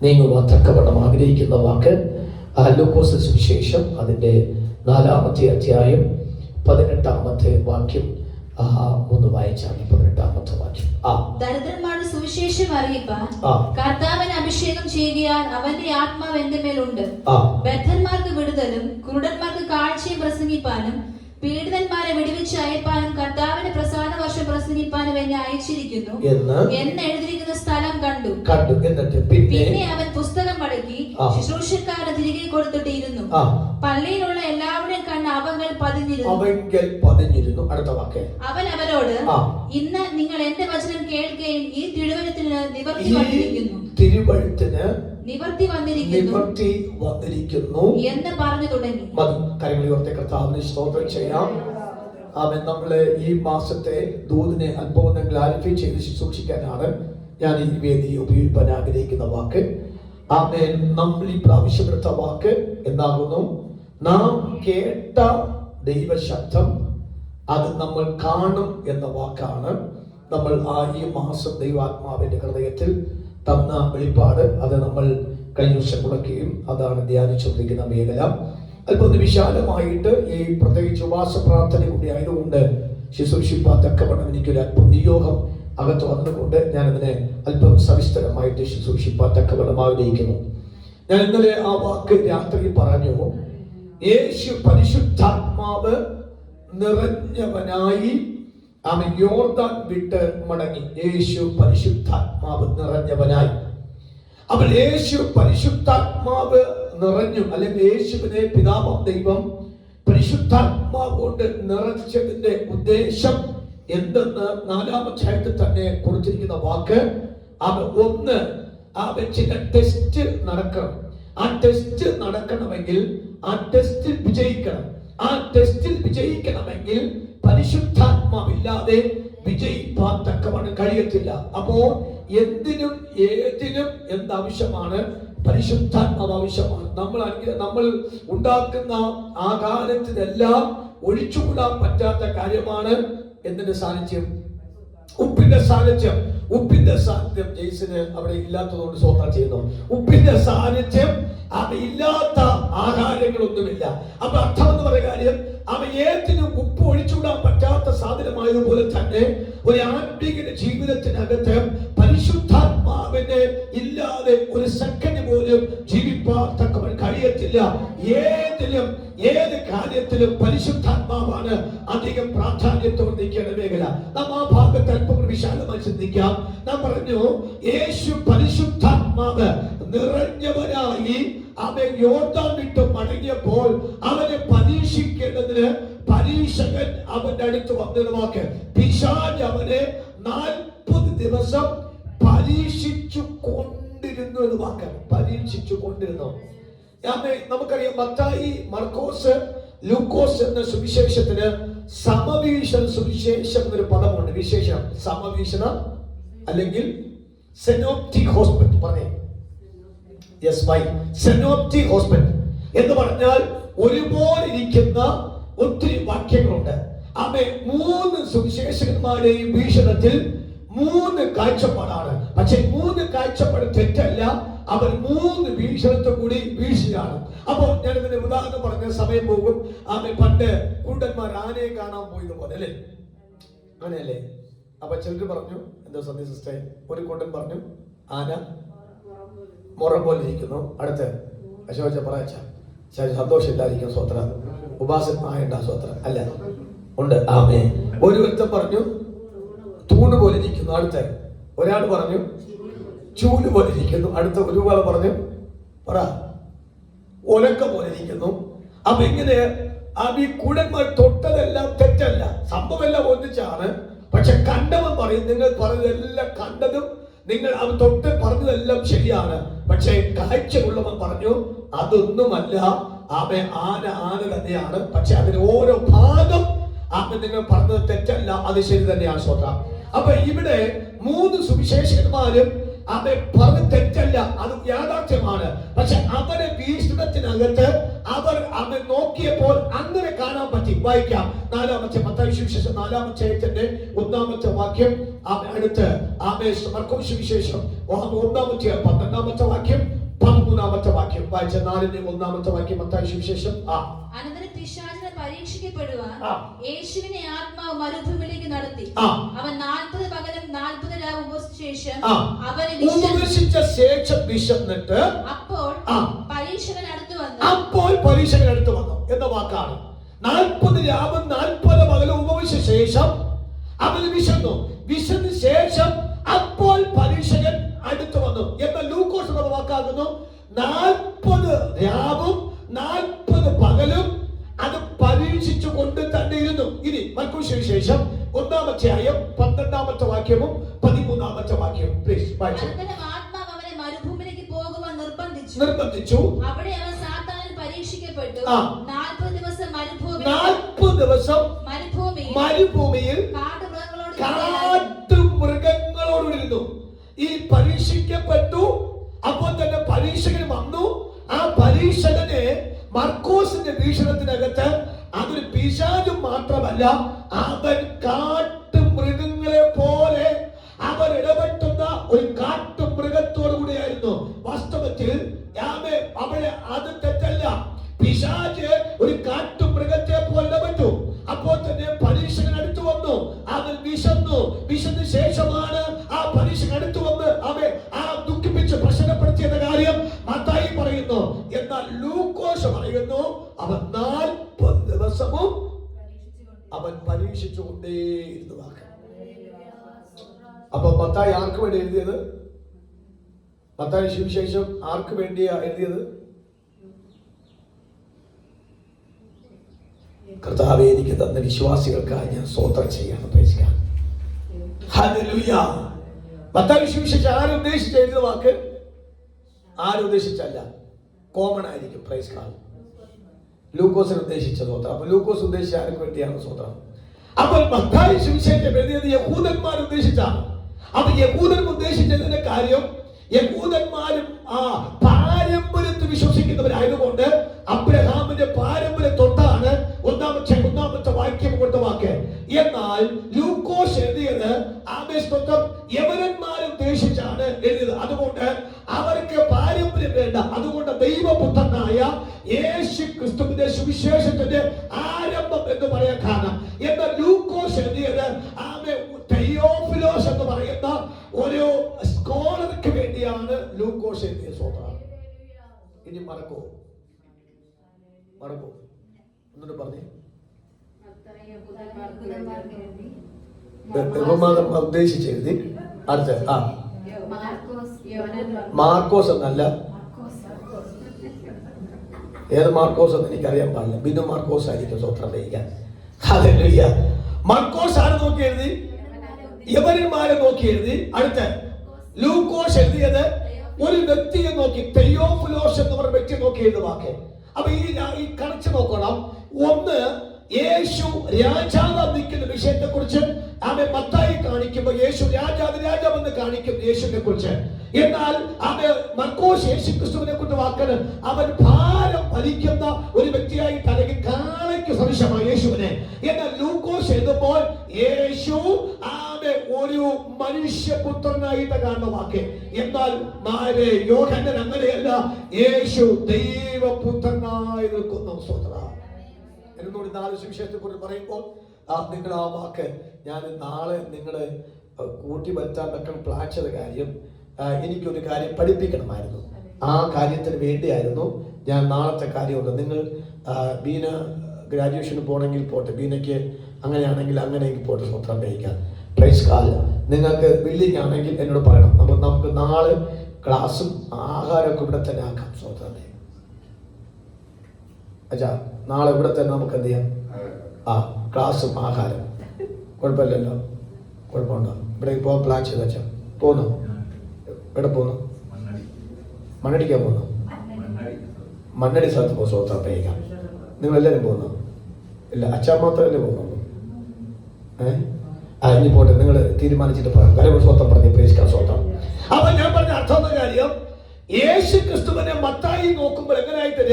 നീങ്ങുവാൻ തക്കവണ്ണം ആഗ്രഹിക്കുന്ന വാക്ക് ലൂക്കോസ് സുവിശേഷം അതിൻ്റെ 4-ാമത്തെ അധ്യായം 18-ാമത്തെ വാക്യം ഒന്ന് വായിച്ചാണ്. 18-ാമത്തെ വാക്യം. ദരിദ്രന്മാരുടെ സുവിശേഷം അറിയിപ്പാൻ കർത്താവിനെ അഭിഷേകം ചെയ്യുകയാൽ അവന്റെ ആത്മാവ് എന്റെ മേലുണ്ട്. ബദ്ധന്മാർക്ക് വിടുതലും കുരുടന്മാർക്ക് കാഴ്ചയും പ്രസംഗിപ്പാനും പീഡിതന്മാരെ വിടുവിച്ച് അയപ്പാനും കർത്താവിന്റെ പ്രസാദ വർഷം പ്രസംഗിപ്പാനും എന്നെ അയച്ചിരിക്കുന്നു എന്ന് എഴുതിയിരിക്കുന്ന സ്ഥലം കണ്ടു. പിന്നെ അവൻ പുസ്തകം മടക്കി ശുശ്രൂഷക്കാരന് തിരികെ കൊടുത്തിട്ടിരുന്നു. പള്ളിയിലുള്ള എല്ലാവരുടെയും കണ്ണ് അവങ്കൽ പതിഞ്ഞിരുന്നു. അവൻ അവരോട്, ഇന്ന് നിങ്ങൾ എന്റെ വചനം കേൾക്കുകയും ഈ തിരുവഴുത്തിന് നിവർത്തി വന്നിരിക്കുന്നു എന്ന് പറഞ്ഞു തുടങ്ങി. കർത്താവിനെ സ്തോത്രം ചെയ്യാം. നമ്മള് ഈ മാസത്തെ ദൂതിനെ അല്പം ക്ലാരിഫൈ ചെയ്ത് ശുശ്രൂഷിക്കാനാണ് ഞാൻ ഈ വേദി ഉപയോഗിക്കാൻ ആഗ്രഹിക്കുന്ന വാക്ക്. നമ്മൾ ഈ പ്രാവശ്യം എടുത്ത വാക്ക് എന്താകുന്നു? നാം കേട്ട ദൈവശബ്ദം അത് നമ്മൾ കാണും എന്ന വാക്കാണ്. നമ്മൾ ഈ മാസം ദൈവാത്മാവിന്റെ ഹൃദയത്തിൽ തന്ന വെളിപ്പാട് അത് നമ്മൾ കഴിഞ്ഞ വർഷം മുടക്കുകയും അതാണ് ധ്യാനിച്ചുകൊണ്ടിരിക്കുന്ന മേഖല. അല്പം വിശാലമായിട്ട് ഈ പ്രത്യേകിച്ച് ഉപവാസ പ്രാർത്ഥന കൂടി ആയതുകൊണ്ട് ശുശ്രൂഷിപ്പാൻ തക്കവണ്ണം എനിക്കൊരു അല്പം നിയോഗം അകത്ത് വന്നുകൊണ്ട് ഞാൻ അതിനെ അല്പം സവിസ്തരമായിട്ട് ശുശ്രൂഷിപ്പാൻ തക്കവണ്ണം ആഗ്രഹിക്കുന്നു. ഞാൻ ഇന്നലെ ആ വാക്ക് രാത്രി പറഞ്ഞു. യേശു പരിശുദ്ധാത്മാവ് നിറഞ്ഞവനായി അവൻ യോർദാൻ വിട്ട് മടങ്ങി. യേശു പരിശുദ്ധാത്മാവ് നിറഞ്ഞവനായി. അപ്പോൾ യേശു പരിശുദ്ധാത്മാവ് നിറഞ്ഞു, അല്ലെങ്കിൽ യേശുവിനെ പിതാവാം ദൈവം പരിശുദ്ധാത്മാവ് കൊണ്ട് നിറച്ചതിന്റെ ഉദ്ദേശം എന്തെന്ന് 4-ാം അധ്യായത്തിൽ തന്നെ കൊടുത്തിരിക്കുന്ന വാക്ക്. ഒന്ന്, ചില ടെസ്റ്റ് നടക്കണം. ആ ടെസ്റ്റ് നടക്കണമെങ്കിൽ ആ ടെസ്റ്റിൽ വിജയിക്കണം. ആ ടെസ്റ്റിൽ വിജയിക്കണമെങ്കിൽ പരിശുദ്ധാത്മാവില്ലാതെ വിജയിപ്പാൻ തക്കവണ്ണം കഴിയത്തില്ല. അപ്പോ എന്തിനും ഏതിനും എന്താവശ്യമാണ്? പരിശുദ്ധാത്മാവ് ആവശ്യമാണ്. നമ്മൾ ഉണ്ടാക്കുന്ന ആഹാരത്തിനെല്ലാം ഒഴിച്ചുകൂടാൻ പറ്റാത്ത കാര്യമാണ് എന്തിന്റെ സാന്നിധ്യം? ഉപ്പിന്റെ സാന്നിധ്യം. ഉപ്പിന്റെ സാന്നിധ്യം ജെയ്സിന് അവിടെ ഇല്ലാത്തതുകൊണ്ട് സ്വന്തം ചെയ്യുന്നു. ഉപ്പിന്റെ സാന്നിധ്യം ഇല്ലാത്ത ആഹാരങ്ങളൊന്നുമില്ല. അപ്പൊ അർത്ഥം എന്ന് പറയുന്ന കാര്യം ഏതിനും ഉപ്പ് ഒഴിച്ചുവിടാൻ പറ്റാത്ത സാധനമായതുപോലെ തന്നെ ഒരു ആത്മീയ ജീവിതത്തിനകത്ത് പരിശുദ്ധാത്മാവിനെ ഇല്ലാതെ ഒരു സെക്കൻഡ് പോലും ജീവിപ്പാൻ തക്കവണ്ണം കഴിയത്തില്ല. ഏതിലും ഏത് കാര്യത്തിലും പരിശുദ്ധാത്മാവാണ് അധികം പ്രാധാന്യത്തോടെ നിൽക്കേണ്ട മേഖല. നാം ആ ഭാഗത്ത് അല്പം വിശാലമായി ചിന്തിക്കാം. നാം പറഞ്ഞു യേശു പരിശുദ്ധാത്മാവ് നിറഞ്ഞവനായി അവൻ യോർദാൻ വിട്ട് മടങ്ങിയപ്പോൾ അവനെ പരീക്ഷിക്കേണ്ടതിന് പരീക്ഷകൻ അവന്റെ അടുത്ത് വന്നൊരു വാക്ക്. പിശാച് അവനെ 40 ദിവസം പരീക്ഷിച്ചു കൊണ്ടിരുന്നു എന്ന് വാക്കാണ്. പരീക്ഷിച്ചു കൊണ്ടിരുന്നു. നമുക്കറിയാം മത്തായി, മർക്കോസ്, ലൂക്കോസ് എന്ന സുവിശേഷത്തിന് സമവീക്ഷണ സുവിശേഷം എന്നൊരു പദമുണ്ട്. വിശേഷം സമവീക്ഷണ അല്ലെങ്കിൽ സെനോപ്റ്റിക് ഹോസ്പിറ്റൽ. പറഞ്ഞേ സെനോപ്റ്റിക് ഹോസ്പിറ്റൽ എന്ന് പറഞ്ഞാൽ ഒരുപോലെ ഇരിക്കുന്ന ഒത്തിരി വാക്യങ്ങളുണ്ട്. 3 സുവിശേഷകന്മാരുടെയും വീക്ഷണത്തിൽ 3 കാഴ്ചപ്പാടാണ്. പക്ഷെ 3 കാഴ്ചപ്പാട് തെറ്റല്ല. അവർ 3 വീക്ഷണത്തെ കൂടി വീഴ്ചയാണ്. അപ്പോൾ ഞാൻ ഇതിന്റെ ഉദാഹരണം പറഞ്ഞ സമയം പോകും. പണ്ട് കുണ്ടന്മാർ ആനയെ കാണാൻ പോയത് പോലെ അല്ലേ? അങ്ങനെയല്ലേ? അപ്പൊ ചിലർ പറഞ്ഞു, എന്താ സന്ധ്യ സിസ്റ്റർ, ഒരു കൂട്ടൻ പറഞ്ഞു ആന മുറ പോലെ ഇരിക്കുന്നു. അടുത്ത് അശോച പറയച്ച സന്തോഷമില്ലായിരിക്കും സ്വത്ര ഉപാസമായണ്ട സ്വത്ര അല്ല ഉണ്ട്. ഒരു വ്യക്തം പറഞ്ഞു തൂണ് പോലെ ഇരിക്കുന്നു. അടുത്ത ഒരാൾ പറഞ്ഞു ചൂല് പോലെ ഇരിക്കുന്നു. അടുത്ത ഒരുപാട് പറഞ്ഞു പറ ഒലക്ക പോലെ ഇരിക്കുന്നു. അപ്പൊ ഇങ്ങനെ ഈ കൂടന്മാർ തൊട്ടതെല്ലാം തെറ്റല്ല, സംഭവമെല്ലാം ഒന്നിച്ചാണ്. പക്ഷെ കണ്ടവൻ പറയും നിങ്ങൾ പറഞ്ഞതെല്ലാം കണ്ടതും നിങ്ങൾ അവൻ തൊട്ട് പറഞ്ഞതെല്ലാം ശരിയാണ്. പക്ഷെ കാഴ്ചയുള്ളവൻ പറഞ്ഞു അതൊന്നുമല്ല, ആന തന്നെയാണ്. പക്ഷെ അതിന് ഓരോ ഭാഗം നിങ്ങൾ പറഞ്ഞത് തെറ്റല്ല, അത് ശരി തന്നെയാണ്. സ്വന്തം. അപ്പൊ ഇവിടെ 3 സുവിശേഷകന്മാരും അവൻ പറഞ്ഞ് തെറ്റല്ല, അത് യാഥാർത്ഥ്യമാണ്. പക്ഷെ അവന്റെ വീക്ഷണത്തിനകത്ത് അവൻ നോക്കിയപ്പോൾ അങ്ങനെ കാണാൻ പറ്റി. വായിക്കാം, 4-ാമത്തെ മത്തായി സുവിശേഷം 4-ാം അധ്യായത്തിന്റെ 1-ാമത്തെ വാക്യം. അടുത്ത് മർക്കോസ് സുവിശേഷം 1-ാം അധ്യായം 12-ാമത്തെ വാക്യം, 13-ാമത്തെ വാക്യം. വായിച്ച 4-ന്റെ 1-ാമത്തെ വാക്യം മത്തായി സുവിശേഷം. അനന്തരം പിശാചിനെ പരീക്ഷിക്കപ്പെടുവാൻ യേശുവിനെ ആത്മാവ് മരുഭൂമിയിലേക്ക് നടത്തി. അവൻ 40 പകലും 40 രാവും ഉപവസിച്ച ശേഷം വിശന്നിട്ട് അപ്പോൾ പരീക്ഷകൻ അടുത്തു വന്നു എന്ന വാക്കാണ്. 40 രാവും 40 പകലും ഉപവസിച്ച ശേഷം അവൻ വിശന്നു. വിശന്ന ശേഷം അപ്പോൾ പരീക്ഷകൻ അടുത്തു വന്നു എന്ന ലൂക്കോസ് എന്ന വാക്കാകുന്നു. 40 രാവും 40 പകലും അത് പരീക്ഷിച്ചു കൊണ്ട് തന്നെ ഇരുന്നു. ഇനി മർക്കോസ് സുവിശേഷം 1-ാം അധ്യായം 12-ാമത്തെ വാക്യവും 13-ാമത്തെ വാക്യവും അവനെ മരുഭൂമിയിലേക്ക് പോകുവാൻ നിർബന്ധിച്ചു. അവിടെ അവൻ സാത്താനിൽ പരീക്ഷിക്കപ്പെട്ടു. 40 ദിവസം മരുഭൂമിയിൽ കാട്ടുമൃഗങ്ങളോടിരുന്നു. ഈ പരീക്ഷിക്കപ്പെട്ടു. അപ്പോൾ തന്നെ പരീക്ഷകൻ വന്നു. ആ പരീക്ഷകനെ മർക്കോസിന്റെ വീക്ഷണത്തിനകത്ത് അതൊരു പിശാചും മാത്രമല്ല, അവൻ കാട്ടുമൃഗങ്ങളെ പോലെ അവൻ ഇടപെട്ടുന്ന ഒരു കാട്ടുമൃഗത്തോടു കൂടിയായിരുന്നു. വാസ്തവത്തിൽ അവിടെ അത് തെറ്റല്ല. പിശാച് ഒരു കാട്ടുമൃഗത്തെ പോലെ ഇടപെട്ടു. അപ്പോൾ തന്നെ പരീക്ഷകൻ അടുത്തു വന്നു. അവൻ വിശന്നു. വിശന്ന ശേഷമാണ് ആ പരീക്ഷകൻ അടുത്തു വന്ന് അവൻ ദുഃഖിപ്പിച്ച് പ്രശ്നപ്പെടുത്തിയ കാര്യം മത്തായി പറയുന്നു. എന്നാൽ ലൂക്കോസ് പറയുന്നു അവൻ 40 ദിവസവും അവൻ പരീക്ഷിച്ചുകൊണ്ടേയിരുന്നു. അപ്പൊ മത്തായി ആർക്ക് വേണ്ടി എഴുതിയത്? മത്തായി സുവിശേഷം ആർക്ക് വേണ്ടിയാ എഴുതിയത്? കർത്താവേ, എനിക്ക് തന്ന വിശ്വാസികൾക്കായി ഞാൻ സ്തോത്രം ചെയ്യണം. ഹല്ലേലൂയ. മത്തായി സുവിശേഷം ആരും ഉദ്ദേശിച്ച് എഴുതിയ വാക്ക് ആരും ഉദ്ദേശിച്ചല്ല, കോമൺ ആയിരിക്കും. Praise God. ലൂക്കോസിനെ ഉദ്ദേശിച്ച സ്തോത്രം. അപ്പൊ ലൂക്കോസ് ഉദ്ദേശിച്ച ആർക്ക് വേണ്ടിയാണ് സ്തോത്രം? അപ്പോൾ മത്തായി സുവിശേഷം എഴുതിയത് യഹൂദന്മാർ ഉദ്ദേശിച്ചാണ്. അപ്പൊ യഹൂദൻ ഉദ്ദേശിച്ചതിന്റെ കാര്യം, യഹൂദന്മാരും പാരമ്പര്യത്തിൽ വിശ്വസിക്കുന്നവരായതുകൊണ്ട് അബ്രഹാമിന്റെ പാരമ്പര്യം തൊട്ടാണ് ഒന്നാമത്തെ വാക്യം കൊടുത്ത വാക്ക്. എന്നാൽ ലൂക്കോസ് എഴുതിയത് യവനന്മാരെ ഉദ്ദേശിച്ചാണ് എഴുതിയത്. അതുകൊണ്ട് അവർക്ക് പാരമ്പര്യം വേണ്ട. അതുകൊണ്ട് ദൈവപുത്രനായ യേശു ക്രിസ്തുവിന്റെ സുവിശേഷത്തിന്റെ ആരംഭം എന്ന് പറയാൻ കാരണം. എന്നാൽ ലൂക്കോസ് എഴുതിയത് തെയോഫിലോസ് എന്ന് പറയുന്ന ഒരു സ്കോളർക്ക് വേണ്ടിയാണ് ലൂക്കോസ് എഴുതിയ സ്വന്തം. ഇനി മറക്കോ എന്നിട്ട് പറഞ്ഞേ, ഉദ്ദേശിച്ചെഴുതി. അടുത്ത മാർക്കോസ് എന്നല്ല, ഏത് മാർക്കോസ് എന്ന് എനിക്കറിയാൻ പാടില്ല. ബിനു മാർക്കോസ് ആയിരിക്കും സ്വത്രം വഹിക്കാൻ. ഹല്ലേലൂയ. മാർക്കോസ് ആരെ നോക്കി എഴുതി? യവനന്മാരെ നോക്കി എഴുതി. അടുത്ത ലൂക്കോസ് എഴുതിയത് ഒരു വ്യക്തിയെ നോക്കി, തെയോഫിലോസ് എന്ന് പറഞ്ഞ വ്യക്തിയെ നോക്കി എഴുതുന്ന വാക്ക്. അപ്പൊ ഈ കണച്ച് നോക്കണം. ഒന്ന്, യേശു രാജാവ് നിൽക്കുന്ന വിഷയത്തെ കുറിച്ച് അവൻ മത്തായി കാണിക്കുമ്പോൾ യേശു രാജാവെന്ന് കാണിക്കും യേശുവിനെ കുറിച്ച്. എന്നാൽ മർക്കോസ് യേശു ക്രിസ്തുവിനെ കൊണ്ട് വാക്കന് അവൻ ഭാരം വലിക്കുന്ന ഒരു വ്യക്തിയായിട്ട് അല്ലെങ്കിൽ കാളയ്ക്ക് സദൃശമായി യേശുവിനെ. എന്നാൽ ലൂക്കോസ് എഴുതുമ്പോൾ യേശു ഒരു മനുഷ്യപുത്രനായിട്ട് കാണുന്ന വാക്ക്. എന്നാൽ യോഹന്നാൻ അങ്ങനെയല്ല, യേശു ദൈവപുത്രനായി നിൽക്കുന്നു. എന്നോട് 4 സുവിശേഷത്തെ കുറിച്ച് പറയുമ്പോൾ നിങ്ങൾ ആ വാക്ക് ഞാൻ നാളെ നിങ്ങളെ കൂട്ടി വരുത്താൻ വെക്കാൻ പ്ലാൻ ചെയ്ത കാര്യം, എനിക്കൊരു കാര്യം പഠിപ്പിക്കണമായിരുന്നു. ആ കാര്യത്തിന് വേണ്ടിയായിരുന്നു ഞാൻ നാളത്തെ കാര്യമുണ്ട്. നിങ്ങൾ ബീന ഗ്രാജുവേഷന് പോകണമെങ്കിൽ പോട്ടെ, ബീനയ്ക്ക് അങ്ങനെയാണെങ്കിൽ അങ്ങനെയെങ്കിൽ പോട്ടെ, സ്വത്രം വഹിക്കാം. Praise God. നിങ്ങൾക്ക് ബില്ലിംഗ് ആണെങ്കിൽ എന്നോട് പറയണം. നമുക്ക് നാളെ ക്ലാസ്സും ആഹാരമൊക്കെ ഇവിടെ തന്നെ ആക്കാം. സ്വത്രം അച്ഛാ, നാളെ ഇവിടെ തന്നെ നമുക്ക് എന്ത് ചെയ്യാം? ക്ലാസ്സും ആഹാരം. കുഴപ്പമില്ലല്ലോ? കുഴപ്പമുണ്ടോ? ഇവിടെ പോകാൻ പ്ലാൻ ചെയ്ത അച്ഛാ? പോന്നു? എവിടെ പോന്നു? മണ്ണടിക്കാൻ പോന്നു? മണ്ണടി സ്ഥലത്ത് പോകും. സ്വത്രം വഹിക്കാം. നിങ്ങളെല്ലാവരും പോകുന്നു? ഇല്ല, അച്ഛാ മാത്രമല്ലേ പോകുന്നുള്ളൂ? ഇനി പോട്ടെ, നിങ്ങൾ തീരുമാനിച്ചിട്ട് പറയാം. കാര്യം സ്വത്തം പറഞ്ഞ് പ്രേക്ഷിക്കാൻ സ്വത്തം. അപ്പൊ ഞാൻ പറഞ്ഞ അർത്ഥം കാര്യം, യേശു ക്രിസ്തുവിനെ മത്തായി നോക്കുമ്പോൾ എങ്ങനെയായിട്ട്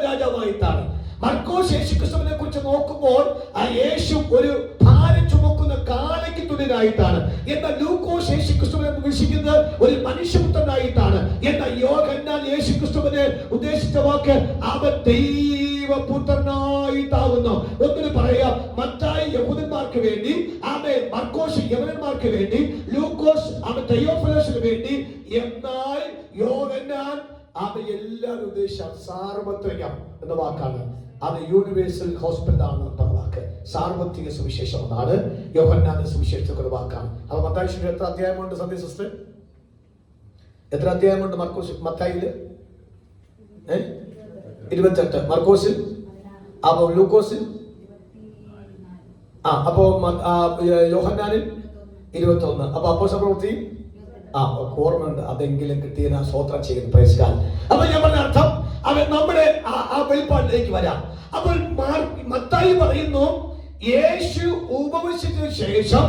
രാജാവായിട്ടാണ്. മർക്കോസ് യേശു ക്രിസ്തുവിനെ കുറിച്ച് നോക്കുമ്പോൾ ആ യേശു ഒരു ഭാരം ചുമക്കുന്ന കാളയ്ക്ക് തുല്യനായിട്ടാണ്. എന്നാൽ ലൂക്കോസ് യേശു ക്രിസ്തുവിനെ വീക്ഷിക്കുന്നത് ഒരു മനുഷ്യപുത്രനായിട്ടാണ്. എന്നാൽ യോഹന്നാൻ യേശു ക്രിസ്തുവിനെ ഉദ്ദേശിച്ച വാക്ക് അവൻ ദൈവപുത്രനായിട്ടാവുന്നു. ഒന്നിന് പറയാം, മത്തായി യഹൂദന്മാർക്ക് വേണ്ടി, ആമേൻ, മർക്കോസ് യവനന്മാർക്ക് വേണ്ടി, ലൂക്കോസ് അവൻ തെയോഫിലോസിന് വേണ്ടി. എന്നാൽ യോഹന്നാൻ അവൻ എല്ലാവരും ഉദ്ദേശിച്ച സാർവത്രികം എന്ന വാക്കാണ്. അത് യൂണിവേഴ്സൽ ഹോസ്പിറ്റൽ ആണ് പറഞ്ഞ വാക്ക്. സാർവത്രിക സുവിശേഷം എന്നാണ് യോഹന്നാന്റെ സുവിശേഷത്തിൽ ഒരു വാക്കാണ്. അപ്പൊ മത്തായി എത്ര അധ്യായമുണ്ട് സന്ധ്യ സിസ്റ്റർ? എത്ര അധ്യായമുണ്ട് മത്തായില്? 28. മർക്കോസിൽ? അപ്പൊ ലൂക്കോസിൽ? അപ്പോ യോഹന്നാനിൽ 21. അപ്പൊ അപ്പോസ്തല പ്രവൃത്തി ഓർമ്മയുണ്ട്. അതെങ്കിലും കിട്ടിയ സ്തോത്രം ചെയ്യുന്നു. Praise God. അപ്പൊ ഞാൻ പറഞ്ഞ അർത്ഥം, അവൻ നമ്മുടെ ആ വെളിപ്പാടിലേക്ക് വരാം. അപ്പോൾ മത്തായി പറയുന്നു, യേശു ഉപവസിച്ചതിനു ശേഷം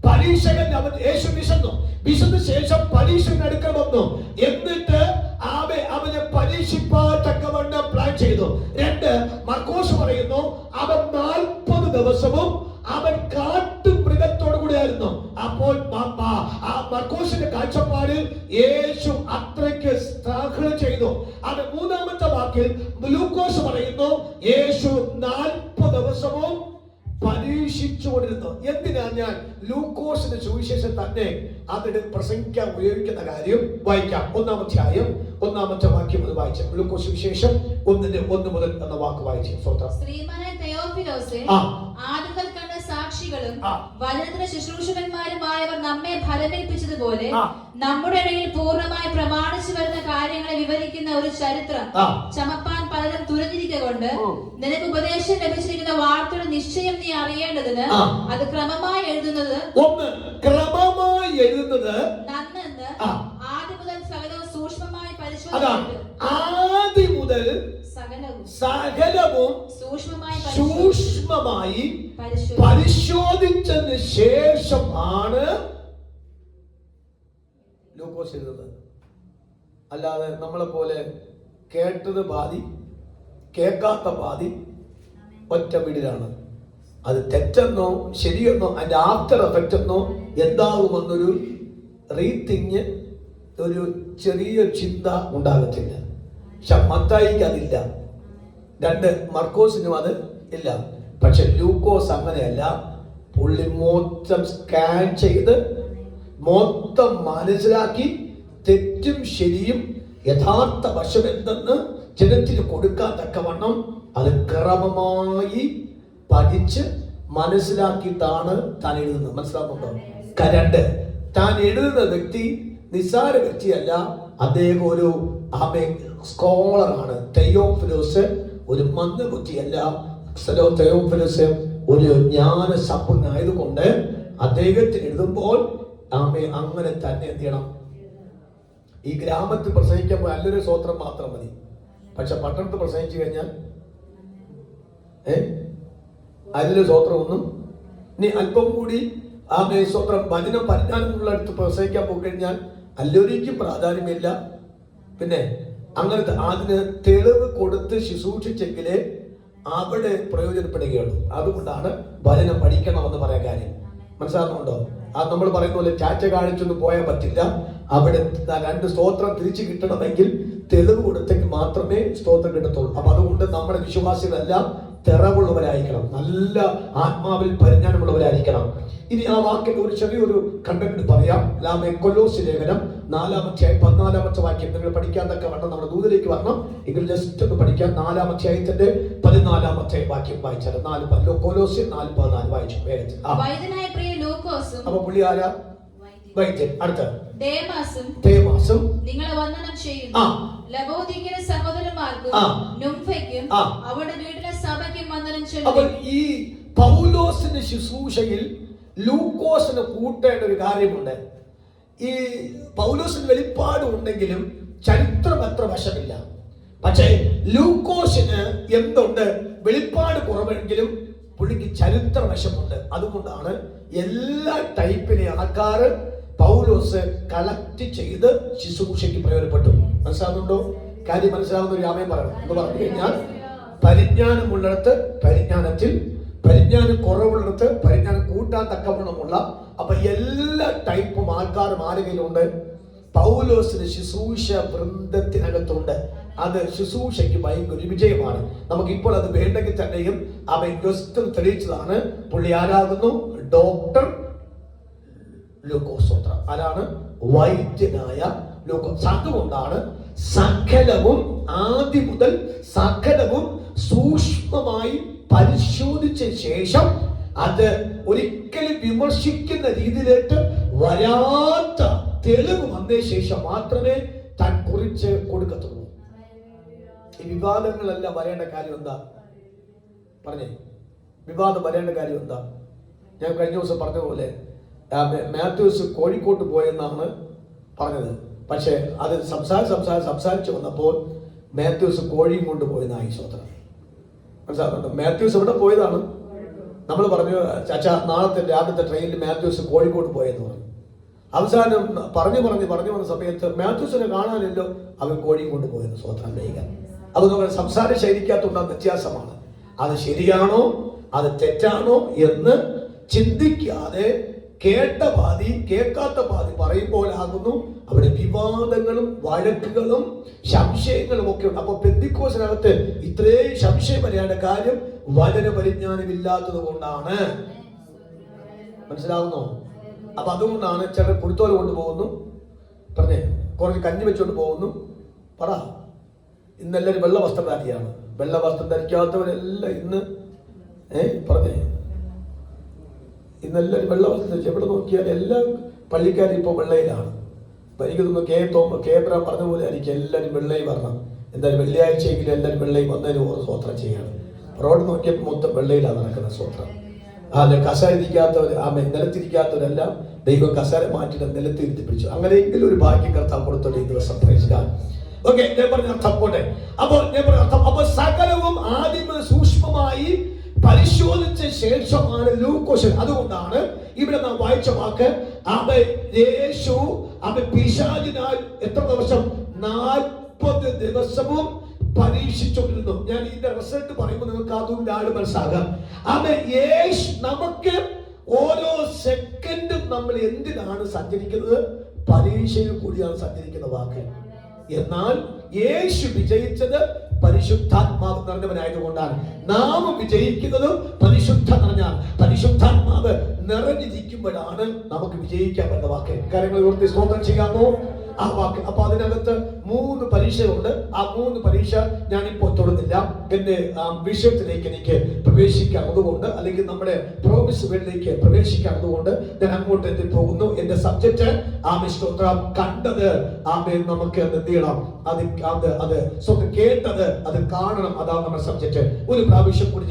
പരീക്ഷകൻ യേശു വിശന്ന ശേഷം പരീക്ഷകൻ അടുക്കൽ വന്നു. എന്നിട്ട് അവനെ പരീക്ഷിപ്പാൻ തക്കവണ്ണം പ്ലാൻ ചെയ്തു. 2 മർക്കോസ് പറയുന്നു, അവൻ 40 ദിവസവും അവൻ കാട്ടുമൃഗത്തോടു കൂടി ആയിരുന്നു. അപ്പോൾ ആ മർക്കോസിന്റെ കാഴ്ചപ്പാടിൽ യേശു അത്രയ്ക്ക് സ്തോത്രം ചെയ്തു. അത് 3-ാമത്തെ വാക്കിൽ ലൂക്കോസ് പറയുന്നു, യേശു 40 ദിവസവും പരീക്ഷിച്ചുകൊണ്ടിരുന്നു. എന്തിനാ ഞാൻ ലൂക്കോസിന്റെ സുവിശേഷം തന്നെ അതിന് പ്രസംഗിക്കാൻ ഉപയോഗിക്കുന്ന കാര്യം വായിക്കാം. 1-ാം അധ്യായം 1-ാമത്തെ വാക്യം അത് വായിച്ചു. ലൂക്കോസ് സുവിശേഷം 1:1 മുതൽ എന്ന വാക്ക് വായിച്ചു. ശ്രീമാനായ തെയോഫിലോസേ, ആദ്യത്തിൽ കണ്ട സാക്ഷികളും വചനത്തിന്റെ ശുശ്രൂഷകന്മാരുമായവർ നമ്മെ ഫലമേൽപ്പിച്ചതുപോലെ നമ്മുടെ ഇടയിൽ പൂർണ്ണമായി പ്രമാണിച്ചു വരുന്ന കാര്യങ്ങളെ വിവരിക്കുന്ന ഒരു ചരിത്രം ചമപ്പാൻ പലരും തുറന്നിരിക്കൊണ്ട് നിനക്ക് ഉപദേശം ലഭിച്ചിരിക്കുന്ന വാർത്തയുടെ നിശ്ചയം നീ അറിയേണ്ടതിന് അത് ക്രമമായി എഴുതുന്നത് നന്നെന്ന് ആദ്യം മുതൽ സകലവും സൂക്ഷ്മമായി പരിശോധിച്ചിട്ട് സകലവും സൂക്ഷ്മമായി പരിശോധിച്ചതിന് ശേഷം ആണ് ലൂക്കോസ് എഴുതുന്നത്. അല്ലാതെ നമ്മളെ പോലെ കേട്ടത് പാതി കേൾക്കാത്ത പാതി ഒറ്റ വീടിലാണ്. അത് തെറ്റെന്നോ ശരിയെന്നോ അതിന്റെ ആഫ്റ്റർ എഫക്റ്റ് എന്നോ എന്താകുമെന്നൊരു റീതിങ്, ഒരു ചെറിയൊരു ചിന്ത ഉണ്ടാകത്തില്ല. പക്ഷെ മത്തായിക്ക് അതില്ല. 2 മർക്കോസിനും അത് ഇല്ല. പക്ഷെ ലൂക്കോസ് അങ്ങനെയല്ല. പുള്ളി മൊത്തം സ്കാൻ ചെയ്ത് മൊത്തം മനസ്സിലാക്കി തെറ്റും ശരിയും യഥാർത്ഥ വശം എന്തെന്ന് ജനത്തിന് കൊടുക്കാൻ തക്കവണ്ണം അത് ക്രമമായി പഠിച്ച് മനസ്സിലാക്കിയിട്ടാണ് താൻ എഴുതുന്നത്. മനസ്സിലാക്കുന്നുണ്ടോ? 2 താൻ എഴുതുന്ന വ്യക്തി നിസ്സാര വ്യക്തിയല്ല. അദ്ദേഹം ഒരു സ്കോളറാണ്. തെയോഫിലോസ് ഒരു മന്ദബുദ്ധിയല്ല. തെയോഫിലോസ് ഒരു ജ്ഞാന സമ്പന്നനായതുകൊണ്ട് അദ്ദേഹത്തിന് എഴുതുമ്പോൾ അങ്ങനെ തന്നെ എന്ത് ചെയ്യണം? ഈ ഗ്രാമത്തിൽ പ്രസംഗിക്കുമ്പോൾ നല്ലൊരു സ്തോത്രം മാത്രം മതി. പക്ഷെ പട്ടണത്തിൽ പ്രസംഗിച്ചു കഴിഞ്ഞാൽ അതിലൊരു സ്തോത്രമൊന്നും, ഇനി അല്പം കൂടി സ്തോത്രം വചനം പരിജ്ഞാനമുള്ള അടുത്ത് പ്രസംഗിക്കാൻ പോയി കഴിഞ്ഞാൽ അല്ലൊരിക്കും പ്രാധാന്യമില്ല. പിന്നെ അങ്ങനത്തെ അതിന് തെളിവ് കൊടുത്ത് ശുശ്രൂഷിച്ചെങ്കിലേ അവിടെ പ്രയോജനപ്പെടുകയുള്ളൂ. അതുകൊണ്ടാണ് വചനം പഠിക്കണമെന്ന് പറയാൻ കാര്യം. മനസ്സിലാകുന്നുണ്ടോ? അത് നമ്മൾ പറയുന്ന പോലെ ചാച്ച കാണിച്ചൊന്നും പോയാൽ പറ്റില്ല. അവിടെ 2 സ്തോത്രം തിരിച്ചു കിട്ടണമെങ്കിൽ തെളിവ് കൊടുത്തെങ്കിൽ മാത്രമേ സ്തോത്രം കിട്ടത്തുള്ളൂ. അപ്പൊ അതുകൊണ്ട് നമ്മുടെ വിശ്വാസികളെല്ലാം തെറവുള്ളവരായിരിക്കണം, നല്ല ആത്മാവിൽ പരിജ്ഞാനമുള്ളവരായിരിക്കണം. ഇനി ആ വാക്കിന്റെ ഒരു ചെറിയൊരു കണ്ടന്റ് പറയാം. കൊലോസ്യ ലേഖനം 4-ാം അധ്യായം 14-ാമത്തെ വാക്യം നിങ്ങൾ പഠിക്കാൻ തക്ക വണ്ണം നമ്മുടെ ദൂതിലേക്ക് വരണം. എങ്കിൽ ജസ്റ്റ് ഒന്ന് പഠിക്കാം. 4-ാം അധ്യായത്തിന്റെ 14-ാമത്തെ വാക്യം വായിച്ചാൽ കൊലോസ്യ 4:14 വായിച്ചു വേഗത്തിൽ. അപ്പൊ പുള്ളി ആരാ? വൈദ്യൻ. അടുത്ത ദേമാസും നിങ്ങളെ വന്ദനം ചെയ്യുന്നു. ലവോദിക്കയിലെ സഹോദരന്മാർക്കും നുംഫയ്ക്കും അവരുടെ വീട്ടിലെ സഭയ്ക്കും വന്ദനം ചെയ്യുന്നു. അപ്പോൾ ഈ പൗലോസിന്റെ ശുശ്രൂഷയിൽ ലൂക്കോസിന് കൂട്ടേണ്ട ഒരു കാര്യമുണ്ട്. ഈ പൗലോസിന് വെളിപ്പാട് ഉണ്ടെങ്കിലും ചരിത്രം അത്ര വശമില്ല. പക്ഷേ ലൂക്കോസിന് എന്തുണ്ട്? വെളിപ്പാട് കുറവെങ്കിലും പുള്ളിക്ക് ചരിത്ര വശമുണ്ട്. അതുകൊണ്ടാണ് എല്ലാ ടൈപ്പിലെ ആൾക്കാർ പൗലോസ് കളക്ട് ചെയ്ത് ശുശ്രൂഷയ്ക്ക് പ്രയോജനപ്പെട്ടു. മനസ്സിലാവുന്നുണ്ടോ? കാര്യം മനസ്സിലാവുന്ന ഒരു ആമേൻ പറയണം. എന്ന് പറഞ്ഞു കഴിഞ്ഞാൽ പരിജ്ഞാനമുള്ളിടത്ത് പരിജ്ഞാനത്തിൽ, പരിജ്ഞാനം കുറവുള്ളിടത്ത് പരിജ്ഞാനം കൂട്ടാൻ തക്കവണ്ണമുള്ള, അപ്പൊ എല്ലാ ടൈപ്പും ആൾക്കാരും ആരെങ്കിലുമുണ്ട്. പൗലോസിന് ശുശ്രൂഷ വൃന്ദത്തിനകത്തുണ്ട്. അത് ശുശ്രൂഷയ്ക്ക് ഭയങ്കര വിജയമാണ്. നമുക്കിപ്പോൾ അത് വേണ്ടെങ്കിൽ തന്നെയും അവൻ ക്വസ്റ്റൻ തെളിയിച്ചതാണ്. പുള്ളി ആരാകുന്നു? ഡോക്ടർ ലൂക്കോസ്. ആരാണ്? വൈദ്യനായ ലൂക്കോസ്. അതുകൊണ്ടാണ് സകലവും ആദ്യം മുതൽ സകലവും സൂക്ഷ്മമായി പരിശോധിച്ച ശേഷം അത് ഒരിക്കലും വിമർശിക്കുന്ന രീതിയിലേക്ക് വരാത്ത തെളിവ് വന്ന ശേഷം മാത്രമേ താൻ കുറിച്ച് കൊടുക്കത്തുള്ളൂ. ഈ വിവാദങ്ങളെല്ലാം വരേണ്ട കാര്യം എന്താ? പറഞ്ഞേ, വിവാദം വരേണ്ട കാര്യം എന്താ? ഞാൻ കഴിഞ്ഞ ദിവസം പറഞ്ഞ പോലെ മാത്യൂസ് കോഴിക്കോട്ട് പോയെന്നാണ് പറഞ്ഞത്. പക്ഷെ അത് സംസാരിച്ച് വന്നപ്പോൾ മാത്യൂസ് കോഴിയും കൊണ്ട് പോയെന്നായി സ്വതന്ത്രം. മനസ്സിലാകുന്നുണ്ട്? മാത്യൂസ് എവിടെ പോയതാണ്? നമ്മൾ പറഞ്ഞു, ചാച്ചാ നാളത്തെ രാവിലത്തെ ട്രെയിനിൽ മാത്യൂസ് കോഴിക്കോട്ട് പോയെന്ന് പറഞ്ഞു. അവസാനം പറഞ്ഞു വന്ന സമയത്ത് മാത്യൂസിനെ കാണാനില്ലോ, അവൻ കോഴിയും കൊണ്ട് പോയെന്ന് സ്വതന്ത്രം കഴിയുക. അത് നമ്മൾ സംസാര ശൈലിക്കകത്തുണ്ടാകുന്ന വ്യത്യാസമാണ്. അത് ശരിയാണോ അത് തെറ്റാണോ എന്ന് ചിന്തിക്കാതെ കേട്ട പാതി കേൾക്കാത്ത പാതി പറയുമ്പോഴാകുന്നു അവിടെ വിവാദങ്ങളും വഴക്കുകളും സംശയങ്ങളും ഒക്കെ ഉണ്ട്. അപ്പൊ പെന്തിക്കോസിനകത്ത് ഇത്രയും സംശയം വരേണ്ട കാര്യം വചന പരിജ്ഞാനമില്ലാത്തത് കൊണ്ടാണ്. മനസ്സിലാവുന്നോ? അപ്പൊ അതുകൊണ്ടാണ് ചിലർ പുഴുത്തോല കൊണ്ടുപോകുന്നു, പറഞ്ഞേ കുറച്ച് കഞ്ഞി വെച്ചുകൊണ്ട് പോകുന്നു. പറ, ഇന്നെല്ലാവരും വെള്ള വസ്ത്രം ധരിക്കുകയാണ്. വെള്ള വസ്ത്രം ധരിക്കാത്തവരെല്ലാം ഇന്ന് പറഞ്ഞേ ഇന്നെല്ലാവരും വെള്ള വസ്ത്രം ധരിച്ചു. എവിടെ നോക്കിയാൽ എല്ലാ പള്ളിക്കാരും ഇപ്പോൾ വെള്ളയിലാണ്. എനിക്ക് തോന്നുന്നു കേബ്രാം പറഞ്ഞ പോലെ ആയിരിക്കും എല്ലാവരും വെള്ളയിൽ വരണം. എന്തായാലും വെള്ളിയാഴ്ചയെങ്കിലും എല്ലാവരും വെള്ളയിൽ വന്നതിന് ഓരോ സ്വോത്രം ചെയ്യണം. റോഡ് നോക്കിയപ്പോൾ മൊത്തം വെള്ളയിലാണ് നടക്കുന്ന സ്വോത്രം. അതെ, കസേര ഇരിക്കാത്തവർ, നിലത്തിരിക്കാത്തവരെല്ലാം ദൈവം കസേര മാറ്റിയിട്ട് നിലത്തിരുത്തി പിടിച്ചു. അങ്ങനെയെങ്കിലും ഒരു ഭാഗ്യം കർത്താവ് കൊടുത്തോട്ടെ ഈ ദിവസം. ഓക്കെ, ഞാൻ പറഞ്ഞ അർത്ഥം പോട്ടെ. അപ്പോൾ ഞാൻ പറഞ്ഞ അർത്ഥം, അപ്പൊ സകലവും ആദ്യം സൂക്ഷ്മമായി പരിശോധിച്ച ശേഷമാണ് ലൂക്കോസ്. അതുകൊണ്ടാണ് ഇവിടെ നാം വായിച്ച വാക്ക്, യേശു പിശാചിനാൽ എത്ര ദിവസം? 40 ദിവസവും പരീക്ഷിച്ചുകൊണ്ടിരുന്നു. ഞാൻ ഇതിന്റെ റിസൾട്ട് പറയുമ്പോൾ നിങ്ങൾക്ക് അതുകൊണ്ട് ആട് മനസ്സിലാകാം. യേശു നമുക്ക് ഓരോ സെക്കൻഡും നമ്മൾ എന്തിനാണ് സഞ്ചരിക്കുന്നത്? പരീക്ഷയിൽ കൂടിയാണ് സഞ്ചരിക്കുന്ന വാക്ക്. എന്നാൽ യേശു വിജയിച്ചത് പരിശുദ്ധാത്മാവ് നിറഞ്ഞവനായതുകൊണ്ടാണ്. നാം വിജയിക്കുന്നത് പരിശുദ്ധാത്മാവ് നിറഞ്ഞിരിക്കുമ്പോഴാണ് നമുക്ക് വിജയിക്കാൻ പറ്റുന്ന വാക്ക്. കാര്യങ്ങൾ ഓർത്ത് സ്തോത്രം ചെയ്യാമോ? ആ വാക്ക്. അപ്പൊ അതിനകത്ത് 3 പരീക്ഷകളുണ്ട്. ആ 3 പരീക്ഷ ഞാനിപ്പോൾ തൊടുന്നില്ല. എന്റെ വിഷയത്തിലേക്ക് എനിക്ക് പ്രവേശിക്കാവുന്നതുകൊണ്ട്, അല്ലെങ്കിൽ നമ്മുടെ പ്രോമിസ് വേൾഡിലേക്ക് പ്രവേശിക്കാവുന്നതുകൊണ്ട് ഞാൻ അങ്ങോട്ട് എത്തി പോകുന്നു. എന്റെ സബ്ജക്റ്റ് സ്തോത്രം കണ്ടത് നമുക്ക് എന്ത് ചെയ്യണം? അത് കേട്ടത് അത് കാണണം. അതാണ് നമ്മുടെ സബ്ജക്റ്റ്. ഒരു പ്രാവശ്യം കൂടി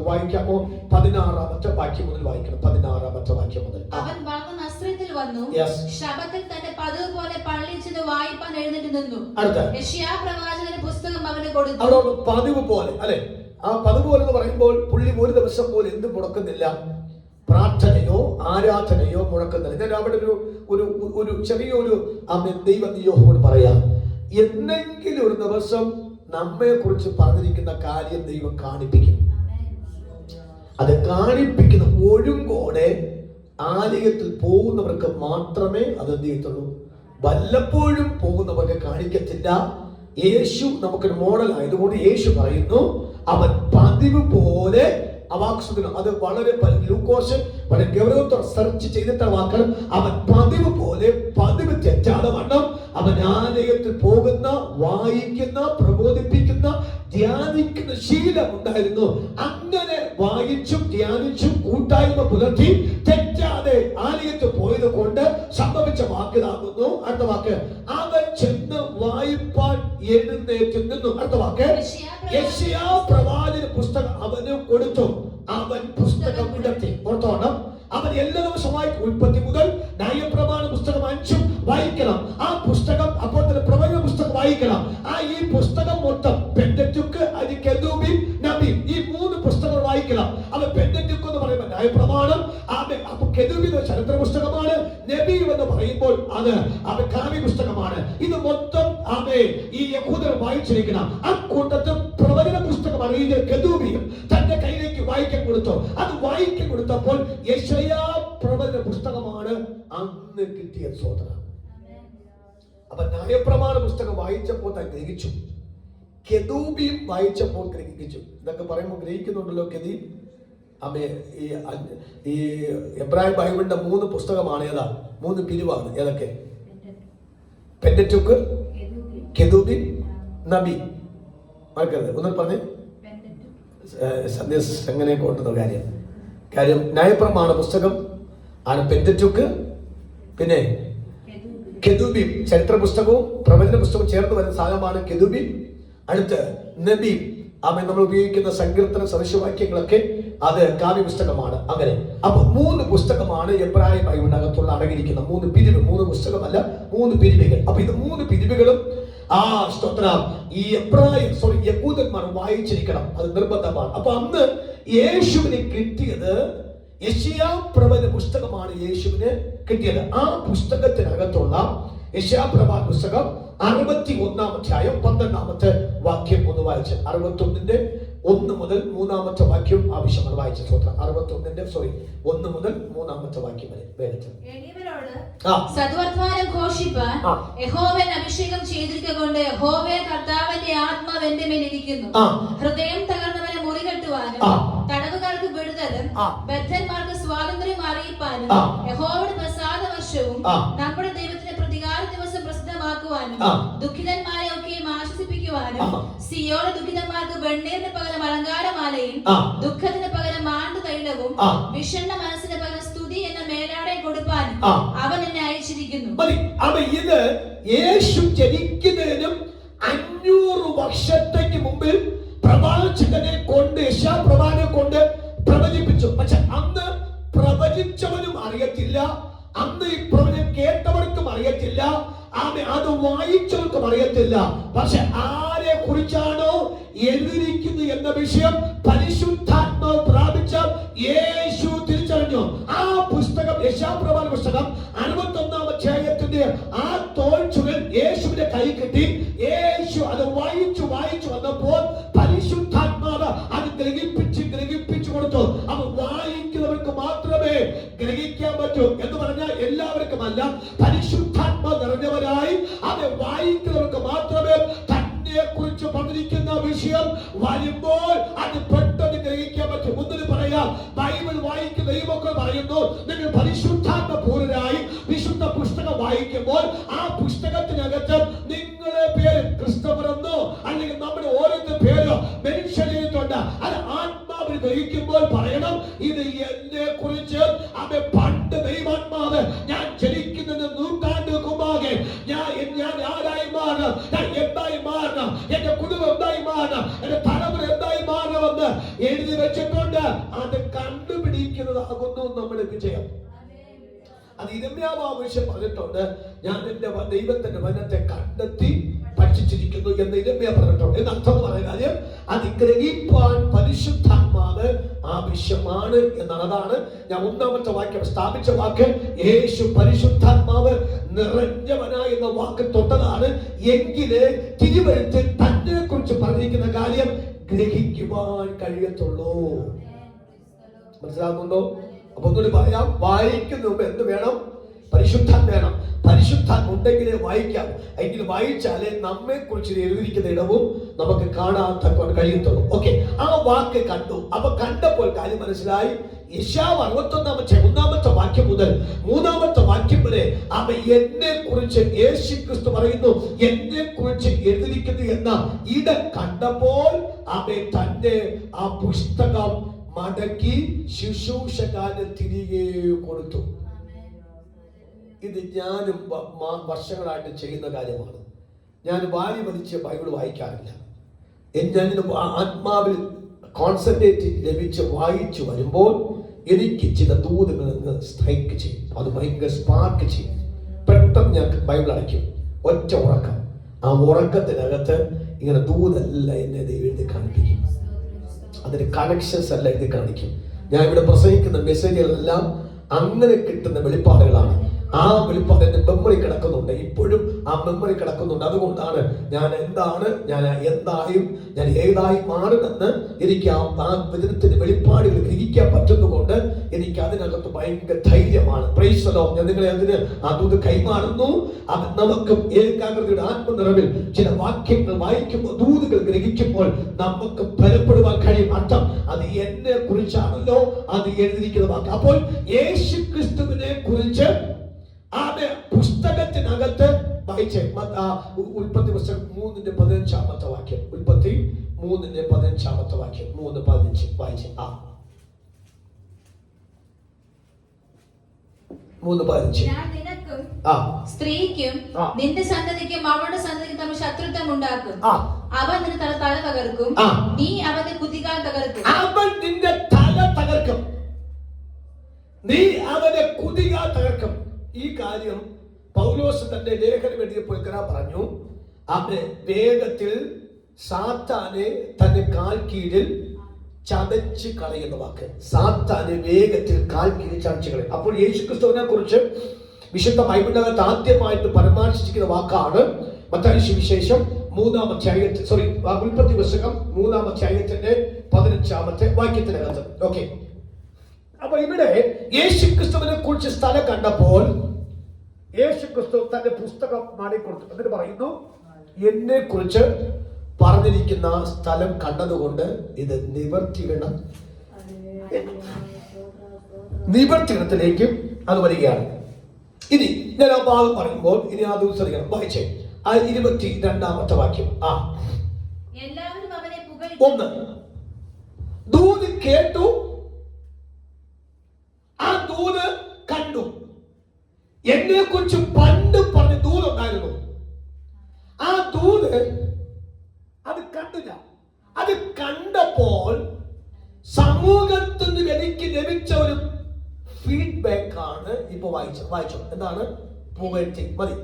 വായിക്കാമോ? 16-ാമത്തെ വാക്യം മുതൽ വായിക്കണം. 16-ാമത്തെ വാക്യം മുതൽ. അവൻ നസ്രത്തിൽ വന്നു, ശബ്ബത്തിൽ തന്റെ പതിവ് പോലെ പള്ളിയിൽ ചെന്ന് വായിപ്പാൻ എഴുന്നേറ്റ് നിന്നു. യെശയ്യാ പ്രവാചകന്റെ പുസ്തകം അവന് കൊടുത്തു. അവിടെ പതിവ് പോലെ, അല്ലെ? ആ പതിവ് പോലെ എന്ന് പറയുമ്പോൾ പുള്ളി ഒരു ദിവസം പോലും എന്ത് മുടക്കുന്നില്ല, പ്രാർത്ഥനയോ ആരാധനയോ മുടക്കുന്നില്ല. ഞാൻ അവിടെ ഒരു ചെറിയൊരു ദൈവ നിയോഗം പറയാം. എന്തെങ്കിലും ഒരു ദിവസം നമ്മെ കുറിച്ച് പറഞ്ഞിരിക്കുന്ന കാര്യം ദൈവം കാണിപ്പിക്കും. അത് കാണിപ്പിക്കുന്ന ഒഴുങ്കോടെ ആലയത്തിൽ പോകുന്നവർക്ക് മാത്രമേ അത് എന്ത് ചെയ്യത്തുള്ളൂ. വല്ലപ്പോഴും പോകുന്നവർക്ക് കാണിക്കത്തില്ല. യേശു നമുക്കൊരു മോഡൽ ആയതുകൊണ്ട് യേശു പറയുന്നു, അവൻ പതിവ് പോലെ അത് വളരെ ലൂക്കോസ് വളരെ ഗൗരവത്തോടെ സെർച്ച് ചെയ്തിട്ട വാക്കുകൾ. അവൻ പതിവ് പോലെ, പതിവ് തെറ്റാതെ വണ്ണം അവൻ ആലയത്തിൽ പോകുന്ന, വായിക്കുന്ന, പ്രബോധിപ്പിക്കുന്ന, ധ്യാനിക്കുന്ന ശീലം ഉണ്ടായിരുന്നു. അങ്ങനെ വായിച്ചും ധ്യാനിച്ചും കൂട്ടായ്മ പുലർത്തി തെറ്റാതെ ആലയത്തിൽ പോയത് കൊണ്ട് സംഭവിച്ച വാക്കിലാകുന്നു. അടുത്ത വാക്ക്, അവൻ ചെന്ന് വായിപ്പാൻ എഴുന്നേറ്റ് നിന്നു. അടുത്ത വാക്ക്, യെശയ്യാ പ്രവാചക പുസ്തകം അവന് കൊടുത്തു. അവൻ പുസ്തകം വിടർത്തി. ഓർത്തോണം, അവൻ എല്ലാ ദിവസവും വായിക്കും. ഉൽപ്പത്തി മുതൽ ന്യായപ്രമാണ പുസ്തകം 5 വായിക്കണം. ആ പുസ്തകം അപ്പോൾ തന്നെ പ്രവചന പുസ്തകം വായിക്കണം. ഈ പുസ്തകം മൊത്തം പെന്ററ്റ്യൂക്ക്, കെരൂബിം, നബീം, ഈ 3 പുസ്തകങ്ങൾ വായിക്കണം. പെന്ററ്റ്യൂക്ക് എന്ന് പറയുമ്പോൾ ന്യായപ്രമാണം, കെരൂബിം ചരിത്ര പുസ്തകമാണ്. നബീം എന്ന് പറയുമ്പോൾ അത് കാവ്യ പുസ്തകമാണ്. ഇത് മൊത്തം ഈ യഹൂദർ വായിച്ചിരിക്കണം. ആ കൂട്ടത്തിൽ പ്രവചന പുസ്തകമാണ്. ഇത് കെരൂബിയും തന്റെ കയ്യിലേക്ക് വായിക്കാൻ കൊടുത്തു. അത് വായിക്കാൻ കൊടുത്തപ്പോൾ യെശയ്യാ പ്രവചന പുസ്തകമാണ് അന്ന് കിട്ടിയ സോദര. അപ്പൊ ന്യായപ്രമാണ പുസ്തകം വായിച്ചപ്പോൾ താൻ ഗ്രഹിച്ചു, കെരൂബിയും വായിച്ചപ്പോൾ ഗ്രഹിച്ചു. ഇതൊക്കെ പറയുമ്പോൾ ഗ്രഹിക്കുന്നുണ്ടല്ലോ കെരൂബ്. ഈ എബ്രായ ബൈബിളിന്റെ 3 പുസ്തകമാണ്. ഏതാ 3 പിരിവാണ്? ഏതൊക്കെ? പെന്ററ്റ്യൂക്ക്, കെരൂബിം, നബി. മറക്കരുത്. ഒന്നും പറഞ്ഞേ സന്ദേശം എങ്ങനെ കൊണ്ടുവന്ന കാര്യം ന്യായപ്രമാണ പുസ്തകം ആണ് പെന്ററ്റ്യൂക്ക്, പിന്നെ കെരൂബിം ചരിത്ര പുസ്തകവും പ്രവചന പുസ്തകവും ചേർന്ന് വരുന്ന സാധനമാണ് കെരൂബിം. അടുത്ത് നബി. നമ്മൾ ഉപയോഗിക്കുന്ന സങ്കീർത്തന സദൃശവാക്യങ്ങളൊക്കെ അത് കാവ്യ പുസ്തകമാണ്. അങ്ങനെ അപ്പൊ 3 പുസ്തകമാണ് എബ്രായ ബൈബിളിനകത്തുള്ള അടങ്ങിയിരിക്കുന്ന 3 പിരിവ്. 3 പുസ്തകമല്ല, 3 പിരിവുകൾ. അപ്പൊ ഇത് 3 പിരിവുകളും സ്തോത്രം ഈ യഹൂദന്മാർ വായിച്ചിരിക്കണം. അത് നിർബന്ധമാണ്. അപ്പൊ അന്ന് യേശുവിന് കിട്ടിയത് യെശയ്യാ പ്രവചന പുസ്തകമാണ്. യേശുവിന് കിട്ടിയത് ആ പുസ്തകത്തിനകത്തുള്ള യെശയ്യാ പ്രവചന പുസ്തകം 61-ാം അധ്യായം 12-ാമത്തെ വാക്യം ഒന്ന് വായിച്ച്. 61-ന്റെ 1 മുതൽ 3-ാമത്തെ വാക്യം ആവശ്യമാണ് വായിച്ച. സ്വത്രം 61-ന്റെ 1 മുതൽ 3-ാമത്തെ വാക്യം വരെ വേഗത്തിൽ. സദ്വർത്തമാനം ഘോഷിപ്പാൻ യഹോവൻ അഭിഷേകം ചെയ്തിരിക്കൊണ്ട് യഹോവേ കർത്താവിന്റെ ആത്മാവ് എന്റെ മേൽ ഇരിക്കുന്നു. ഹൃദയം തകർന്നവനെ മുറികെട്ടുവാനും തടവുകാർക്ക് വിടുതലും ബദ്ധന്മാർക്ക് സ്വാതന്ത്ര്യം അറിയിപ്പാനും യഹോവയുടെ പ്രസാദ വർഷവും നമ്മുടെ ദൈവത്തിന്റെ പ്രതികാര ദിവസം പ്രസിദ്ധമാക്കുവാനും ദുഃഖിതന്മാരെ ഒക്കെയും ആശ്വസിപ്പിക്കുവാനും സിയോളെ ദുഃഖിതന്മാർക്ക് വെണ്ണീറിന് പകരം അലങ്കാരമാലയും ദുഃഖത്തിന് പകരം മാണ്ടു തൈലവും വിഷണ്ണ മനസ്സിന് പകരം സ്തുതി എന്ന മേലാടയും കൊടുപ്പാനും അവൻ എന്നെ അയച്ചിരിക്കുന്നു. ഇത് യേശു ജനിക്കുന്നതിനും 500 വർഷത്തേക്ക് മുമ്പിൽ പ്രവാചകനെ കൊണ്ട് യെശയ്യാ പ്രവാചകനെ കൊണ്ട് പ്രവചിപ്പിച്ചു. പക്ഷെ അന്ന് പ്രവചിച്ചവനും അറിയത്തില്ല, അന്ന് ഈ പ്രവചനം കേട്ടവർക്കും അറിയത്തില്ല, അത് വായിച്ചവർക്കും അറിയത്തില്ല. പക്ഷെ ആരെ കുറിച്ചാണോ എഴുതിയിരിക്കുന്നത് എന്ന വിഷയം പരിശുദ്ധാത്മാവ് പ്രാപിച്ച യേശു തിരിച്ചറിഞ്ഞു. ആ പുസ്തകം യെശയ്യാ പ്രവചന പുസ്തകം 61-ാം അധ്യായത്തിന്റെ ആ തോൾച്ചുകൾ യേശുവിന്റെ കൈ കിട്ടി. യേശു അത് വായിച്ചു വന്നപ്പോൾ പരിശുദ്ധാത്മാവ് അത് ഗ്രഹിപ്പിച്ചു കൊടുത്തു. അപ്പൊ വായിക്കുന്നവർക്ക് മാത്രമേ ഗ്രഹിക്കാൻ പറ്റൂ എന്ന് പറഞ്ഞാൽ എല്ലാവർക്കും അല്ല. പരിശുദ്ധാത്മാവ് നിറഞ്ഞവരായി അത് വായിക്കുന്നവർക്ക് മാത്രമേ തന്നെ കുറിച്ച് പറഞ്ഞിരിക്കുന്ന വിഷയം വരുമ്പോൾ അത് പെട്ടെന്ന് ഗ്രഹിക്കാൻ പറ്റും. ഒന്നിന് പറയാം, ബൈബിൾ വായിക്കുന്ന ദൈവമക്കൾ പറയുന്നു, നിങ്ങൾ പരിശുദ്ധാത്മ പൂർണ്ണരായി വിശുദ്ധ പുസ്തകം വായിക്കുമ്പോൾ ആ പുസ്തകത്തിനകത്ത് നിങ്ങളെ പേര് ക്രിസ്തോഫർ എന്നോ അല്ലെങ്കിൽ നമ്മുടെ ഓരോരുത്തർ പേരോ മെൻഷൻ ചെയ്തിട്ടുണ്ട്. അത് ആത്മാവിൽ ഗ്രഹിക്കുമ്പോൾ പറയണം, ഇത് എന്നെ കുറിച്ച് പണ്ട് ദൈവാത്മാവ് ഞാൻ ജനിക്കുന്നതിന് നൂറ്റാണ്ടുകൾക്ക് മുമ്പാകെ ഞാൻ ആരായി മാറണം, ഞാൻ എന്തായി മാറണം, എന്റെ കുടുംബം എന്തായി മാറണം, എന്റെ തലമുറ എന്തായി മാറണമെന്ന് എഴുതി വെച്ചിട്ടുണ്ട്. അത് കണ്ടുപിടിക്കുന്നതാകുന്നു നമ്മുടെ വിജയം. അത് യിരെമ്യാവ് ആവശ്യം പറഞ്ഞിട്ടുണ്ട്, ഞാൻ എന്റെ ദൈവത്തിന്റെ വചനത്തെ കണ്ടെത്തി പഠിച്ചിരിക്കുന്നു എന്ന് യിരെമ്യാവ് പറഞ്ഞിട്ടുണ്ട്. എന്നർത്ഥം പറയുന്ന കാര്യം അത് ഗ്രഹിപ്പാൻ പരിശുദ്ധാത്മാവ് ആവശ്യമാണ് എന്നാണ്. അതാണ് ഞാൻ 1-ാമത്തെ വാക്യം സ്ഥാപിച്ച വാക്ക്. യേശു പരിശുദ്ധാത്മാവ് നിറഞ്ഞവനായി എന്ന വാക്ക് തൊട്ടതാണ്. എങ്കില് തിരുവഴുത്തിൽ തന്നെ കുറിച്ച് പറഞ്ഞിരിക്കുന്ന കാര്യം ഗ്രഹിക്കുവാൻ കഴിയത്തുള്ളൂ. മനസ്സിലാകുന്നുണ്ടോ? അപ്പൊ ഒന്നുകൂടി പറയാം, വായിക്കുന്ന മുമ്പ് എന്ത് വേണം? പരിശുദ്ധാത്മ വേണം. പരിശുദ്ധാത്മ ഉണ്ടെങ്കിലേ വായിക്കാം. എങ്കിൽ വായിച്ചാലേ നമ്മെ കുറിച്ച് എഴുതിയിരിക്കുന്ന ഇടവും നമുക്ക് കാണാൻ തക്ക കഴിയത്തുള്ളൂ. ഓക്കെ, ആ വാക്ക് കണ്ടു. അപ്പൊ കണ്ടപ്പോൾ കാര്യം മനസ്സിലായി. യെശയ്യാ 61-ാമത്തെ വാക്യം മുതൽ 3-ാമത്തെ വാക്യം വരെ എന്നെ കുറിച്ച് യേശു ക്രിസ്തു പറയുന്നു, എന്നെ കുറിച്ച് എഴുതിയിരിക്കുന്നു എന്ന ഇടം കണ്ടപ്പോൾ തന്റെ ആ പുസ്തകം മടക്കി ശുശ്രൂഷക്കാരന് തിരികെ കൊടുത്തു. ഇത് ഞാനും വർഷങ്ങളായിട്ട് ചെയ്യുന്ന കാര്യമാണ്. ഞാൻ വാരി വലിച്ച് ബൈബിൾ വായിക്കാറില്ല. ഞാൻ ആത്മാവിൽ കോൺസെൻട്രേറ്റ് ലഭിച്ച് വായിച്ചു വരുമ്പോൾ എനിക്ക് ചില ദൂതുകൾ സ്ട്രൈക്ക് ചെയ്യും. അത് ഭയങ്കര സ്പാർക്ക് ചെയ്യും. പെട്ടെന്ന് ഞാൻ ബൈബിൾ അടയ്ക്കും. ഒറ്റ ഉറക്കം. ആ ഉറക്കത്തിനകത്ത് ഇങ്ങനെ ദൂതല്ല എന്നെ എഴുതി കാണിപ്പിക്കും. അതിന് കണക്ഷൻസ് എല്ലാം എഴുതി കാണിക്കും. ഞാൻ ഇവിടെ പ്രസംഗിക്കുന്ന മെസ്സേജുകളെല്ലാം അങ്ങനെ കിട്ടുന്ന വെളിപ്പാടുകളാണ്. ആ വെളിപ്പാട് എന്റെ മെമ്മറി കിടക്കുന്നുണ്ട്, ഇപ്പോഴും ആ മെമ്മറി കിടക്കുന്നുണ്ട്. അതുകൊണ്ടാണ് ഞാൻ എന്തായും ഞാൻ ഏതായി മാറുമെന്ന് എനിക്ക് ആ വചനത്തിന്റെ വെളിപ്പാടുകൾ ഗ്രഹിക്കാൻ പറ്റുന്നതുകൊണ്ട് എനിക്ക് അതിനകത്ത് ഭയങ്കര ധൈര്യമാണ്. Praise the Lord. ഞാൻ നിങ്ങളെ അതിന് അത് കൈമാറുന്നു. അത് നമുക്ക് ഏകാഗ്രതയുടെ ആത്മനിറവിൽ ചില വാക്യങ്ങൾ വായിക്കുമ്പോൾ, ദൂതുകൾ ഗ്രഹിക്കുമ്പോൾ നമുക്ക് ബലപ്പെടുവാൻ കഴിയും. അർത്ഥം അത് എന്നെ കുറിച്ചാണല്ലോ അത് എഴുതിയിരിക്കുന്ന വാക്ക്. അപ്പോൾ യേശു ക്രിസ്തുവിനെ കുറിച്ച് പുസ്തകത്തിനകത്ത് വായിച്ചേ. ഉൽപ്പത്തി പുസ്തകം 3:15 വാക്യം. ഉൽപ്പത്തി 3:15 വാക്യം. 3:15 വായിച്ചേ. 3:15. സ്ത്രീക്കും നിന്റെ സന്തതിക്കും അവളുടെ സന്തതിക്കും തമ്മിൽ ശത്രുത്വം ഉണ്ടാക്കും. അവൻ നിന്റെ തല തകർക്കും, നീ അവന്റെ കുതികാൽ തകർക്കും. അവൻ നിന്റെ തല തകർക്കും, നീ അവന്റെ കുതികാൽ തകർക്കും. ഈ കാര്യം പൗലോസ് തന്റെ ലേഖനം എഴുതിയപ്പോൾ പറഞ്ഞു, അവന് വേഗത്തിൽ സാത്താനെ തന്റെ കാൽ കീഴിൽ ചതച്ച് കളയുന്ന വാക്ക്. സാത്താനെ വേഗത്തിൽ കാൽ കീഴിൽ ചതച്ച് കളയും. അപ്പോൾ യേശുക്രിസ്തുവിനെ കുറിച്ച് വിശുദ്ധ ബൈബിളിനകത്ത് ആദ്യമായിട്ട് പരാമർശിച്ചിരിക്കുന്ന വാക്കാണ് മത്തായി സുവിശേഷം 3-ാം അധ്യായത്തിൽ, ഉൽപ്പത്തി പുസ്തകം 3-ാം അധ്യായത്തിന്റെ 15-ാമത്തെ വാക്യത്തിനകത്ത്. ഓക്കെ, അപ്പൊ ഇവിടെ യേശുക്രിസ്തുവിനെ കുറിച്ച് സ്ഥലം കണ്ടപ്പോൾ യേശുക്രിസ്തു തന്റെ പുസ്തകം മാറിക്കൊടുത്തു. എന്നിട്ട് പറയുന്നു, എന്നെ കുറിച്ച് പറഞ്ഞിരിക്കുന്ന സ്ഥലം കണ്ടതുകൊണ്ട് ഇത് നിവർത്തികരണത്തിലേക്കും അത് വരികയാണ്. ഇനി ഞാൻ ആ ഭാഗം പറയുമ്പോൾ ഇനി ആ ദിവസം ശ്രദ്ധിക്കണം. വായിച്ചേ 22-ാമത്തെ വാക്യം. എല്ലാവരും അവനെ പുകഴ്ത്തി. 1, ദൂത് കേട്ടു, ആ ദൂത് കണ്ടു. എന്നെ കുറിച്ച് പണ്ട് പറഞ്ഞ ദൂത് ഉണ്ടായിരുന്നു. ആ ദൂത് അത് കണ്ടില്ല. അത് കണ്ടപ്പോൾ സമൂഹത്തിൽ നിന്ന് എനിക്ക് ലഭിച്ച ഒരു ഫീഡ്ബാക്ക് ആണ് ഇപ്പൊ വായിച്ചോ. എന്താണ്? പുകഴ്ത്തി. മതി.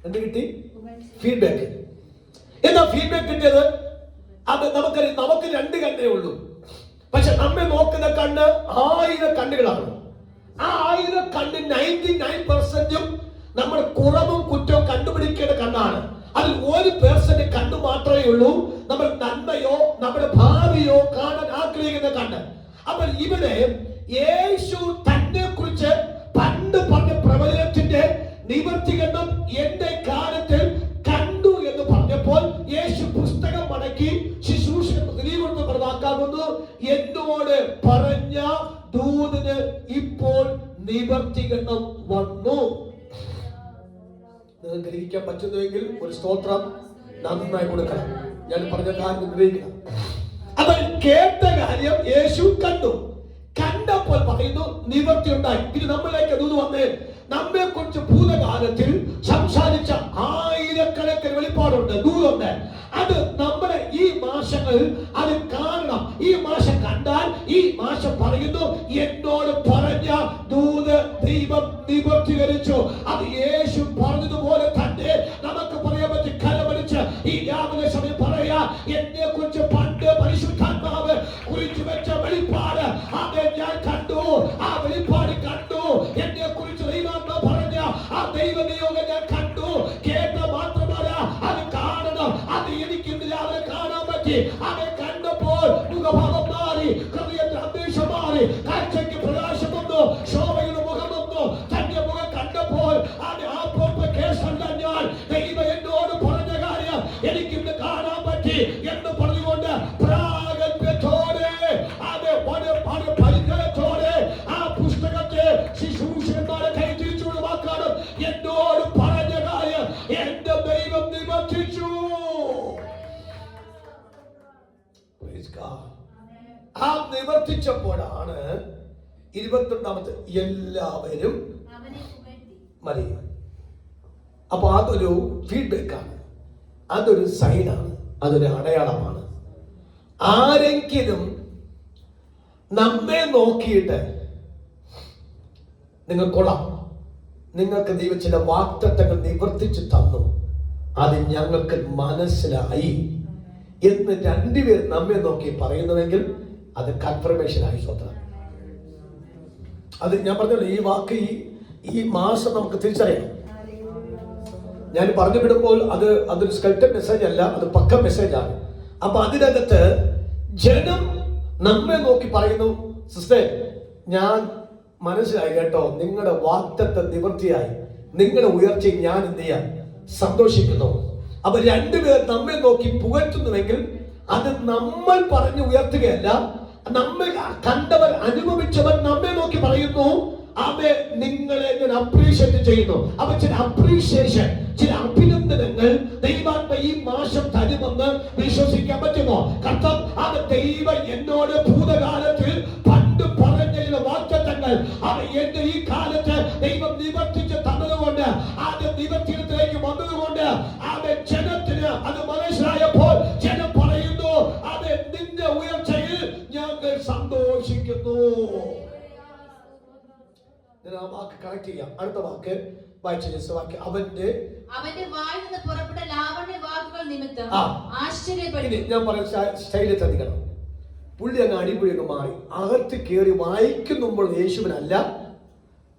എന്ത് കിട്ടി? ഫീഡ്ബാക്ക്. എന്താ ഫീഡ്ബാക്ക് കിട്ടിയത്? അത് നമുക്കറിയാം, നമുക്ക് 2 കണ്ണേ ഉള്ളൂ. പക്ഷെ നമ്മെ നോക്കുന്ന കണ്ണ് 1000 കണ്ണുകളാണ്. ആ 1000 കണ്ണ് 99%ഉം നമ്മുടെ കുറവും കുറ്റവും കണ്ടുപിടിക്കേണ്ട കണ്ണാണ്. അതിൽ 1% കണ്ണ് മാത്രമേ ഉള്ളൂ നമ്മൾ നന്മയോ നമ്മുടെ ഭാവിയോ കാണാൻ ആഗ്രഹിക്കുന്ന കണ്ണ്. അപ്പോൾ ഇവിടെ യേശു തന്നെ കുറിച്ച് പണ്ട് പറഞ്ഞ പ്രവചനത്തിന്റെ നിവർത്തികരണം എന്റെ കാലത്തിൽ കണ്ടു എന്ന് പറഞ്ഞപ്പോൾ യേശു പുസ്തകം മടക്കി ശുശ്രൂഷകൻ പ്രവാക്കാകുന്നു. എന്നോട് പറഞ്ഞ ദൂതന് ഇപ്പോൾ നിവർത്തികരണം വന്നു. നിങ്ങൾക്ക് ഗ്രഹിക്കാൻ പറ്റുന്നുവെങ്കിൽ ഒരു സ്തോത്രം നന്നായി കൊടുക്കണം. ഞാൻ പറഞ്ഞ കാര്യം ഗ്രഹിക്കണം. അവൻ കേട്ട കാര്യം യേശു കണ്ടു. കണ്ടപ്പോൾ പറയുന്നു നിവർത്തി ഉണ്ടായി. ഇത് നമ്മളിലേക്ക് ദൂത് വന്നേ. നമ്മെ കുറിച്ച് ഭൂതകാലത്തിൽ സംസാരിച്ച 1000കണക്കിന് വെളിപ്പാടുണ്ട്, ദൂതുണ്ട്. അത് നമ്മുടെ ഈ മാസങ്ങളിൽ അത് കാണണം. ഈ മാസം കണ്ടാൽ ഈ മാസം പറയുന്നു, എന്നോട് പറഞ്ഞ ദൂത് ദൈവം നിവർത്തീകരിച്ചു. അത് യേശു പറഞ്ഞതുപോലെ തന്നെ നമുക്ക് പറയാൻ പറ്റി. കരമടിച്ച് ഈ രാവിലെ സമയം പറയാ, എന്നെ കുറിച്ച് പണ്ട് പരിശുദ്ധാത്മാവ് കുറിച്ച് വെച്ച വെളിപ്പാട് അത് ഞാൻ കണ്ടു. ആ വെളിപ്പാട് കണ്ടു. എന്നെ കുറിച്ച് ദൈവാത്മാ പറഞ്ഞ ആ ദൈവ നിയോഗം ഞാൻ കണ്ടു. കേട്ട മാത്രമല്ല, അത് കാണണം. അത് എനിക്ക് രാവിലെ കാണാൻ പറ്റി. അത് കണ്ടപ്പോൾ മുഖഭാവം മാറി, ഹൃദയത്തിൽ അന്തരീക്ഷം മാറി, കാഴ്ചയ്ക്ക് പ്രകാശം വന്നു, ശോഭയുടെ മുഖം വന്നു. തന്റെ മുഖം കണ്ടപ്പോൾ അത് ആ കേസല്ല, ഞാൻ ദൈവം എന്നോട് പറഞ്ഞ കാര്യം എനിക്ക് ഇന്ന് കാണാൻ പറ്റി എന്ന് പറഞ്ഞുകൊണ്ട് പ്രാഗൽഭ്യത്തോടെ അത് പരിചയത്തോടെ ആ പുസ്തകത്തെ ശുശ്രൂഷകന്മാരെ കൈ തിരിച്ചുള്ള വാക്കാണ്. എന്നോട് പറഞ്ഞ കാര്യം എന്റെ ദൈവം നിവർത്തിച്ചു. ആ നിവർത്തിച്ചപ്പോഴാണ് 22ാമത്തെ എല്ലാവരും മതി. അപ്പൊ അതൊരു ഫീഡ്ബാക്കാണ്, അതൊരു സൈനാണ്, അതൊരു അടയാളമാണ്. ആരെങ്കിലും നമ്മെ നോക്കിയിട്ട് നിങ്ങൾ കൊള്ളാം, നിങ്ങൾക്ക് ദൈവം ചില വാഗ്ദത്തങ്ങൾ നിവർത്തിച്ചു തന്നു, അത് ഞങ്ങൾക്ക് മനസ്സിലായി എന്ന് 2 പേർ നമ്മെ നോക്കി പറയുന്നുവെങ്കിൽ അത് കൺഫർമേഷൻ ആയി. സ്വന്തം അത് ഞാൻ പറഞ്ഞല്ലോ, ഈ വാക്ക് ഈ മാസം നമുക്ക് തിരിച്ചറിയാം. ഞാൻ പറഞ്ഞു വിടുമ്പോൾ അതൊരു സ്കൾപ്റ്റഡ് മെസ്സേജ് അല്ല, അത് പക്ക മെസ്സേജാണ്. അപ്പൊ അതിനകത്ത് ജനം നമ്മെ നോക്കി പറയുന്നു, സിസ്റ്റർ ഞാൻ മനസ്സിലായി കേട്ടോ, നിങ്ങളുടെ വാഗ്ദത്തം നിവൃത്തിയായി, നിങ്ങളുടെ ഉയർച്ചയിൽ ഞാൻ എന്ത് ചെയ്യാൻ സന്തോഷിക്കുന്നു. അപ്പൊ രണ്ടുപേർ നമ്മെ നോക്കി പുകഴ്ത്തുന്നുവെങ്കിൽ അത് നമ്മൾ പറഞ്ഞു ഉയർത്തുകയല്ല, നമ്മെ കണ്ടവർ അനുഭവിച്ചവർ നമ്മെ നോക്കി പറയുന്നു, അവയെ നിങ്ങളെ ഞാൻ അപ്രീഷിയേറ്റ് ചെയ്യുന്നു. അപ്പൊ ചില അപ്രീഷിയേഷൻ, ചില അഭിനന്ദനങ്ങൾ ദൈവാത്മ ഈ മാസം തരുമെന്ന് വിശ്വസിക്കാൻ പറ്റുമോ? കർത്താവ് അത് ദൈവം എന്നോട് ഭൂതകാലത്തിൽ പണ്ട് പറഞ്ഞ ചില വാഗ്ദത്തങ്ങൾ അവ എന്റെ ഈ കാലത്ത് ദൈവം നിവർത്തിച്ച് തന്നതുകൊണ്ട്, അത് നിവർത്തിയിലേക്ക് വന്നതുകൊണ്ട് അവൻ ജനത്തിന് അത് മനസ്സിലായപ്പോൾ ജനം പറയുന്നു, അത് നിന്റെ ഉയർച്ചയിൽ ഞങ്ങൾ സന്തോഷിക്കുന്നു. ആ വാക്ക് കണക്ട് ചെയ്യാം. അടുത്ത വാക്ക് വായിച്ച വാക്ക്, അവന്റെ വായിൽ നിന്ന് പുറപ്പെട്ട ലാവണ്യ വാക്കുകൾ നിമിത്തം ആശ്ചര്യപ്പെടുന്നു. ഞാൻ പറയുന്ന സ്റ്റൈലിൽ ശ്രദ്ധിക്കണം. പുള്ളി അങ്ങ് അടിപൊളിയൊക്കെ മാറി അകത്ത് കയറി വായിക്കുമ്പോൾ യേശുവിനല്ല,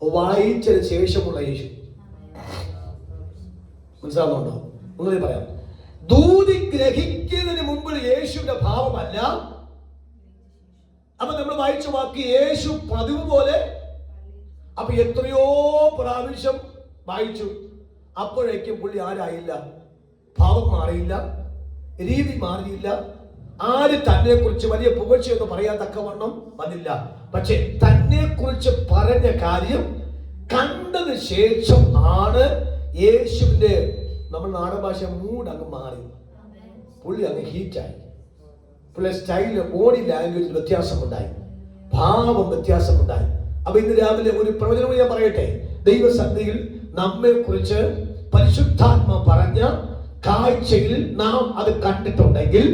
വായിച്ചതിന് ശേഷമുള്ള യേശു. മനസ്സിലാവുന്നുണ്ടോ? ഒന്നുകൂടി പറയാം. ദൂതി ഗ്രഹിക്കുന്നതിന് മുമ്പ് യേശുവിന്റെ ഭാവമല്ല. അപ്പൊ നമ്മൾ വായിച്ച വാക്ക് യേശു പതിവ് പോലെ. അപ്പൊ എത്രയോ പ്രാവശ്യം വായിച്ചു, അപ്പോഴേക്കും പുള്ളി ആരായില്ല, ഭാവം മാറിയില്ല, രീതി മാറിയില്ല, ആര് തന്നെ കുറിച്ച് വലിയ പുകഴ്ചയെന്ന് പറയാൻ തക്കവണ്ണം വന്നില്ല. പക്ഷെ തന്നെ കുറിച്ച് പറഞ്ഞ കാര്യം കണ്ടതിന് ശേഷം ആണ് യേശുവിന്റെ നമ്മുടെ നാടൻ ഭാഷ മൂഡ് അങ്ങ് മാറി. പുള്ളി അങ്ങ് ഹീറ്റായി. പുള്ളി സ്റ്റൈല്, ബോഡി ലാംഗ്വേജിൽ വ്യത്യാസമുണ്ടായി, ഭാവം വ്യത്യാസമുണ്ടായി. അപ്പൊ ഇന്ന് രാവിലെ ഒരു പ്രവചനം ഞാൻ പറയട്ടെ. ദൈവസന്നിധിയിൽ നമ്മെ കുറിച്ച് പരിശുദ്ധാത്മ പറഞ്ഞ കാഴ്ചയിൽ നാം അത് കണ്ടിട്ടുണ്ടെങ്കിൽ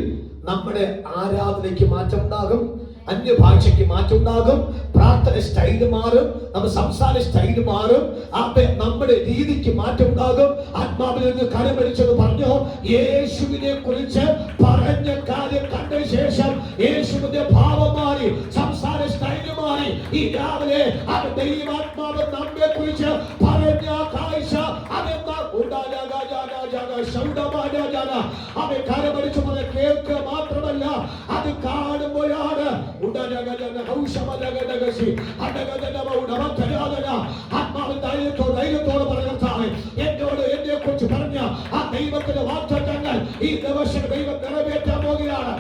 നമ്മുടെ ആരാധനയ്ക്ക് മാറ്റം ഉണ്ടാകും, അന്യഭാഷയ്ക്ക് മാറ്റം ഉണ്ടാകും, പ്രാർത്ഥന സ്റ്റൈല് മാറും, നമ്മുടെ സംസാര സ്റ്റൈല് മാറും, നമ്മുടെ രീതിക്ക് മാറ്റം ഉണ്ടാകും. ആത്മാവിൽ നിന്ന് കരമടിച്ചത് പറഞ്ഞു, യേശുവിനെ കുറിച്ച് പറഞ്ഞ കാര്യം കണ്ട ശേഷം യേശുവിന്റെ ഭാവം മാറി, സംസാര സ്റ്റൈല് മാറി. ഈ രാവിലെ അത് ദൈവാത്മാവ് നമ്മെ കുറിച്ച് പറഞ്ഞ കാഴ്ച അവൻ കരമടിച്ചു പറഞ്ഞ കേൾക്കുക മാത്രമല്ല, അത് കാണുമ്പോഴാണ് ധൈര്യത്തോട് പറയുന്നത്, എന്നോട് എന്നെ കുറിച്ച് പറഞ്ഞ ആ ദൈവത്തിന്റെ വാഗ്ദത്തങ്ങൾ ഈ ദിവസം ദൈവം നിറവേറ്റാൻ പോകുകയാണ്.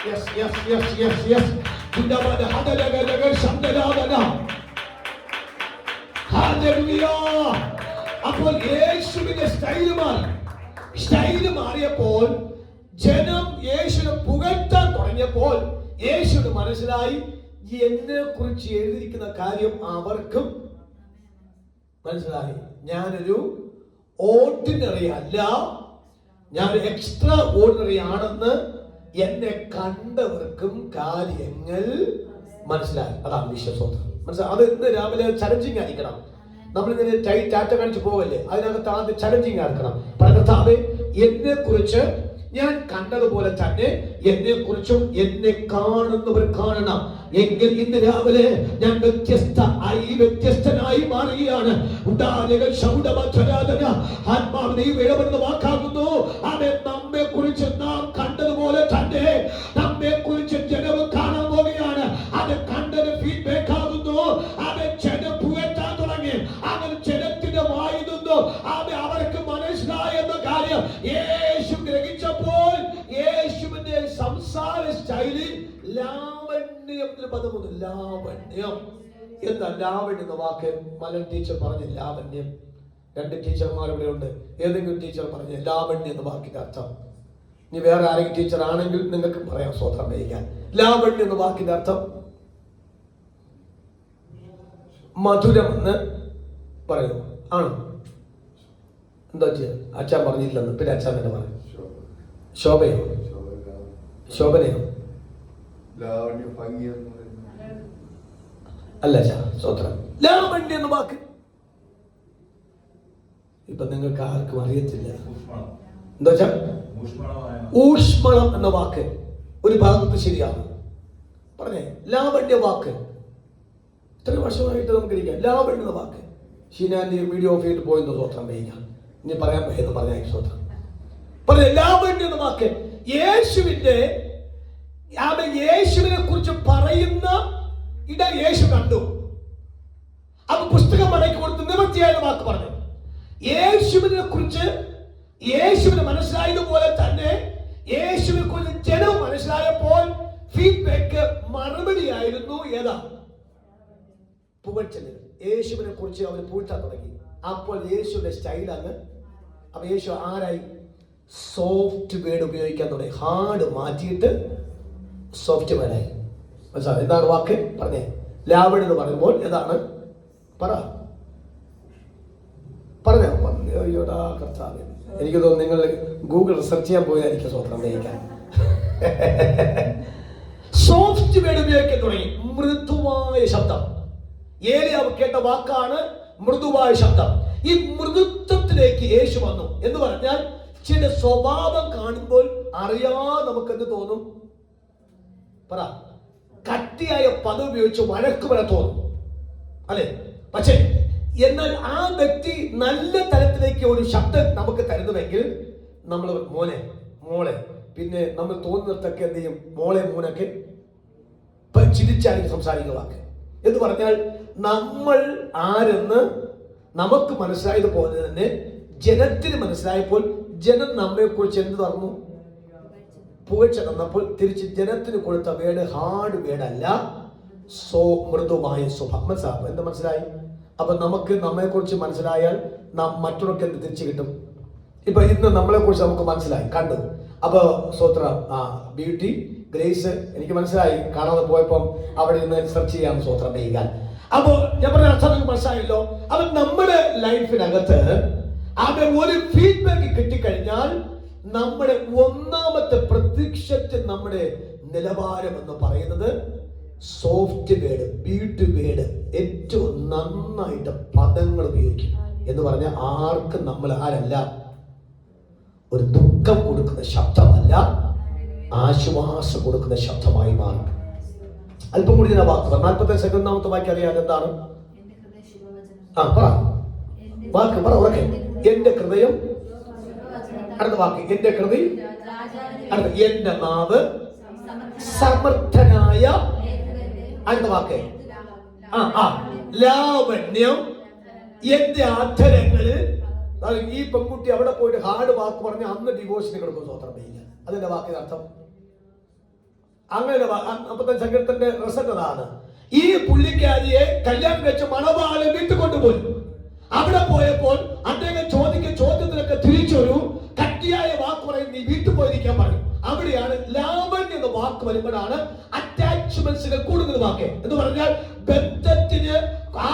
Yes, yes, yes, yes, yes. അപ്പോൾ യേശുവിന്റെ സ്റ്റൈല് മാറിയപ്പോൾ ജനം യേശുവിനെ പുകഴ്ത്താൻ തുടങ്ങിയപ്പോൾ യേശുവിന് മനസ്സിലായി, എന്നെ കുറിച്ച് എഴുതിയിരിക്കുന്ന കാര്യം അവർക്കും മനസ്സിലായി. ഞാനൊരു ഓർഡിനറി അല്ല, ഞാൻ എക്സ്ട്രാ ഓർഡിനറി ആണെന്ന് എന്നെ കണ്ടവർക്കും കാര്യങ്ങൾ മനസ്സിലായി. അതാണ് വിശ്വാസം. മനസ്സിലായി? അത് ഇന്ന് രാവിലെ ചലഞ്ചിങ് ആയിരിക്കണം. നമ്മളിങ്ങനെ ടാറ്റ കാണിച്ച് പോവല്ലേ, അതിനകത്ത് ആദ്യം ചലഞ്ചിങ് ആയിരിക്കണം. കർത്താവേ, എന്നെ കുറിച്ച് ഞാൻ കണ്ടതുപോലെ തന്നെ എന്നെ കുറിച്ചും എന്നെ കാണുന്നവർ കാണണം എങ്കിൽ ഇന്ന് രാവിലെ ഞാൻ വ്യത്യസ്തനായി മാറുകയാണ്. ആത്മാവിനെ ഇടപെടുന്ന വാക്കാകുന്നു. അവൻ നമ്മെ കുറിച്ച് നാം കണ്ടതുപോലെ തന്നെ നമ്മെ കുറിച്ച് ജനവും കാണാൻ പോവുകയാണ്. അത് കണ്ടത് ഫീഡ്ബാക്ക് ആകുന്നു. അവൻ ജനം പുകഴ്ത്താൻ തുടങ്ങി. അവൻ ജനത്തിന്റെ വായുന്നു. അവർക്ക് മനസ്സിലായെന്ന കാര്യം യേശു ഗ്രഹിച്ചപ്പോൾ യേശുവിന്റെ സംസാര സ്റ്റൈലിൽ ലാവണ്യം പദമൊന്നും. ലാവണ്യം എന്താ? ലാവണ്യം എന്ന വാക്ക് മലയാളം ടീച്ചർ പറഞ്ഞ ലാവണ്യം. 2 ടീച്ചർമാർ ഇവിടെ ഉണ്ട്. ഏതെങ്കിലും ടീച്ചർ പറഞ്ഞ ലാവണ്യം എന്ന വാക്കിന്റെ അർത്ഥം. ഇനി വേറെ ആരെങ്കിലും ടീച്ചർ ആണെങ്കിൽ നിങ്ങൾക്ക് പറയാം, സ്വതന്ത്രം വഹിക്കാൻ. ലാവണ്യം എന്ന വാക്കിന്റെ അർത്ഥം മധുരം എന്ന് പറയുന്നു. ആണ്. എന്താ അച്ഛൻ പറഞ്ഞില്ലെന്ന് പിന്നെ അച്ഛൻ തന്നെ പറയും. ശോഭയോ? ശോഭനയോ? അല്ല സ്വത്രം. ലാവണ്യം എന്ന വാക്ക് ഇപ്പൊ നിങ്ങൾക്ക് ആർക്കും അറിയത്തില്ല. എന്താ വെച്ചാ ഊഷ്മളം എന്ന വാക്ക് ഒരു ഭാഗത്ത് ശരിയാണ്. പറഞ്ഞേ, ലാവണ്യ വാക്ക്. ഇത്ര വർഷമായിട്ട് നമുക്കിരിക്കാം. ലാവണ്യ എന്ന വാക്ക്. ഷീനാന്റെ വീഡിയോ ഓഫ് ചെയ്തിട്ട് പോയെന്ന് സ്വത്രം വയ്ക്കാം. ഇനി പറയാൻ പറ്റുന്ന പറഞ്ഞ സ്വത്രം പറഞ്ഞ ലാവണ്യ എന്ന വാക്ക്. യേശുവിനെ കുറിച്ച് പറയുന്ന യേശു കണ്ടു. അപ്പൊ പുസ്തകം മടക്കി കൊടുത്ത് നിവൃത്തിയായ വാക്ക് പറഞ്ഞു. യേശുവിനെ കുറിച്ച് യേശുവിനെ മനസ്സിലായതുപോലെ തന്നെ യേശുവിനെ കുറിച്ച് ജനം മനസ്സിലായപ്പോൾ ഫീഡ്ബാക്ക് മറുപടിയായിരുന്നു ഏതാ? പുകഴ്ചൽ. യേശുവിനെ കുറിച്ച് അവർ പൂഴ്ത്താൻ തുടങ്ങി. അപ്പോൾ യേശുവിന്റെ സ്റ്റൈലാണ്. അപ്പൊ യേശു ആരായി? സോഫ്റ്റ് വേർഡ് ഉപയോഗിക്കാൻ തുടങ്ങി. ഹാർഡ് മാറ്റിയിട്ട് സോഫ്റ്റ് വേർഡായി. മനസ്സിലായി? എന്താണ് വാക്ക്? പറഞ്ഞേ. ലാവണ്യം എന്ന് പറയുമ്പോൾ ഏതാണ്? പറഞ്ഞോ. അയ്യോടാ കർത്താവേ, എനിക്ക് തോന്നുന്നു നിങ്ങൾ ഗൂഗിൾ സെർച്ച് ചെയ്യാൻ പോയതായിരിക്കും സ്വത്രം വഹിക്കാൻ. സോഫ്റ്റ് വേർഡ് ഉപയോഗിക്കാൻ തുടങ്ങി. മൃദുവായ ശബ്ദം. ഏലിയാവ് കേട്ട വാക്കാണ് മൃദുവായ ശബ്ദം. ഈ മൃദുത്വത്തിലേക്ക് യേശു വന്നു എന്ന് പറഞ്ഞാൽ ചില സ്വഭാവം കാണുമ്പോൾ അറിയാതെ നമുക്ക് എന്ത് തോന്നും? പറ. കട്ടിയായ പദം ഉപയോഗിച്ച് വഴക്ക് വരെ തോന്നും, അല്ലെ? പക്ഷേ എന്നാൽ ആ വ്യക്തി നല്ല തലത്തിലേക്ക് ഒരു ശബ്ദം നമുക്ക് തരുന്നുവെങ്കിൽ നമ്മൾ മോനെ, മോളെ, പിന്നെ നമ്മൾ തോന്നുന്നിടത്തൊക്കെ എന്ത് ചെയ്യും? മോളെ, മോനൊക്കെ ചിരിച്ചായിരിക്കും സംസാരിക്കുന്ന വാക്ക്. എന്ന് പറഞ്ഞാൽ നമ്മൾ ആരെന്ന് നമുക്ക് മനസ്സിലായതുപോലെ തന്നെ ജനത്തിന് മനസ്സിലായപ്പോൾ ജനം നമ്മെ കുറിച്ച് എന്ത് പറഞ്ഞു? പുകഴ്ച തന്നപ്പോൾ തിരിച്ച് ജനത്തിന് കൊടുത്ത വേട് ഹാർഡ് വേടല്ല, മൃദുവായ സ്വഭാവം. മനസ്സിലാവും? എന്ത് മനസ്സിലായി? അപ്പൊ നമുക്ക് നമ്മെ കുറിച്ച് മനസ്സിലായാൽ നാം മറ്റുള്ളവർക്ക് എന്ത് തിരിച്ചു കിട്ടും? ഇപ്പൊ ഇന്ന് നമ്മളെ കുറിച്ച് നമുക്ക് മനസ്സിലായി, കണ്ടു. അപ്പൊ സ്വത്ര ബ്യൂട്ടി, ഗ്രേസ് എനിക്ക് മനസ്സിലായി. കാണാതെ പോയപ്പം അവിടെ നിന്ന് സെർച്ച് ചെയ്യാൻ സ്വത്രം വയ്ക്കാൻ. അപ്പോ ഞാൻ പറഞ്ഞ അർത്ഥം മനസ്സിലായല്ലോ. അപ്പൊ നമ്മുടെ ലൈഫിനകത്ത് അവിടെ ഒരു ഫീഡ്ബാക്ക് കിട്ടിക്കഴിഞ്ഞാൽ നമ്മുടെ ഒന്നാമത്തെ പ്രത്യക്ഷത്തിൽ നമ്മുടെ നിലവാരം എന്ന് പറയുന്നത് സോഫ്റ്റ് വേർഡ്, ബ്യൂട്ടി വേർഡ്, ഏറ്റവും നന്നായിട്ട് പദങ്ങൾ ഉപയോഗിക്കും. എന്ന് പറഞ്ഞാൽ ആർക്കും നമ്മൾ ആരല്ല, ഒരു ദുഃഖം കൊടുക്കുന്ന ശബ്ദമല്ല, ആശ്വാസം കൊടുക്കുന്ന ശബ്ദമായി മാറും. അല്പം കൂടി ഞാൻ വാക്ക് 45 സെക്കൻഡാമത്തെ വാക്ക് അറിയാൻ എന്താണ്? പറ വാക്ക്, പറ ഉറക്കെ. എന്റെ ഹൃദയം. അടുത്ത വാക്ക് എന്റെ ഹൃദയ. അടുത്ത എന്റെ നാവ് സമർത്ഥനായ. അടുത്ത വാക്ക് ലാവണ്യം എന്റെ അധരങ്ങളിൽ. ഈ പെൺകുട്ടി അവിടെ പോയിട്ട് ഹാർഡ് വാക്ക് പറഞ്ഞ് അന്ന് ഡിവോഴ്സിന് കിടക്കും. സ്വത്രം ചെയ്യില്ല. അതിന്റെ വാക്കിന് അർത്ഥം അങ്ങനെ. 55 സങ്കീർത്തന്റെ റിസൾട്ട് അതാണ്. ഈ പുള്ളിക്കാരിയെ കല്യാണം കഴിച്ച് മണവാളൻ വീട്ടിൽ കൊണ്ടുപോയി. അവിടെ പോയപ്പോൾ അദ്ദേഹം ചോദ്യത്തിനൊക്കെ തിരിച്ചൊരു കട്ടിയായ വാക്ക് പറയും, നീ വീട്ടിൽ പോയിരിക്കാൻ പറയും. അവിടെയാണ് ലാവണ്യം എന്ന വാക്ക് വരുമ്പോഴാണ് അറ്റാച്ച്മെന്റ്സുകൾ കൂടുന്നത്. വാക്ക് എന്ന് പറഞ്ഞാൽ ബന്ധത്തിന്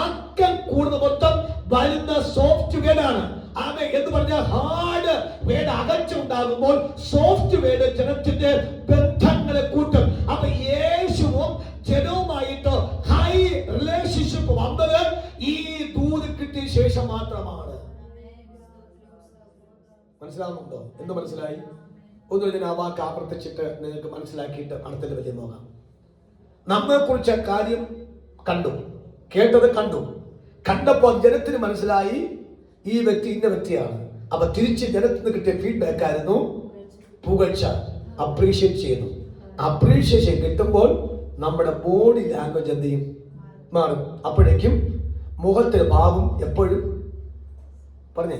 ആക്കം കൂടുന്ന മൊത്തം വരുന്ന സോഫ്റ്റ് വേർഡാണ്. എന്ന് പറഞ്ഞാൽ ഹാർഡ് വേർഡ് അകച്ച ഉണ്ടാകുമ്പോൾ സോഫ്റ്റ് വേർഡ് ജനത്തിന്റെ ബന്ധങ്ങളെ കൂട്ടും. അപ്പൊ യേശുവും ജനവുമായിട്ട് ഹൈ റിലേഷൻഷിപ്പ് വന്നത് ഈ ദൂത് കിട്ടിയ ശേഷം മാത്രമാണ്. മനസ്സിലാവുന്നുണ്ടോ? എന്ത് മനസ്സിലായി? ഒന്നും ഞാൻ ആ വാക്ക് ആവർത്തിച്ചിട്ട് നിങ്ങൾക്ക് മനസ്സിലാക്കിയിട്ട് അടുത്തതിൽ വലിയ നോക്കാം. നമ്മെ കുറിച്ച് കാര്യം കണ്ടു, കേട്ടത് കണ്ടു. കണ്ടപ്പോൾ ജനത്തിന് മനസ്സിലായി ഈ വ്യക്തി ഇന്ന വ്യക്തിയാണ്. അപ്പൊ തിരിച്ച് ജനത്തിന് കിട്ടിയ ഫീഡ്ബാക്ക് ആയിരുന്നു പുകഴ്ച, അപ്രീഷിയേറ്റ് ചെയ്യുന്നു. അപ്രീഷിയേഷൻ കിട്ടുമ്പോൾ നമ്മുടെ ബോഡി ലാംഗ്വേജ് എന്ത് ചെയ്യും? മാറും. അപ്പോഴേക്കും മുഖത്തിന്റെ ഭാവം എപ്പോഴും പറഞ്ഞേ,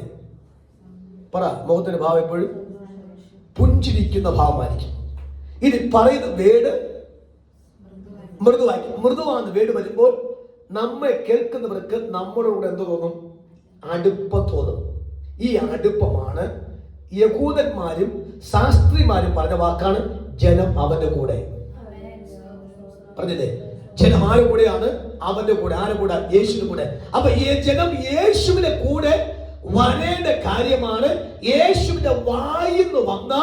പറ. മുഖത്തിന്റെ ഭാവം എപ്പോഴും പുഞ്ചിരിക്കുന്ന ഭാവമായിരിക്കും. ഇത് പറയുന്ന വേട് മൃദുവായിരിക്കും. മൃദുവാണ് വേട് വരുമ്പോൾ നമ്മെ കേൾക്കുന്നവർക്ക് നമ്മളോട് എന്ത് തോന്നും? അടുപ്പം തോന്നും. ഈ അടുപ്പമാണ് യഹൂദന്മാരും ശാസ്ത്രിമാരും പറഞ്ഞ വാക്കാണ് ജനം അവന്റെ കൂടെ. പറഞ്ഞില്ലേ? ജനം ആരുടെ കൂടെയാണ്? അവന്റെ കൂടെ. ആരുടെ കൂടെ? യേശുവിന്റെ കൂടെ. അപ്പൊ ഈ ജനം യേശുവിന്റെ കൂടെ വരേണ്ട കാര്യമാണ്. യേശുവിന്റെ വായിന്ന് വന്ന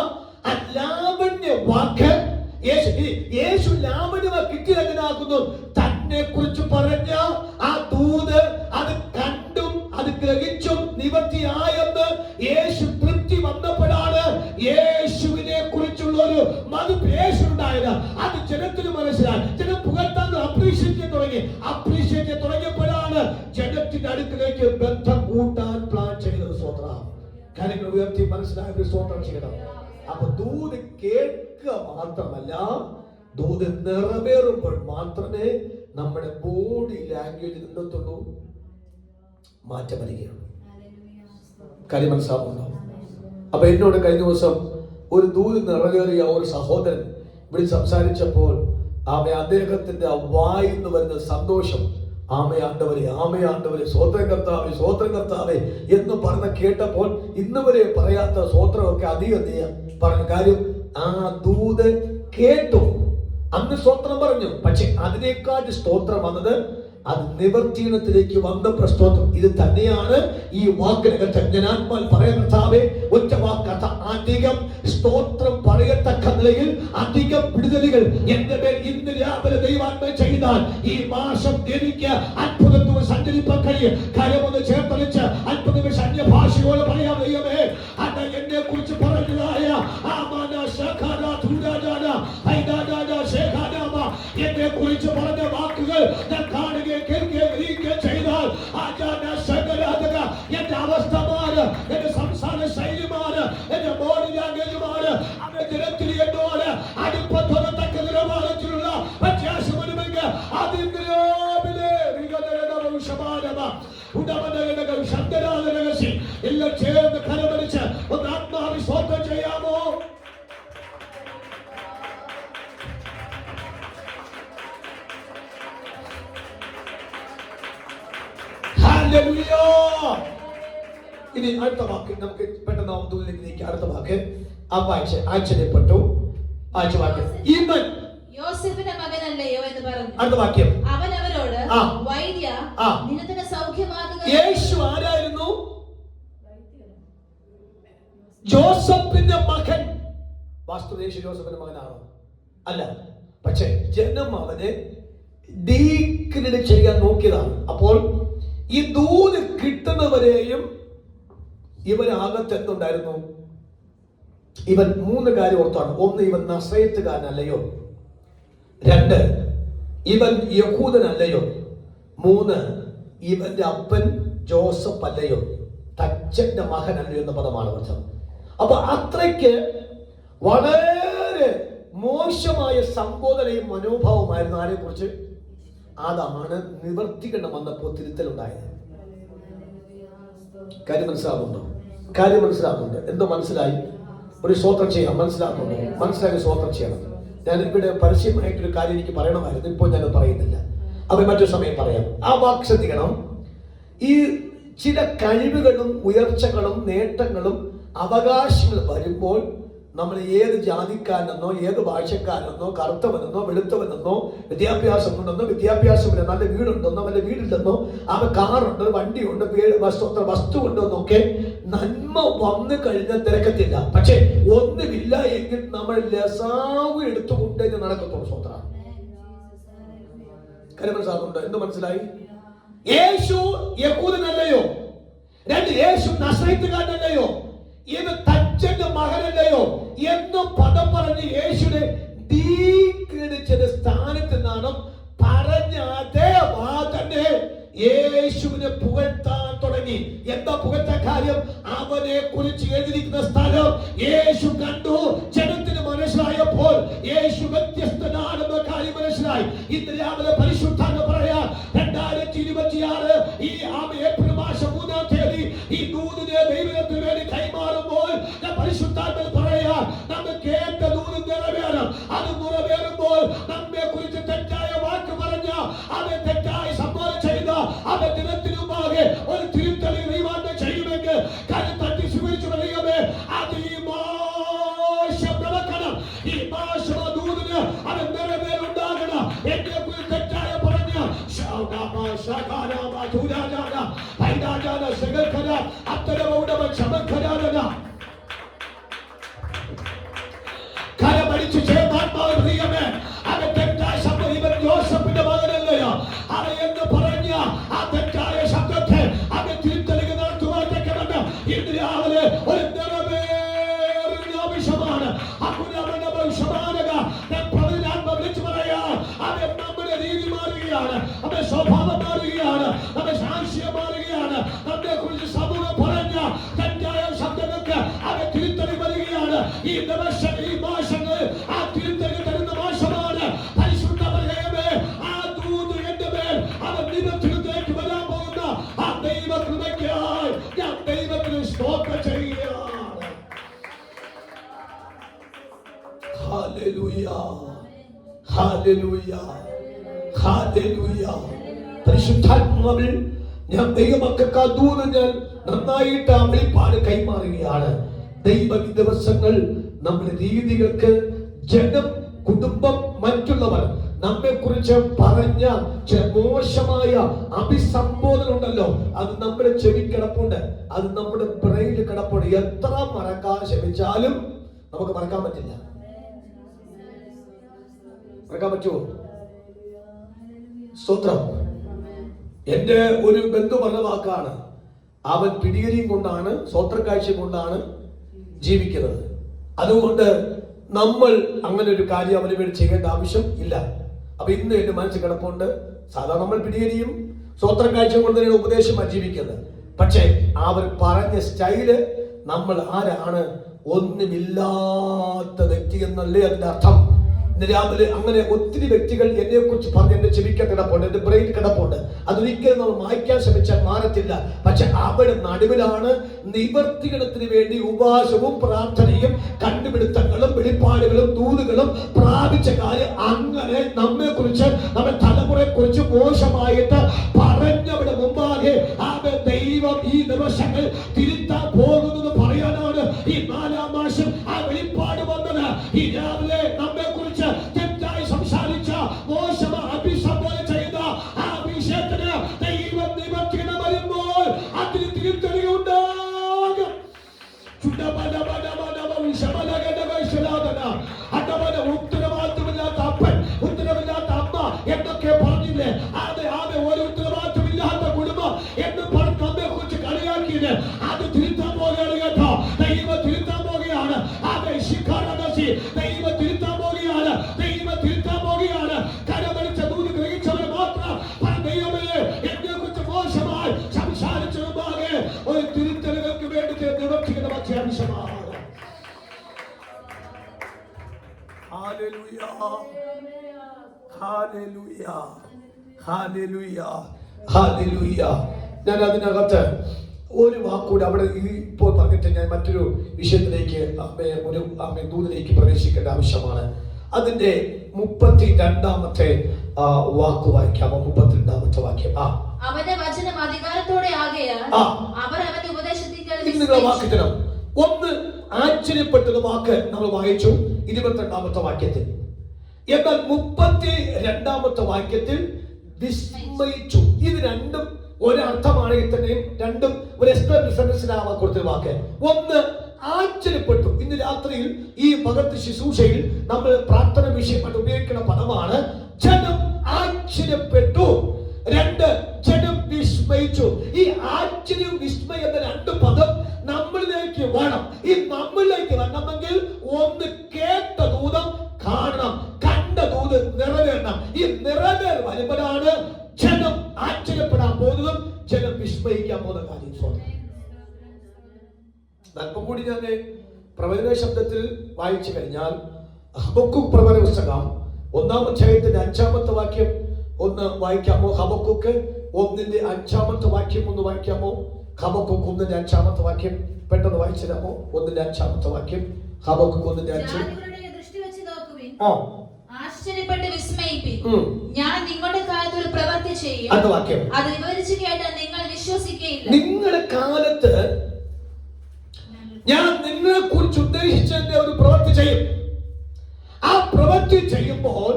ആ ലാവണ്യ വാക്ക് യേശു ലാവണ്യ കിട്ടിയതെങ്ങനാക്കുന്നു? തന്നെ കുറിച്ച് പറഞ്ഞ ആ ദൂത് അത് കണ്ടും അത് ഗ്രഹിച്ചും നിവർത്തിയായെന്ന് യേശു തൃപ്തി വന്നപ്പോഴാണ് യേശുവിനെ കുറിച്ചുള്ള ഒരു മതിപ്പേശുണ്ടായത്. അത് ജനത്തിന് മനസ്സിലായി. ജനം പുകഴ്ത്താൻ അപ്രീഷിയേറ്റ് തുടങ്ങിയപ്പോഴാണ് ജനത്തിന്റെ അടുക്കിലേക്ക് ബന്ധം കൂട്ടാൻ പ്ലാൻ ചെയ്തത്. സ്തോത്രം. കാര്യങ്ങൾ ഉയർത്തി മനസ്സിലാക്കി സ്തോത്രം ചെയ്യണം. അപ്പൊ ദൂത് കേൾക്കുക മാത്രമല്ല, ദൂത് നിറവേറുമ്പോൾ മാത്രമേ നമ്മുടെ ബോഡി ലാംഗ്വേജ് നിന്നത്തുള്ളൂ മാറ്റം വരികയാണ്. കാര്യം മനസ്സിലാവുന്നുണ്ടോ? അപ്പൊ എന്നോട് കഴിഞ്ഞ ദിവസം ഒരു ദൂത് നിറവേറിയ ഒരു സഹോദരൻ ഇവിടെ സംസാരിച്ചപ്പോൾ അദ്ദേഹത്തിന്റെ വായിൽ നിന്ന് വരുന്ന സന്തോഷം, ആമയാണ്ടവരെ സ്വോത്രം കർത്താവേ എന്ന് പറഞ്ഞ കേട്ടപ്പോൾ ഇന്ന് വരെ പറയാത്ത സ്വോത്രമൊക്കെ അധികം പറഞ്ഞു. കാര്യം ആ ദൂത് കേട്ടു, അന്ന് സ്തോത്രം പറഞ്ഞു. പക്ഷെ അതിനേക്കാൾ സ്തോത്രം വന്നത് അത് നിവർത്തീനത്തിലേക്ക് വന്ന പ്രസ്തോത്രം. ഇത് തന്നെയാണ് ഈ വാക്കിനകത്ത് ഞാൻ ആത്മാൽ പറയാൻ കർത്താവേ, ഒറ്റ വാക്കത്ത അധികം സ്തോത്രം പറയത്തക്ക നിലയിൽ അധികം വിടുതലുകൾ എന്റെ മേൽ ഇന്ന് രാവിലെ ദൈവാത്മ ചെയ്താൽ ഈ മാസം എനിക്ക് അത്ഭുതത്തോടെ സഞ്ചരിപ്പാൻ കഴിയും. കരമൊന്ന് ചേർത്തളിച്ച് അത്ഭുതം അന്യഭാഷയോട് പറയാം. ദൈവമേ, അത് എന്നെ കുറിച്ച് പറഞ്ഞതായ എന്നെ കുറിച്ച് പറഞ്ഞ വാക്കുകൾ ഞാൻ കാണുകയും കേൾക്കുകയും ചെയ്താൽ എന്റെ അവസ്ഥ മാറ്, എന്റെ സംസാര ശൈലി മാറ്, എന്റെ ബോഡി ലാംഗ്വേജ് മാറ്. അവന്റെ ജനത്തിൽ എന്നോട് അടുപ്പത്തോടത്തക്ക നിലവാരത്തിലുള്ള വ്യത്യാസം വരുമെങ്കിൽ അതിന്റെ എല്ലാം ചേർന്ന് കരമടിച്ച് ഒന്ന് ആത്മാവി സ്വന്തം ചെയ്യാമോ? ഇനി അടുത്ത വാക്ക് നമുക്ക് പെട്ടെന്ന് ദൂരത്തിലേക്ക് അടുത്ത വാക്ക് ആശ്ചര്യപ്പെട്ടു. ഇവൻ യോസേഫിന്റെ മകനല്ലയോ എന്ന് പറഞ്ഞു. അടുത്ത വാക്യം, അവൻ അവരോട് വൈദ്യ നിനക്ക് സൗഖ്യമാകുക. യേശു ആരായിരുന്നു? ജോസഫിന്റെ മകൻ. വാസ്തവ യേശു ജോസഫിന്റെ മകനാണോ? അല്ല. പക്ഷെ ജനം അവനെ ഡീക്രെഡിറ്റ് ചെയ്യാൻ നോക്കിയതാണ്. അപ്പോൾ ഈ ദൂത് കിട്ടുന്നവരെയും ഇവരകത്ത് എന്തുണ്ടായിരുന്നു? ഇവൻ 3 കാര്യം ഓർത്താണ്. 1, ഇവൻ നസറേത്തുകാരനല്ലയോ. 2, ഇവൻ യഹൂദനല്ലയോ. 3, ഇവന്റെ അപ്പൻ ജോസഫ് അല്ലയോ, തച്ചന്റെ മകനല്ലയോ എന്ന പദമാണ് അർത്ഥം. അപ്പൊ അത്രയ്ക്ക് വളരെ മോശമായ സംബോധനയും മനോഭാവമായിരുന്നു ആരെ കുറിച്ച്? അതാണ് നിവർത്തിക്കണം വന്നപ്പോൾ തിരുത്തലുണ്ടായത്. കാര്യം മനസ്സിലാകുന്നുണ്ടോ? എന്തോ മനസ്സിലായി? ഒരു സ്വോത്രം ചെയ്യാം. മനസ്സിലാക്കി സ്വോത്രം ചെയ്യണം. ഞാൻ ഇവിടെ പരസ്യമായിട്ടൊരു കാര്യം എനിക്ക് പറയണമായിരുന്നു, ഇപ്പോൾ ഞാൻ പറയുന്നില്ല. അത് മറ്റൊരു സമയം പറയാം. ആ വാക്ക് ശ്രദ്ധിക്കണം. ഈ ചില കഴിവുകളും ഉയർച്ചകളും നേട്ടങ്ങളും അവകാശങ്ങൾ വരുമ്പോൾ നമ്മൾ ഏത് ജാതിക്കാരനെന്നോ ഏത് ഭാഷക്കാരനെന്നോ കറുത്തവനെന്നോ വെളുത്തവനെന്നോ വിദ്യാഭ്യാസം ഉണ്ടെന്നോ വിദ്യാഭ്യാസമില്ല, നല്ല വീടുണ്ടെന്നോ വല്ല വീടില്ലെന്നോ, അവൻ കാറുണ്ട്, വണ്ടിയുണ്ട്, വസ്തു ഉണ്ടെന്നൊക്കെ നന്മ വന്നു കഴിഞ്ഞാൽ തിരക്കത്തില്ല. പക്ഷെ ഒന്നുമില്ല എങ്കിൽ നമ്മൾ ലസാവ് എടുത്തുകൊണ്ട് നടക്കത്തുള്ളൂ. സ്വത്രം കാര്യം മനസ്സിലാകുന്നുണ്ടോ? എന്ത് മനസ്സിലായി? യേശു യഹൂദനല്ലയോ. 2, യേശു നസറേത്തുകാരനല്ലയോ. ഇത് തച്ചന്റെ മകനല്ലയോ എന്ന് പദം പറഞ്ഞ് യേശുവിനെ ഡീക്രെഡിറ്റ് സ്ഥാനത്ത് നിന്നാണ് പറഞ്ഞ അതേ തന്നെ യേശുവിനെ പുകഴ്ത്താൻ തുടങ്ങി. എന്താ പുകഴ്ത്താൻ കാര്യം? അവനെ കുറിച്ച് എഴുതിയിരിക്കുന്ന സ്ഥലം യേശു കണ്ടു. ജനത്തിന് മനസ്സിലായപ്പോൾ യേശു വ്യത്യസ്തനാണെന്ന കാര്യം മനസ്സിലായി. ഇന്ന് രാവിലെ പരിശുദ്ധാത്മ പറയാ 2026 ഈ ഏപ്രിൽ മാസം 3-ാം തീയതി ഈ ദൂതിനെ ദൈവത്തിന് വേണ്ടി കൈമാറുമ്പോൾ പരിശുദ്ധാത്മ പറയാ നമ്മൾ കേട്ട ദൂത് നിറവേറും. അത് നിറവേറുമ്പോൾ നമ്മെ കുറിച്ച് തെറ്റായ വാക്ക് പറഞ്ഞ അത് തെറ്റായി സംബോധന ചെയ്ത അത് ദിനത്തിനുമാകെ ഒരു തിരുത്തലിൽ ദൈവാത്മ ചെയ്യുമെങ്കിൽ കരുത്തട്ടി സ്വീകരിച്ചു പറയുകമേ. അത് ഈ മാസം നടക്കണം. ഈ മാസം ദൂതിന് അത് നിറവേറുണ്ടാകണം. എന്നെ കുറിച്ച് തെറ്റായ പറഞ്ഞ കരമടിച്ചു ചേർന്നാത്മാവേ അവൻ തെറ്റായ ശബ്ദം ഇവൻ ജോസഫിന്റെ മകനല്ലയോ അവൻ എന്ന് പറഞ്ഞ ആ തെറ്റായ ശബ്ദത്തെ അവൻ തിരുത്തലുകൾ നടത്തുവാൻ ഇന്ന് രാവിലെ ഒരു നിറവേറുന്ന ആവശ്യമാണ്. ഈ ദിവസങ്ങൾ, ഈ മാസങ്ങൾ ആ തിരുത്തലുകൾ തരുന്ന മാസമാണ്. പരിശുദ്ധ മറിയമേ, ആ ദൂത് എന്റെ മേൽ അവൻ നിവർത്തിയിലേക്ക് വരാൻ പോകുന്ന ആ ദൈവ കൃപയ്ക്കായി ഞാൻ ദൈവത്തിന് സ്തോത്രം ചെയ്യുകയാണ്. Hallelujah, hallelujah, hallelujah. പരിശുദ്ധാത്മാവിൽ ഞാൻ ദൈവമക്കൾക്ക് ആ ദൂത് ഞാൻ നന്നായിട്ട് ആ വെളിപ്പാട് കൈമാറുകയാണ്. ദൈവ ദിവസങ്ങൾ നമ്മുടെ രീതികൾക്ക് ജനം, കുടുംബം, മറ്റുള്ളവർ നമ്മെ കുറിച്ച് പറഞ്ഞ ചില മോശമായ അഭിസംബോധന ഉണ്ടല്ലോ, അത് നമ്മുടെ ചെവി കിടപ്പുണ്ട്, അത് നമ്മുടെ ബ്രെയിനിൽ കിടപ്പുണ്ട്. എത്ര മറക്കാൻ ശ്രമിച്ചാലും നമുക്ക് മറക്കാൻ പറ്റില്ല. മറക്കാൻ പറ്റുമോ? സ്തോത്രം. എന്റെ ഒരു ബന്ധു പറഞ്ഞ വാക്കാണ്, അവൻ പിടികരിയും കൊണ്ടാണ്, സ്വത്രക്കാഴ്ച കൊണ്ടാണ് ജീവിക്കുന്നത്. അതുകൊണ്ട് നമ്മൾ അങ്ങനെ ഒരു കാര്യം അവന് വേണ്ടി ചെയ്യേണ്ട ആവശ്യം ഇല്ല. അപ്പൊ ഇന്ന് എന്റെ മനസ്സിൽ കിടപ്പുണ്ട്, സാധാരണ നമ്മൾ പിടികരിയും സ്വത്രക്കാഴ്ച കൊണ്ട് തന്നെയാണ് ഉപദേശം ജീവിക്കുന്നത്. പക്ഷേ അവർ പറഞ്ഞ സ്റ്റൈല്, നമ്മൾ ആരാണ്? ഒന്നുമില്ലാത്ത വ്യക്തി എന്നല്ലേ അതിന്റെ അർത്ഥം. രാവിലെ അങ്ങനെ ഒത്തിരി വ്യക്തികൾ എന്നെ കുറിച്ച് പറഞ്ഞ് എന്റെ ചെവിക്ക കിടപ്പുണ്ട്, എന്റെ ബ്രെയിൻ കിടപ്പുണ്ട്. അതൊരിക്കലും നമ്മൾ മായ്ക്കാൻ ശ്രമിച്ചാൽ മാറത്തില്ല. പക്ഷെ അവിടെ നടുവിലാണ് നിവർത്തികരണത്തിന് വേണ്ടി ഉപവാസവും പ്രാർത്ഥനയും കണ്ടുപിടുത്തങ്ങളും വെളിപ്പാടുകളും ദൂതുകളും പ്രാപിച്ച കാര്യം. അങ്ങനെ നമ്മെ കുറിച്ച്, നമ്മുടെ തലമുറയെ കുറിച്ച് മോശമായിട്ട് പറഞ്ഞവിടെ മുമ്പാകെ ദൈവം ഈ ദിവസങ്ങൾ തിരുത്താൻ പോകുന്നത് പറയാനാണ് ഈ 4-ാം മാസം ആ വെളിപ്പാട് വന്നത്. ഈ രാവിലെ നമ്മെ കുറിച്ച് തെറ്റായി സംസാരിച്ച, മോശം അഭിസംബോധന ചെയ്ത ആ വിഷയത്തിന് ദൈവം നിവർത്തിക്കണം വരുമ്പോൾ അതിന് തിരുത്തലുണ്ടാകും. ഉത്തരവാദിത്തമില്ലാത്ത അപ്പൻ, ഉത്തരവില്ലാത്ത അമ്മ എന്നൊക്കെ പറഞ്ഞില്ലേ, ഒരു ഉത്തരവാദിത്തമില്ലാത്ത കുടുംബം എന്ന് പറഞ്ഞ് നമ്മെ കുറിച്ച് കളിയാക്കിയത്, അത് തിരുത്താൻ പോകുകയാണ് കേട്ടോ. ദൈവം തിരുത്താൻ പോകുകയാണ്. ദൈവം തിരുത്താൻ പോകുകയാണ്. ദൈവം തിരുത്താൻ പോകുകയാണ്. കരമടിച്ച ദൂത് ഗ്രഹിച്ചവരെ മാത്രം ദൈവമേ എന്നെ കുറിച്ച് മോശമായി സംസാരിച്ചു മുമ്പാകെ ഒരു തിരുത്തലുകൾക്ക് വേണ്ടി നിവർത്തിക്കുന്ന പക്ഷേ ആവശ്യമാണ്. Hallelujah, hallelujah, hallelujah, hallelujah. ഞാൻ അതിനകത്ത് ഒരു വാക്കുകൂടി അവിടെ ഇപ്പോൾ പറഞ്ഞിട്ട് ഞാൻ മറ്റൊരു വിഷയത്തിലേക്ക് ഒരു ദൂതിലേക്ക് പ്രവേശിക്കേണ്ട ആവശ്യമാണ്. അതിന്റെ 32ാമത്തെ വാക്ക് വായിക്കാമോ? 32ാമത്തെ വാക്യം. അവന്റെ വചനം അധികാരത്തോടെ ആകയാൽ അവർ അവന്റെ ഉപദേശത്തിൽ നിങ്ങളുടെ വാക്യത്തിനും ഒന്ന് ആശ്ചര്യപ്പെട്ടത് വാക്ക് നമ്മൾ വായിച്ചു 22ാമത്തെ വാക്യത്തിൽ. എന്നാൽ 32ാമത്തെ വാക്യത്തിൽ വിസ്മയിച്ചു. ഇത് രണ്ടും ഒരർത്ഥമാണെങ്കിൽ തന്നെയും രണ്ടും ഒരു എക്സ്പ്ലനേഷൻ കൊടുത്ത വാക്ക്. ഒന്ന് ആശ്ചര്യപ്പെട്ടു. ഇന്ന് രാത്രിയിൽ ഈ ഭഗത്ത് ശുശ്രൂഷയിൽ നമ്മൾ പ്രാർത്ഥന വിഷയമായിട്ട് ഉപയോഗിക്കുന്ന പദമാണ് ജനം ആശ്ചര്യപ്പെട്ടു. രണ്ട്, ജനം വിസ്മയിച്ചു. ഈ ആശ്ചര്യം, വിസ്മയം എന്ന രണ്ട് പദം നമ്മളിലേക്ക് വേണം. ഈ നമ്മളിലേക്ക് വരണമെങ്കിൽ ഒന്ന് കേട്ട ദൂതം കാണണം, കണ്ട ദൂത് നിറവേറണം. ഈ നിറവേർ വരുമ്പോഴാണ് ജനം ആശ്ചര്യപ്പെടാൻ പോകുന്നതും ജനം വിസ്മയിക്കാൻ പോകുന്ന കാര്യം. അല്പം കൂടി ഞാൻ പ്രവചന ശബ്ദത്തിൽ വായിച്ചു കഴിഞ്ഞാൽ ഹബക്കൂക്ക് പ്രവചന പുസ്തകം 1-ാം അധ്യായത്തിന്റെ 5-ാമത്തെ വാക്യം ഒന്ന് വായിക്കാമോ? ഹബക്കൂക്ക് 1-ന്റെ 5-ാമത്തെ വാക്യം ഒന്ന് വായിക്കാമോ? ഹബക്കൂക്ക് 1-ന്റെ 5-ാമത്തെ വാക്യം പെട്ടെന്ന് വായിച്ചു തരാമോ? 1-ന്റെ 5-ാമത്തെ വാക്യം. ഹബക്കൂക്ക് 1-ന്റെ 5. ആശ്ചര്യപ്പെട്ട് വിസ്മയിപ്പിൻ, ഞാൻ നിങ്ങളുടെ കാലത്ത് ഒരു പ്രവൃത്തി ചെയ്യും, അത് വിവരിച്ചു കേട്ടാൽ നിങ്ങൾ വിശ്വസിക്കുകയില്ല. നിങ്ങളുടെ കാലത്ത് ഞാൻ നിങ്ങളെ കുറിച്ച് ഉദ്ദേശിച്ച ഒരു പ്രവൃത്തി ചെയ്യും. ആ പ്രവൃത്തി ചെയ്യുമ്പോൾ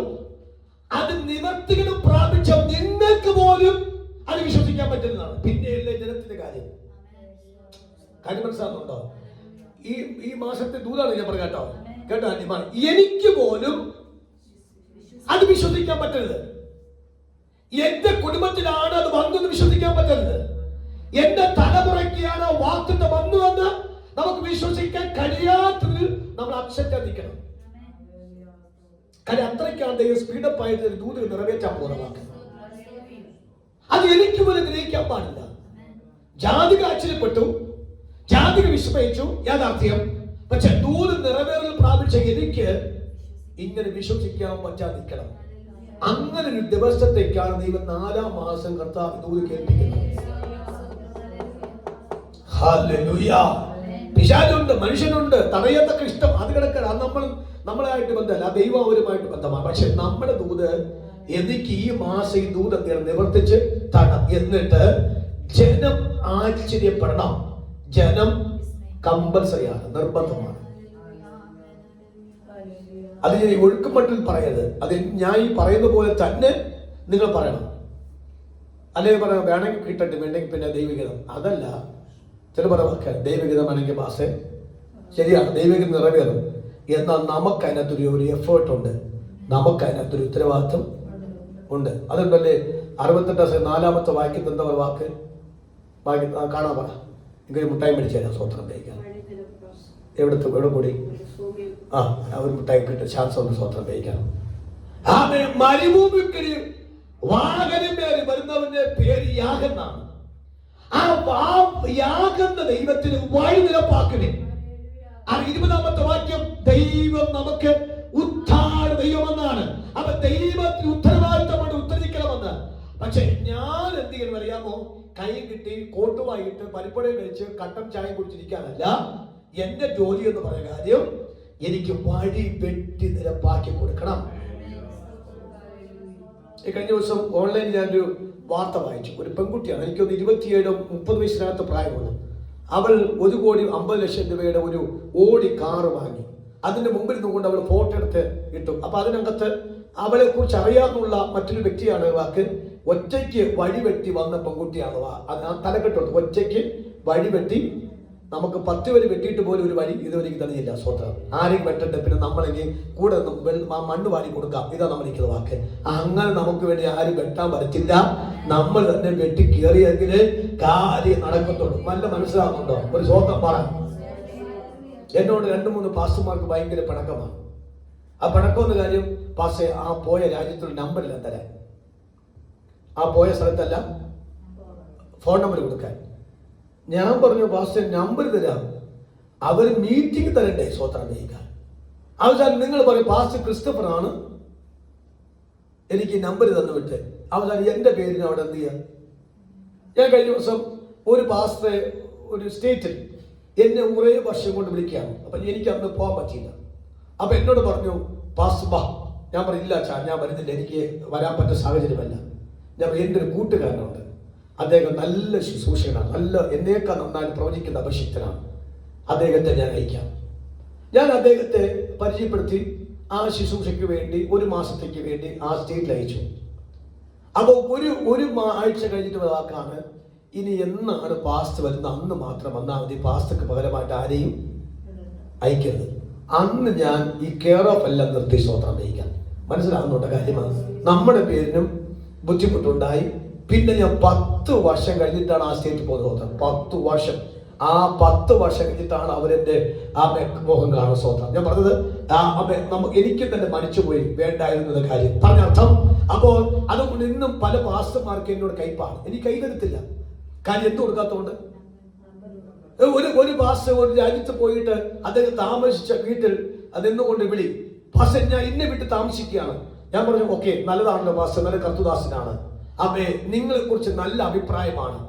അത് നിവർത്തികളും പ്രാപിച്ച നിങ്ങൾക്ക് പോലും അത് വിശ്വസിക്കാൻ പറ്റുന്നതാണ്. പിന്നെയല്ലേ ജനത്തിന്റെ കാര്യം മനസ്സിലാകുന്നുണ്ടോ? ഈ മാസത്തെ ദൂതാണ് ഞാൻ പറഞ്ഞു കേട്ടോ. എനിക്ക് പോലും അത് വിശ്വസിക്കാൻ പറ്റരുത്. എന്റെ കുടുംബത്തിലാണ് അത് വന്നെന്ന് വിശ്വസിക്കാൻ പറ്റരുത്. എന്റെ തലമുറയ്ക്കാണ് വാക്കിന്റെ വന്നുവെന്ന് നമുക്ക് വിശ്വസിക്കാൻ കഴിയാത്തതിൽ നമ്മൾ അപ്സെറ്റ് നിൽക്കണം. കാര്യം അത്രയ്ക്കാണ് ദൈവം സ്പീഡപ്പ് ആയിട്ട് ദൂത് നിറവേറ്റാൻ പോകുന്ന വാക്ക്. അത് എനിക്ക് പോലും ഗ്രഹിക്കാൻ പാടില്ല. ജാതിക ആശ്ചര്യപ്പെട്ടു, ജാതിക വിസ്മയിച്ചു, യാഥാർത്ഥ്യം. പക്ഷെ ദൂത് നിറവേറൽ പ്രാപിച്ച എനിക്ക് ഇങ്ങനെ വിശ്വസിക്കാൻ പറ്റാതിരിക്കണം. അങ്ങനെ ഒരു ദിവസത്തേക്കാണ് ദൈവം 4-ാം മാസം കർത്താവ് ദൂത് കേൾപ്പിക്കുന്നത്. ഹല്ലേലൂയ. പിശാചുണ്ട്, മനുഷ്യനുണ്ട്, തടയത്തക്ക ഇഷ്ടം, അത് കിടക്കണം. അത് നമ്മളായിട്ട് ബന്ധമല്ല, ദൈവം അവരുമായിട്ട് ബന്ധമാണ്. പക്ഷെ നമ്മുടെ ദൂത് എനിക്ക് ഈ മാസം ഈ ദൂത് നിവർത്തിച്ച് തരണം. എന്നിട്ട് ജനം ആശ്ചര്യപ്പെടണം. ജനം കമ്പൽസറിയാണ്, നിർബന്ധമാണ്. അത് ഞാൻ ഒഴുക്കുമട്ടിൽ പറയരുത്. അത് ഞാൻ ഈ പറയുന്ന പോലെ തന്നെ നിങ്ങൾ പറയണം. അല്ലെങ്കിൽ പറയാം വേണമെങ്കിൽ കിട്ടട്ടെ, വേണമെങ്കിൽ പിന്നെ ദൈവഗീതം. അതല്ല, ചില പറയാം ദൈവഗീതം വേണമെങ്കിൽ പാസേ ശരിയാണ്, ദൈവഗീതം നിറവേറും. എന്നാൽ നമുക്ക് അതിനകത്തൊരു എഫേർട്ട് ഉണ്ട്, നമുക്ക് അതിനകത്തൊരു ഉത്തരവാദിത്വം ഉണ്ട്. അതുകൊണ്ടല്ലേ 68-4 വാക്യത്തിൽ എന്താ വാക്ക് കാണാൻ പറ. ഇങ്ങനെ മുട്ടായി മേടിച്ചു തരാം, സ്വത്രം കഴിക്കാൻ. എവിടെ കൂടി ഒരു മുട്ടായി കിട്ടും, ശാസ്ത്രം സ്വത്രം കഴിക്കാൻ. മരുഭൂമിക്കൊരു വാഹനമേറി വരുന്നവന്റെ പേര് യാഗെന്നാണ്. ആ യാഗെന്ന ദൈവത്തിന് വഴി നിരപ്പാക്കുവിൻ. 20-ാമത്തെ വാക്യം, ദൈവം നമുക്ക് ഉദ്ധാര ദൈവമെന്നാണ്. അപ്പൊ ദൈവത്തിന് ഉത്തരവാദിത്തമാണ് ഉത്തരിക്കണമെന്ന്. പക്ഷെ ഞാൻ എന്ത് ചെയ്യണം അറിയാമോ? കൈ കിട്ടി കോട്ടുമായിട്ട് പരിപ്പടയും കഴിച്ച് കട്ടൻ ചായ കുടിച്ചിരിക്കാനല്ല. എന്റെ ജോലി എന്ന് പറയുന്ന കാര്യം എനിക്ക് വഴി വെട്ടി നിരപ്പാക്കി കൊടുക്കണം. കഴിഞ്ഞ ദിവസം ഓൺലൈനിൽ ഞാനൊരു വാർത്ത വായിച്ചു. ഒരു പെൺകുട്ടിയാണ്, എനിക്കൊന്ന് 27-30 വയസ്സിനകത്ത് പ്രായമുള്ളൂ. അവൾ 1,50,00,000 രൂപയുടെ ഒരു ഓടി കാറ് വാങ്ങി. അതിന്റെ മുമ്പിൽ നിന്നുകൊണ്ട് അവൾ ഫോട്ടോ എടുത്ത് ഇട്ടു. അപ്പൊ അതിനകത്ത് അവളെ കുറിച്ച് അറിയാവുന്ന മറ്റൊരു വ്യക്തിയാണ് വാക്ക്. ഒറ്റയ്ക്ക് വഴിവെട്ടി വന്ന പെൺകുട്ടിയാണ്. അത് ആ തലക്കെട്ടുണ്ട്, ഒറ്റയ്ക്ക് വഴിവെട്ടി. നമുക്ക് 10 വരെ വെട്ടിയിട്ട് പോലും ഒരു വഴി ഇതുവരെ തെളിയില്ല. സ്വത്രം ആരെയും വെട്ടട്ടെ, പിന്നെ നമ്മളെങ്കിൽ കൂടെ മണ്ണ് വാരി കൊടുക്കാം. ഇതാ നമ്മളിരിക്കുന്ന വാക്ക്. അങ്ങനെ നമുക്ക് വേണ്ടി ആരും വെട്ടാൻ പറ്റില്ല. നമ്മൾ തന്നെ വെട്ടി കയറിയെങ്കിൽ കാര്യം നടക്കത്തുള്ളൂ. നല്ല മനസ്സിലാകുന്നുണ്ടോ? ഒരു സ്വന്തം പറ. എന്നോട് 2-3 പാസ്റ്റർമാർക്ക് ഭയങ്കര പിണക്കമാണ്. ആ പിണക്കമെന്ന കാര്യം, പാസ്റ്റേ ആ പോയ രാജ്യത്തുള്ള നമ്പറില്ല തരാൻ, ആ പോയ സ്ഥലത്തല്ല ഫോൺ നമ്പർ കൊടുക്കാൻ. ഞാൻ പറഞ്ഞു പാസ്റ്റർ നമ്പർ തരാം, അവർ മീറ്റിംഗ് തരണ്ടേ സ്വത്രം ചെയ്യിക്കാൻ. അവസാനം നിങ്ങൾ പറയും പാസ്റ്റർ ക്രിസ്റ്റഫർ ആണ് എനിക്ക് നമ്പർ തന്നു വിട്ട്. അവസാനം എൻ്റെ പേരിന് അവിടെ എന്ത് ചെയ്യാം? ഞാൻ കഴിഞ്ഞ ദിവസം ഒരു പാസ്റ്ററെ ഒരു സ്റ്റേറ്റിൽ എന്നെ കുറേ വർഷം കൊണ്ട് വിളിക്കുകയാണ്. അപ്പം എനിക്ക് അന്ന് പോകാൻ പറ്റിയില്ല. അപ്പം എന്നോട് പറഞ്ഞു പാസ്റ്റർ ബാ. ഞാൻ പറഞ്ഞില്ല ചാ, ഞാൻ വരുന്നില്ല, എനിക്ക് വരാൻ പറ്റുന്ന സാഹചര്യമല്ല. ഞാൻ എൻ്റെ ഒരു കൂട്ടുകാരനുണ്ട്, അദ്ദേഹം നല്ല ശുശ്രൂഷകനാണ്, നല്ല എന്നേക്കാൾ നന്നായി പ്രവചിക്കുന്ന അഭിഷിക്തനാണ്. അദ്ദേഹത്തെ ഞാൻ അയക്കാം. ഞാൻ അദ്ദേഹത്തെ പരിചയപ്പെടുത്തി ആ ശുശ്രൂഷയ്ക്ക് വേണ്ടി 1 മാസത്തേക്ക് വേണ്ടി ആ സ്റ്റേറ്റിൽ അയച്ചു. അപ്പോൾ ഒരു ആഴ്ച കഴിഞ്ഞിട്ട് വാക്കാണ്, ഇനി എന്നാണ് പാസ്റ്റ് വരുന്ന അന്ന് മാത്രം വന്നാൽ മതി, പാസ്റ്റർക്ക് പകരമായിട്ട് ആരെയും അയക്കരുത്. അന്ന് ഞാൻ ഈ കെയർ ഓഫ് എല്ലാം നിർത്തി സ്വത്രം അയക്കാൻ. മനസ്സിലാകുന്നുണ്ട കാര്യമാണ്. നമ്മുടെ പേരിനും ബുദ്ധിമുട്ടുണ്ടായി. പിന്നെ ഞാൻ 10 വർഷം കഴിഞ്ഞിട്ടാണ് ആ സ്റ്റേറ്റ് പോകുന്നത്. 10 വർഷം. ആ 10 വർഷം കഴിഞ്ഞിട്ടാണ് അവരെന്റെ ആ മോഹം കാണുന്ന സ്വത്രം. ഞാൻ പറഞ്ഞത് എനിക്ക് തന്നെ മരിച്ചുപോയി വേണ്ടായിരുന്ന കാര്യം പറഞ്ഞർത്ഥം. അപ്പോൾ അതുകൊണ്ട് ഇന്നും പല പാസ്റ്റർമാർക്ക് എന്നോട് കൈപ്പാണ്. എനിക്ക് കൈതരത്തില്ല. കാര്യം എന്ത് കൊടുക്കാത്തതുകൊണ്ട്. ഒരു പാസ്റ്റർ ഒരു രാജ്യത്ത് പോയിട്ട് അദ്ദേഹം താമസിച്ച വീട്ടിൽ അതെന്നുകൊണ്ട് വിളി, പാസ്റ്റർ ഞാൻ ഇന്നെ വിട്ട് താമസിക്കുകയാണ്. ഞാൻ പറഞ്ഞു ഓക്കെ, നല്ലതാണല്ലോ പാസ്റ്റർ, നല്ല കർത്തുദാസനാണ്. അമ്മേ നിങ്ങളെ കുറിച്ച് നല്ല അഭിപ്രായമാണ്.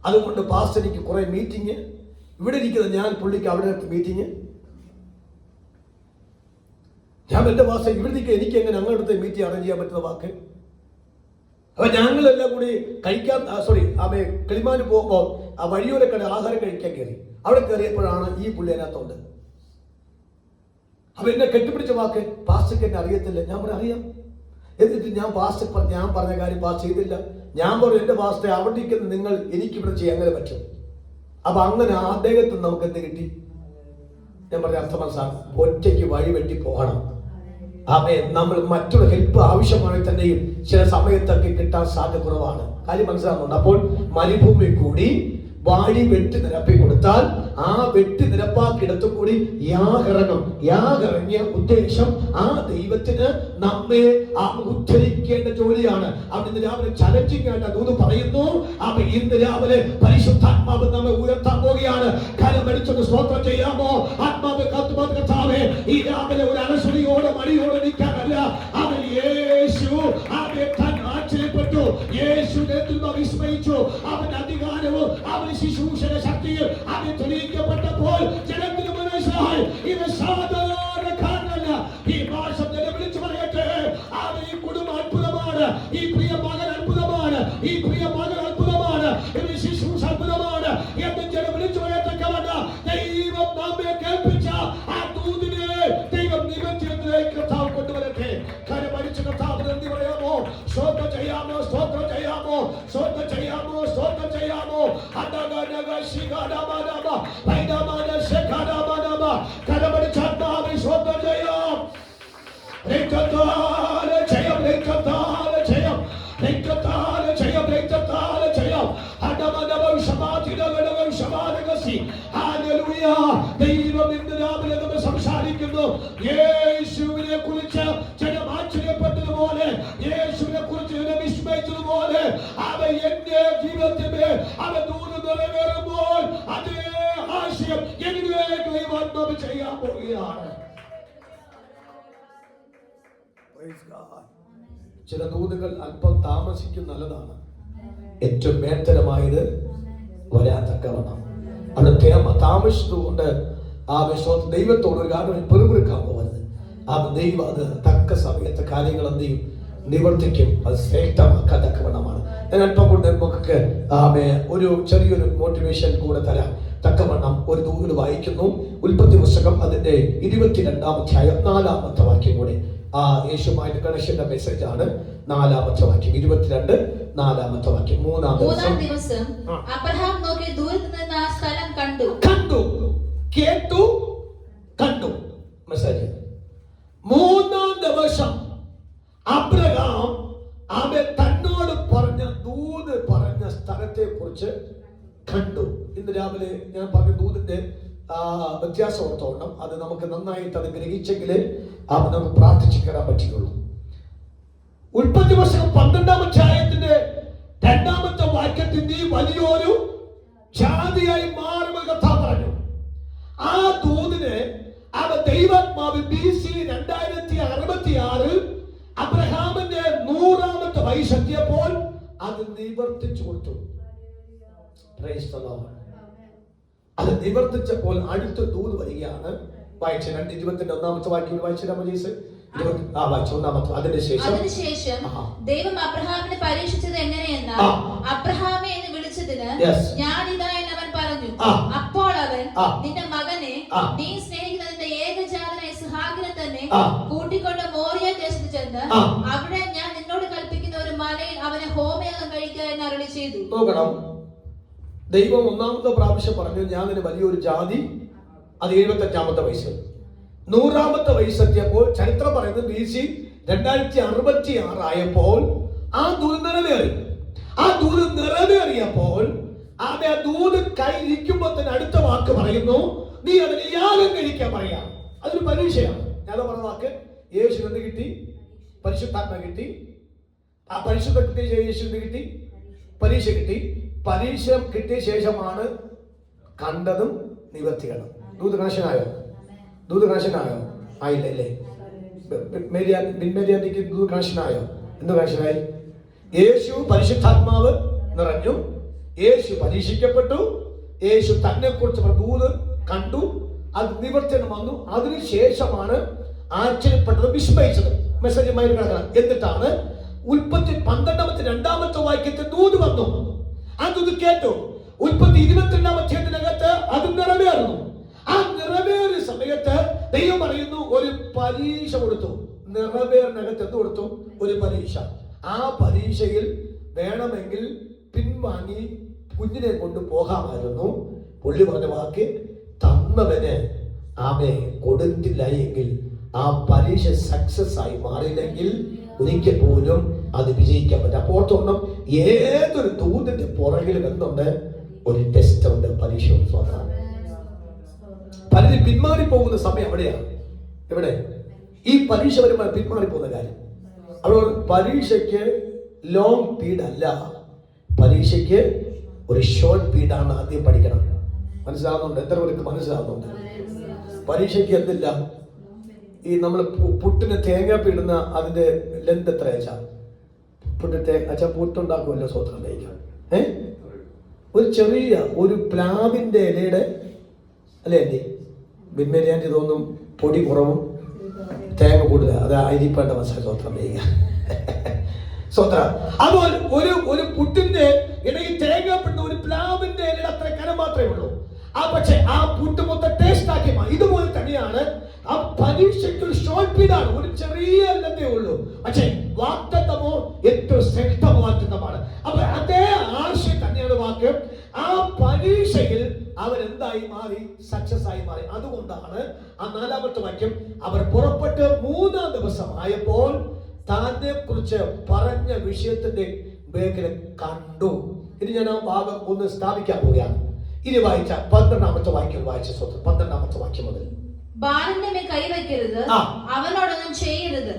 അതുകൊണ്ട് പാസ്റ്റർ എനിക്ക് കുറെ മീറ്റിംഗ്, ഇവിടെ ഇരിക്കുന്നത് ഞാൻ, പുള്ളിക്ക് അവിടെ മീറ്റിംഗ്. ഞാൻ എന്റെ പാസ്റ്റർ ഇവിടെ എനിക്ക് എങ്ങനെ ഞങ്ങളുടെ മീറ്റിംഗ് അറേഞ്ച് ചെയ്യാൻ പറ്റുന്ന വാക്ക്. അപ്പൊ ഞങ്ങളെല്ലാം കൂടി കഴിക്കാൻ കിളിമാന് പോകുമ്പോൾ ആ വഴിയോരക്കട ആഹാരം കഴിക്കാൻ കയറി. അവിടെ കയറിയപ്പോഴാണ് ഈ പുള്ളി അതിനകത്തുണ്ട്. അപ്പൊ എന്നെ കെട്ടിപ്പിടിച്ച വാക്ക്, പാസ്റ്റർക്ക് എന്നെ അറിയത്തില്ല. ഞാൻ പറഞ്ഞു അറിയാം. എന്നിട്ട് ഞാൻ പറഞ്ഞ കാര്യം പാസ് ചെയ്തില്ല. ഞാൻ പറഞ്ഞു എന്റെ പാസ്റ്റർ അവിടെ ഇരിക്കുന്ന നിങ്ങൾ എനിക്കിവിടെ ചെയ്യാൻ അങ്ങനെ പറ്റും. അപ്പൊ അങ്ങനെ അദ്ദേഹത്തിന് നമുക്ക് എന്ത് കിട്ടി? ഞാൻ പറഞ്ഞ അർത്ഥം മനസ്സിലാകും. ഒറ്റയ്ക്ക് വഴി വെട്ടി പോകണം. നമ്മൾ മറ്റുള്ള ഹെൽപ്പ് ആവശ്യമാണെങ്കിൽ തന്നെയും ചില സമയത്തൊക്കെ കിട്ടാൻ സാധ്യത കുറവാണ്. കാര്യം മനസ്സിലാകുന്നുണ്ട്. അപ്പോൾ മരുഭൂമി കൂടി വഴി വെട്ടി നിരപ്പി കൊടുത്താൽ ആ വെട്ടി നിരപ്പാക്കിടത്തു കൂടി യാഗിറങ്ങും. യാഗിറങ്ങിയ ഉദ്ദേശം ആ ദൈവത്തിന് നമ്മെ ഉദ്ധരിക്കേണ്ട ജോലിയാണ്. അവിടെ ഇന്ന് രാവിലെ ചലഞ്ചിങ് ആയിട്ട് ദൂത് പറയുന്നു. അപ്പൊ ഇന്ന് രാവിലെ പരിശുദ്ധാത്മാവ് നമ്മെ ഉയർത്താൻ പോവുകയാണ്. കരമടിച്ചൊന്ന് സ്തോത്രം ചെയ്യാമോ? ആത്മാവ് കർത്താവേ, ഈ രാവിലെ ഒരു അലസതയോടെ മടിയോടെ നിൽക്കാനല്ല. അവൻ യേശു താൻ ആശ്ചര്യപ്പെട്ടു. യേശു വിസ്മയിച്ചു. അവൻ അധികാരവും അവൻ ശുശ്രൂഷക ശക്തിയും അവൻ തെളിയിക്കപ്പെട്ടപ്പോൾ ജനത്തിന് മനസ്സിലായി ഇത് സാധാരണക്കാരനല്ല. ഈ ഭാഷ വിളിച്ചു പറയട്ടെ, അവൻ ഈ കുടുംബം അത്ഭുതമാണ്, ഈ പ്രിയ മകൻ അത്ഭുതമാണ്, ഈ പ്രിയ മകൻ അത്ഭുതമാണ്, ഇവൻ ശുശ്രൂഷ അത്ഭുതമാണ് എന്ന് ജനം വിളിച്ചു പറയത്തക്കവണ്ണ ദൈവം നമ്മെ കേൾപ്പിച്ച ആ ദൂതിനെ ദൈവം നിവർത്തിയിലേക്ക് കർത്താവ് കൊണ്ടുവരട്ടെ. കരമടിച്ച് കർത്താവ് നന്ദി പറയാമോ? സ്തോത്രം ചെയ്യാമോ? സ്തോത്രം ചെയ്യാമോ? സ്തോത്രം ചെയ്യാമോ? സ്തോത്രം ചെയ്യാമോ? കരമടിച്ച് ആത്മാവിൽ സ്തോത്രം ചെയ്യാം. ജയം ജയം ജയം ജയം ദൈവം ഇന്ന് രാവിലെ നമ്മൾ സംസാരിക്കുന്നു. യേശുവിനെ കുറിച്ച് ജനം ആശ്ചര്യപ്പെട്ടതുപോലെ, യേശുവിനെ കുറിച്ച് ജനം വിസ്മയിച്ചതുപോലെ അവൻ എന്റെ ജീവിതത്തിന്റെ അവൻ ദൂരം നിറവേറുമ്പോൾ അതേ ആശയം എനിക്ക് ദൈവാത്മാവ് ചെയ്യാൻ പോവുകയാണ്. ചില ദൂതുകൾ അല്പം താമസിക്കും, നല്ലതാണ്. ഏറ്റവും മേത്തരമായത് വരാത്തക്കവണ്ണം അവിടെ താമസിച്ചതുകൊണ്ട് ആ വിശ്വാസം ദൈവത്തോട് ഒരു കാര്യം പെറുപിറുക്കാൻ പോകരുത്. ആ ദൈവം അത് തക്ക സമയത്ത് കാര്യങ്ങൾ എന്ത് ചെയ്യും? നിവർത്തിക്കും. അത് ശ്രേഷ്ഠമാക്കാൻ തക്കവണ്ണമാണ്. ഞാൻ അല്പം കൊണ്ട് നമുക്കൊക്കെ ഒരു ചെറിയൊരു മോട്ടിവേഷൻ കൂടെ തരാം. തക്കവണ്ണം ഒരു ദൂതിൽ വായിക്കുന്നു. ഉൽപ്പത്തി പുസ്തകം അതിന്റെ 22-ാം അധ്യായം 4-ാമത്തെ വാക്യം കൂടെ യേശുമായിട്ട് കണക്ഷന്റെ മെസ്സേജ് ആണ്. 4-ാമത്തെ വാക്യം 22 4-ാമത്തെ വാക്യം. മൂന്നാം ദിവസം അബ്രഹാം നോക്കി ദൂരത്ത് നിന്ന് ആ സ്ഥലം കണ്ടു. കേട്ടു, കണ്ടു. മെസ്സേജ്. മൂന്നാം ദിവസം അബ്രഹാം അവൻ തന്നോട് പറഞ്ഞ ദൂത് പറഞ്ഞ സ്ഥലത്തെ കുറിച്ച് കണ്ടു. ഇന്ന് രാവിലെ ഞാൻ പറഞ്ഞ ദൂതിന്റെ വ്യത്യാസം ഓർത്തോണം. അത് നമുക്ക് നന്നായിട്ട് അത് ഗ്രഹിച്ചെങ്കിലേ നമുക്ക് പ്രാർത്ഥിച്ചു കയറാൻ പറ്റുകയുള്ളൂ. ഉൽപ്പത്തി പുസ്തകം 12-ാം അധ്യായത്തിന്റെ 2-ാമത്തെ വാക്യത്തിൽ നീ വലിയൊരു ജാതിയായി മാറുമെന്ന് കർത്താവ് പറഞ്ഞു. ആ ദൂതിനെ അവൻ ദൈവാത്മാവ് BC 2066 അബ്രഹാമിന്റെ 100-ാമത്തെ വയസ്സെത്തിയപ്പോൾ അത് നിവർത്തിച്ചു കൊടുത്തു. അത് നിവർത്തിച്ചപ്പോൾ അടുത്ത ദൂത് വരികയാണ്. വായിച്ച 2:21-ാമത്തെ വാക്യം വായിച്ചാൽ അതിനുശേഷം ദൈവം അബ്രഹാമിനെ പരീക്ഷിച്ചത് എങ്ങനെയെന്നാൽ അബ്രഹാമെ എന്ന് വിളിച്ചതിന് ഞാനിതാ എന്ന് അവൻ പറഞ്ഞു. അപ്പോൾ അവൻ നിന്റെ മകനെ നീ സ്നേഹിക്കുന്ന നിന്റെ ഏകജാതനായ ഇസ്ഹാക്കിനെ തന്നെ കൂട്ടിക്കൊണ്ട് മോറിയ ദേശത്ത് ചെന്ന് അവിടെ ഞാൻ നിന്നോട് കൽപ്പിക്കുന്ന ഒരു മലയിൽ അവനെ ഹോമയാഗം കഴിക്കുക എന്ന് അരുളി ചെയ്തു. നോക്കണം, ദൈവം 1-ാമത്തെ പ്രാവശ്യം പറഞ്ഞു ഞാൻ നിന്നെ വലിയൊരു ജാതി. അത് 75-ാമത്തെ വയസ്സിൽ. 100-ാമത്തെ വയസ്സെത്തിയപ്പോൾ ചരിത്രം പറയുന്നത് BC 2066 ആയപ്പോൾ ആ ദൂത് നിറവേറി. ആ ദൂത് നിറവേറിയപ്പോൾ ആ ദൂത് കയ്യിരിക്കുമ്പോൾ തന്നെ അടുത്ത വാക്ക് പറയുന്നു, നീ അതിന് യാഗം കഴിക്കാൻ പറയാം. അതൊരു പരീക്ഷയാണ്. ഞാൻ പറഞ്ഞ വാക്ക് യേശു എന്ന് കിട്ടി, പരിശുദ്ധാത്മ കിട്ടി. ആ പരിശുദ്ധ കിട്ടിയ യേശു കിട്ടി, പരീക്ഷ കിട്ടി. പരീക്ഷ കിട്ടിയ ശേഷമാണ് കണ്ടതും നിവർത്തിക്കണം. ദൂത് കണക്ഷനായോ? ദൂത് കണക്ഷനായോ? ആയില്ലല്ലേ? ബിൻമേരിയാനിക്ക് ദൂത് കണക്ഷനായോ? എന്ത് കണക്ഷനായി? യേശു പരിശുദ്ധാത്മാവ് നിറഞ്ഞു, യേശു പരീക്ഷിക്കപ്പെട്ടു, യേശു തന്നെ കുറിച്ച് ദൂത് കണ്ടു, അത് നിവർത്തനം വന്നു. അതിനുശേഷമാണ് ആശ്ചര്യപ്പെട്ടത്, വിസ്മയിച്ചത്. മെസ്സേജ് കിടക്കണം. എന്നിട്ടാണ് ഉൽപ്പത്തി 12-ാമത്തെ 2-ാമത്തെ വാക്യത്തിൽ ദൂത് വന്നു. ആ ദൂത് കേട്ടു. ഉൽപ്പത്തി 22-ാം അധ്യായത്തിനകത്ത് അത് നിറവേറുന്നു. ആ നിറവേറിയ സമയത്ത് ദൈവം പറയുന്നു ഒരു പരീക്ഷ കൊടുത്തു. നിറവേറിനകത്ത് എന്ത് കൊടുത്തു? ഒരു പരീക്ഷ. ആ പരീക്ഷയിൽ വേണമെങ്കിൽ പിൻവാങ്ങി കുഞ്ഞിനെ കൊണ്ട് പോകാമായിരുന്നു. പുള്ളി പറഞ്ഞ വാക്ക് തന്നവന് ആമേ കൊടുത്തില്ല എങ്കിൽ ആ പരീക്ഷ സക്സസ് ആയി മാറിയില്ലെങ്കിൽ ഒരിക്കൽ പോലും അത് വിജയിക്കാൻ പറ്റും. അപ്പോൾ ഓർത്തോണം, ഏതൊരു ദൂതിന്റെ പുറകിലും എന്തുണ്ട്? ഒരു ടെസ്റ്റ് ഉണ്ട്, പരീക്ഷ ഉണ്ട്. പലരും പിന്മാറിപ്പോകുന്ന സമയം എവിടെയാണ്? എവിടെ? ഈ പരീക്ഷ വരുമ്പോൾ പിന്മാറിപ്പോകുന്ന കാര്യം. അപ്പോൾ പരീക്ഷയ്ക്ക് ലോങ് പീരീഡ് അല്ല, പരീക്ഷയ്ക്ക് ഒരു ഷോർട്ട് പീരീഡാണ് ആദ്യം പഠിക്കണം. മനസ്സിലാവുന്നുണ്ട്? എത്ര പേർക്ക് മനസ്സിലാവുന്നുണ്ട്? പരീക്ഷയ്ക്ക് എന്തില്ല, ഈ നമ്മൾ പുട്ടിന് തേങ്ങ പിടുന്ന അതിന്റെ ലെന്ത് എത്ര വെച്ചാ? പുട്ട് പുട്ടുണ്ടാക്കുമല്ലോ, സ്വത്രം കഴിക്കാൻ. ഒരു ചെറിയ ഒരു പ്ലാവിന്റെ ഇലയുടെ അല്ലേ എൻ്റെ ബിന്മേരിയാൻ്റെ ഇതൊന്നും പൊടി കുറവും തേങ്ങ കൂടുതൽ, അത് അരിപ്പേണ്ട മസാല സ്വത്രം കഴിക്കുക. സ്വത്രം അതുപോലെ ഒരു പുട്ടിന്റെ ഇടയിൽ തേങ്ങ പിടുന്ന ഒരു പ്ലാവിന്റെ ഇലയുടെ അത്ര കനം മാത്രമേ ഉള്ളൂ. പക്ഷെ ആ പുട്ട് മൊത്തം ടേസ്റ്റ് ആക്കി മാറി. ഇതുപോലെ തന്നെയാണ് ആ പരീക്ഷയ്ക്ക് ഷോർട്ട് പീരീഡാണ്, ഒരു ചെറിയ ലഭ്യതയേ ഉള്ളൂ. പക്ഷെ വാഗ്ദത്തമോ ഏറ്റവും ശ്രേഷ്ഠമാക്കുന്നതാണ്. അപ്പൊ അതേ ആശയം തന്നെയാണ് വാക്ക്. ആ പരീക്ഷയിൽ അവർ എന്തായി മാറി? സക്സസ് ആയി മാറി. അതുകൊണ്ടാണ് ആ 4-ാമത്തെ വാക്യം, അവർ പുറപ്പെട്ട് 3-ാം ദിവസം ആയപ്പോൾ തന്നെ കുറിച്ച് പറഞ്ഞ വിഷയത്തിന്റെ മേഖല കണ്ടു. ഇനി ഞാൻ ആ ഭാഗം ഒന്ന് സ്ഥാപിക്കാൻ പോവുകയാണ്. ഇനി വായിച്ച 12-ാമത്തെ വാക്യം വായിച്ച സ്വന്തം 12-ാമത്തെ വാക്യം മുതൽ. ബാലന്റെ മേൽ കൈവയ്ക്കരുത്, അവനോടൊന്നും ചെയ്യരുത്.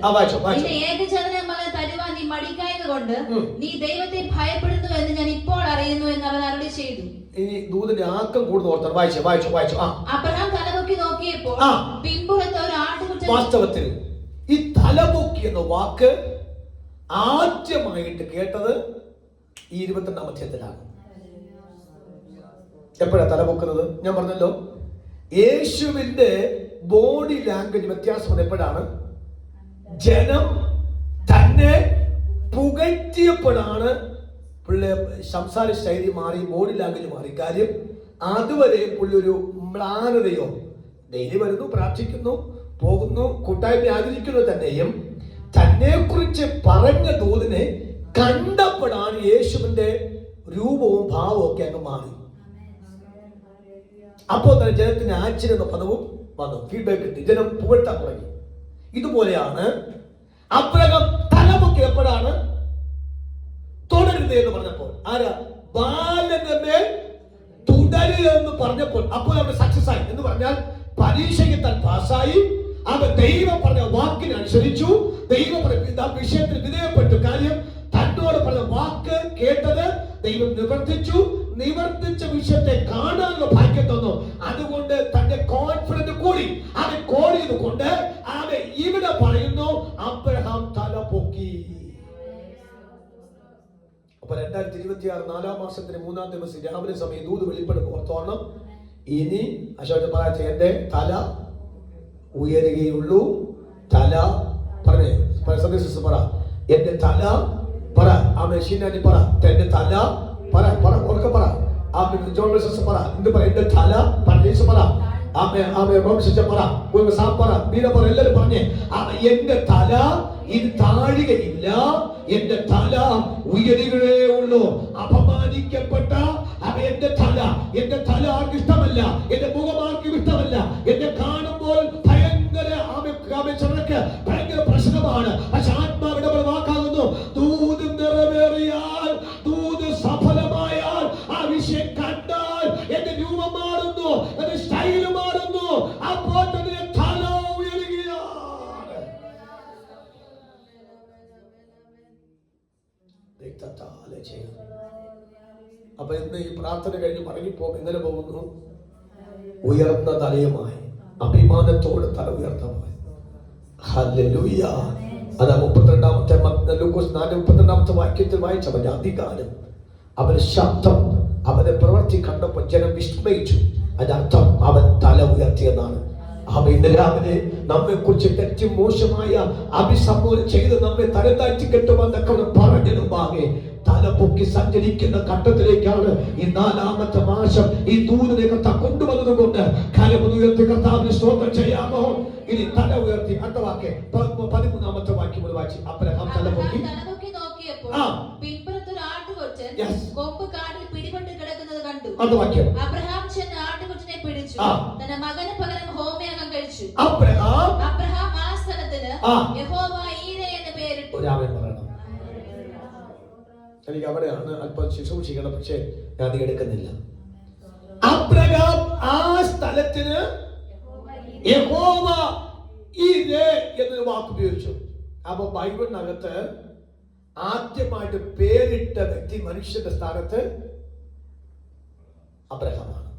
നിന്റെ ഏകജനനെ തരുവാൻ നീ മടിക്കായത് കൊണ്ട് നീ ദൈവത്തെ ഭയപ്പെടുന്നു എന്ന് ഞാൻ ഇപ്പോൾ അറിയുന്നു എന്ന് അവൻ അരുളി ചെയ്തു. ഇനി ദൂതന്റെ ആക്കം കൂടുതൽ ഓർത്താൻ വായിച്ചു. അബ്രഹാം തലപൊക്കി നോക്കിയപ്പോൾ പിമ്പുറത്ത് ഒരു ആട്ടുകുട്ടി. വാസ്തവത്തിൽ ഈ തലപൊക്കി എന്ന വാക്ക് ആദ്യമായിട്ട് കേട്ടത് ഈ 22-ാം അധ്യായത്തിലാണ്. എപ്പോഴാണ് തലപൊക്കുന്നത്? ഞാൻ പറഞ്ഞല്ലോ, യേശുവിന്റെ ബോഡി ലാംഗ്വേജ് വ്യത്യാസം എപ്പോഴാണ്? ജനം തന്നെ പുകഴ്ത്തിയപ്പോഴാണ് പുള്ളി സംസാര ശൈലി മാറി, ബോഡി ലാംഗ്വേജ് മാറി. കാര്യം അതുവരെ പുള്ളി ഒരു മ്ലാനതയോ, ഡെയിലി വരുന്നു, പ്രാർത്ഥിക്കുന്നു, പോകുന്നു, കൂട്ടായ്മ ആചരിക്കുന്നു, തന്നെയും തന്നെ കുറിച്ച് പറഞ്ഞ ദൂതനെ കണ്ടപ്പോഴാണ് യേശുവിന്റെ രൂപവും ഭാവവും ഒക്കെ അങ്ങ് മാറി. അപ്പോൾ തന്നെ ജനത്തിന് ആശ്ചര്യം എന്ന പദവും വന്നു, ഫീഡ്ബാക്ക് കിട്ടി, ജനം പുകഴ്ത്താൻ തുടങ്ങി. ഇതുപോലെയാണ് അബ്രഹാം തലമുക്കി എപ്പോഴാണ് തുടരുത് എന്ന് പറഞ്ഞപ്പോൾ, ആരാ? ബാലന്റെ മേൽ തുടരുക എന്ന് പറഞ്ഞപ്പോൾ അപ്പോൾ അവിടെ സക്സസ് ആയി. എന്ന് പറഞ്ഞാൽ പരീക്ഷയ്ക്ക് താൻ പാസ്സായി. അവൻ ദൈവം പറഞ്ഞ വാക്കിനനുസരിച്ചു, ദൈവം പറഞ്ഞ വിഷയത്തിന് വിധേയപ്പെട്ടു. കാര്യം തന്നോട് പറഞ്ഞ വാക്ക് കേട്ടത് ദൈവം നിവർത്തിച്ചു. നിവർത്തിച്ച വിഷയത്തെ കാണാനുള്ള ഭാഗ്യം തന്നു. അതുകൊണ്ട് തന്റെ കോൺഫിഡൻസ് കൂടി. അവൻ കോടിയത് കൊണ്ട് അവൻ ഇവിടെ പറയുന്നു, അബ്രഹാം തല പൊക്കി. അപ്പൊ 2026 4-ാം മാസത്തിന് 3-ാം ദിവസം രാവിലെ സമയം ദൂത് വെളിപ്പെടുമ്പോൾ ഓർത്തോണം, ഇനി അശോകൻ പറയാ, എന്റെ തല ഉയരുകയുള്ളൂ. തല പറഞ്ഞേ, പറ, എന്റെ തല പറ. ആമേ ഷീനാനി പറ, എന്റെ തല പറ, ഉറക്കെ പറ. ആമേ ജോൺ മെസ്സസ് പറ, എന്ത് പറ? എന്റെ തല പറ, പറ. ആമേ റോമിച്ച പറ, പറ, ബീന പറ, എല്ലാരും പറഞ്ഞേ. എന്റെ തല ഇത് താഴുകയില്ല, എന്റെ തല ഉയരുകയേ ഉള്ളൂ. അപമാനിക്കപ്പെട്ട എന്റെ തല ആർക്കും ഇഷ്ടമല്ല, എന്റെ മുഖം ആർക്കും ഇഷ്ടമല്ല. എന്നെ കാണുമ്പോൾ ഭയങ്കര ഭയങ്കര പ്രശ്നമാണ്. പക്ഷെ ആത്മാവിന്റെ വാക്കാകുന്നു, ദൂത് നിറവേറിയാൽ, ദൂത് സഫലമായാൽ, ആ വിഷയം കണ്ടാൽ എന്റെ രൂപം മാറുന്നു, എന്റെ സ്റ്റൈല് മാറുന്നു. അപ്പോൾ തന്നെ തല ഉയരുകയാണ്. അപ്പൊ ഇന്ന് ഈ പ്രാർത്ഥന കഴിഞ്ഞ് മടങ്ങിപ്പോ എങ്ങനെ പോകുന്നു? ഉയർന്ന തലയുമായി, അഭിമാനത്തോടെ തല ഉയർത്തമായി. ഹല്ലേലൂയ. അതാ 32-ാമത്തെ ലൂക്കോസ് 4:32 വാക്യത്തിൽ വായിച്ചവന്റെ അധികാരം, അവന്റെ ശബ്ദം, അവന്റെ പ്രവൃത്തി കണ്ടപ്പോൾ ജനം വിസ്മയിച്ചു. അതിനർത്ഥം അവൻ തല ഉയർത്തിയെന്നാണ്. ഇന്ന് രാവിലെ നമ്മെ കുറിച്ച് തെറ്റും മോശമായ അഭിസംബോധന ചെയ്ത് നമ്മെ തലതാഴ്ത്തി കെട്ടുമെന്നൊക്കെ പറഞ്ഞതിനുമ്പാകെ തല പൊക്കി സഞ്ചരിക്കുന്ന ഘട്ടത്തിലേക്കാണ് ഈ 4-ാമത്തെ മാസം ഈ ദൂതനെ കർത്താവ് കൊണ്ടുവന്നത് കൊണ്ട് കരമുയർത്തി കർത്താവിന് സ്തോത്രം ചെയ്യാമോ? ഇനി തല ഉയർത്തി അടുത്ത വാക്യം 13-ാമത്തെ വാക്യം മുതൽ വായിച്ചു. അബ്രഹാം തല പൊക്കി നോക്കിയപ്പോൾ പിൻപുറത്തൊരു ആട്ടുകൊറ്റൻ കൊമ്പ് കാട്ടിൽ പിടിപെട്ട് കിടക്കുന്നത് കണ്ടു. അബ്രഹാം ചെന്ന് ആട്ടുകൊറ്റനെ പിടിച്ചു, തന്റെ മകന് പകരം ഹോമയാഗം കഴിച്ചു. അബ്രഹാം ആ സ്ഥലത്തിന് യഹോവ ഈരെ എന്ന് പേരിട്ടു. എനിക്ക് അവിടെയാണ് അല്പം ശുശ്രൂഷിക്കണം, പക്ഷേ ഞാൻ അത് എടുക്കുന്നില്ല. അബ്രഹാം ആ സ്ഥലത്തിന് യഹോവ ഇരേ എന്നൊരു വാക്ക് ഉപയോഗിച്ചു. അപ്പൊ ബൈബിളിനകത്ത് ആദ്യമായിട്ട് പേരിട്ട വ്യക്തി മനുഷ്യന്റെ സ്ഥാനത്ത് അബ്രഹാമാണ്.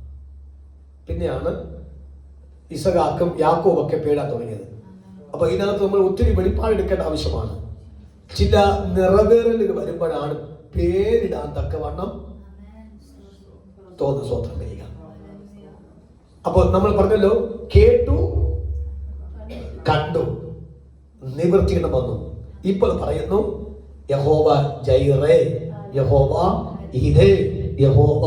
പിന്നെയാണ് ഇസഹാക്കും യാക്കോബൊക്കെ പേരാൻ തുടങ്ങിയത്. അപ്പൊ ഇതിനകത്ത് നമ്മൾ ഒത്തിരി വെളിപ്പാടെടുക്കേണ്ട ആവശ്യമാണ്. ചില നിറവേറലുകൾ വരുമ്പോഴാണ് പേരിടാൻ തക്കവണ്ണം തോന്നുന്ന സ്വന്തം വരിക. അപ്പോൾ നമ്മൾ പറഞ്ഞല്ലോ, കേട്ടു, കണ്ടു, നിവൃത്തിയിടം വന്നു. ഇപ്പോൾ പറയുന്നു യഹോവ ജൈറേ, യഹോവ ഇരേ, യഹോവ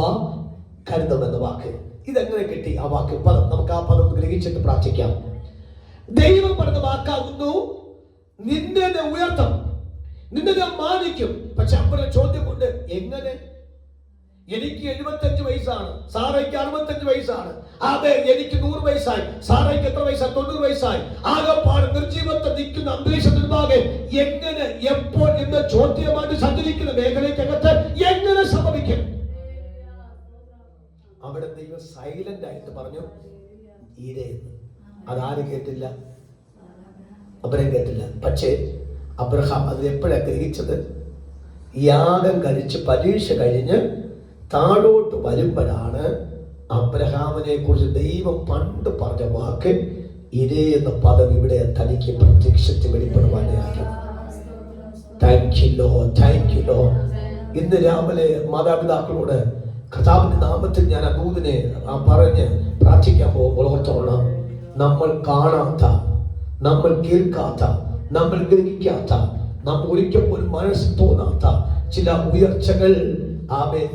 കരുതം എന്ന വാക്ക്. ഇതെങ്ങനെ കിട്ടി ആ വാക്ക്? പദം നമുക്ക് ആ പദം ഗ്രഹിച്ചിട്ട് പ്രാർത്ഥിക്കാം. ദൈവം പറഞ്ഞ വാക്കാകുന്നു, നിന്നെ ഉയർത്തും, നിന്നെ മാനിക്കും. പക്ഷെ അപ്പുറം ചോദ്യമുണ്ട്, എങ്ങനെ? എനിക്ക് 75 വയസ്സാണ്, സാറയ്ക്ക് 65 വയസ്സാണ്. അതെ, എനിക്ക് 100 വയസ്സായി. സാറയ്ക്ക് എത്ര വയസ്സായി? 90 വയസ്സായി. ആകെപ്പാട് നിർജീവത്വം നിൽക്കുന്ന അന്തരീക്ഷത്തിന് മുമ്പാകെ എങ്ങനെ, എപ്പോൾ എന്ന ചോദ്യമായിട്ട് സഞ്ചരിക്കുന്ന മേഖലയ്ക്കകത്ത് എങ്ങനെ സംഭവിക്കും? അവിടെ ദൈവം സൈലന്റ് ആയിട്ട് പറഞ്ഞു ഇരയെന്ന്. അതാരും കേട്ടില്ല, അബ്രഹാം കേട്ടില്ല. പക്ഷേ അബ്രഹാം അത് എപ്പോഴാണ് ഗ്രഹിച്ചത്? യാഗം കഴിച്ച് പരീക്ഷ കഴിഞ്ഞ് താഴോട്ട് വരുമ്പോഴാണ് അബ്രഹാമിനെ കുറിച്ച് ദൈവം പണ്ട് പറഞ്ഞ വാക്ക് ഇരേ എന്ന പദം ഇവിടെ തനിക്ക് പ്രത്യക്ഷത്തിൽ വെളിപ്പെടുവാനായി. Thank you Lord, thank you Lord. ഇന്ന് രാവിലെ മാതാപിതാക്കളോട് കർത്താവിന്റെ നാമത്തിൽ ഞാൻ അബൂദിനെ പറഞ്ഞ് പ്രാർത്ഥിക്കാൻ പോകുമ്പോൾ ഓർത്തോളണം, നമ്മൾ കാണാത്ത, നമ്മൾ കേൾക്കാത്ത, നമ്മൾ ഗ്രഹിക്കാത്ത, നമ്മൾ ഒരിക്കൽ പോലും മനസ്സിൽ തോന്നാത്ത ചില ഉയർച്ചകൾ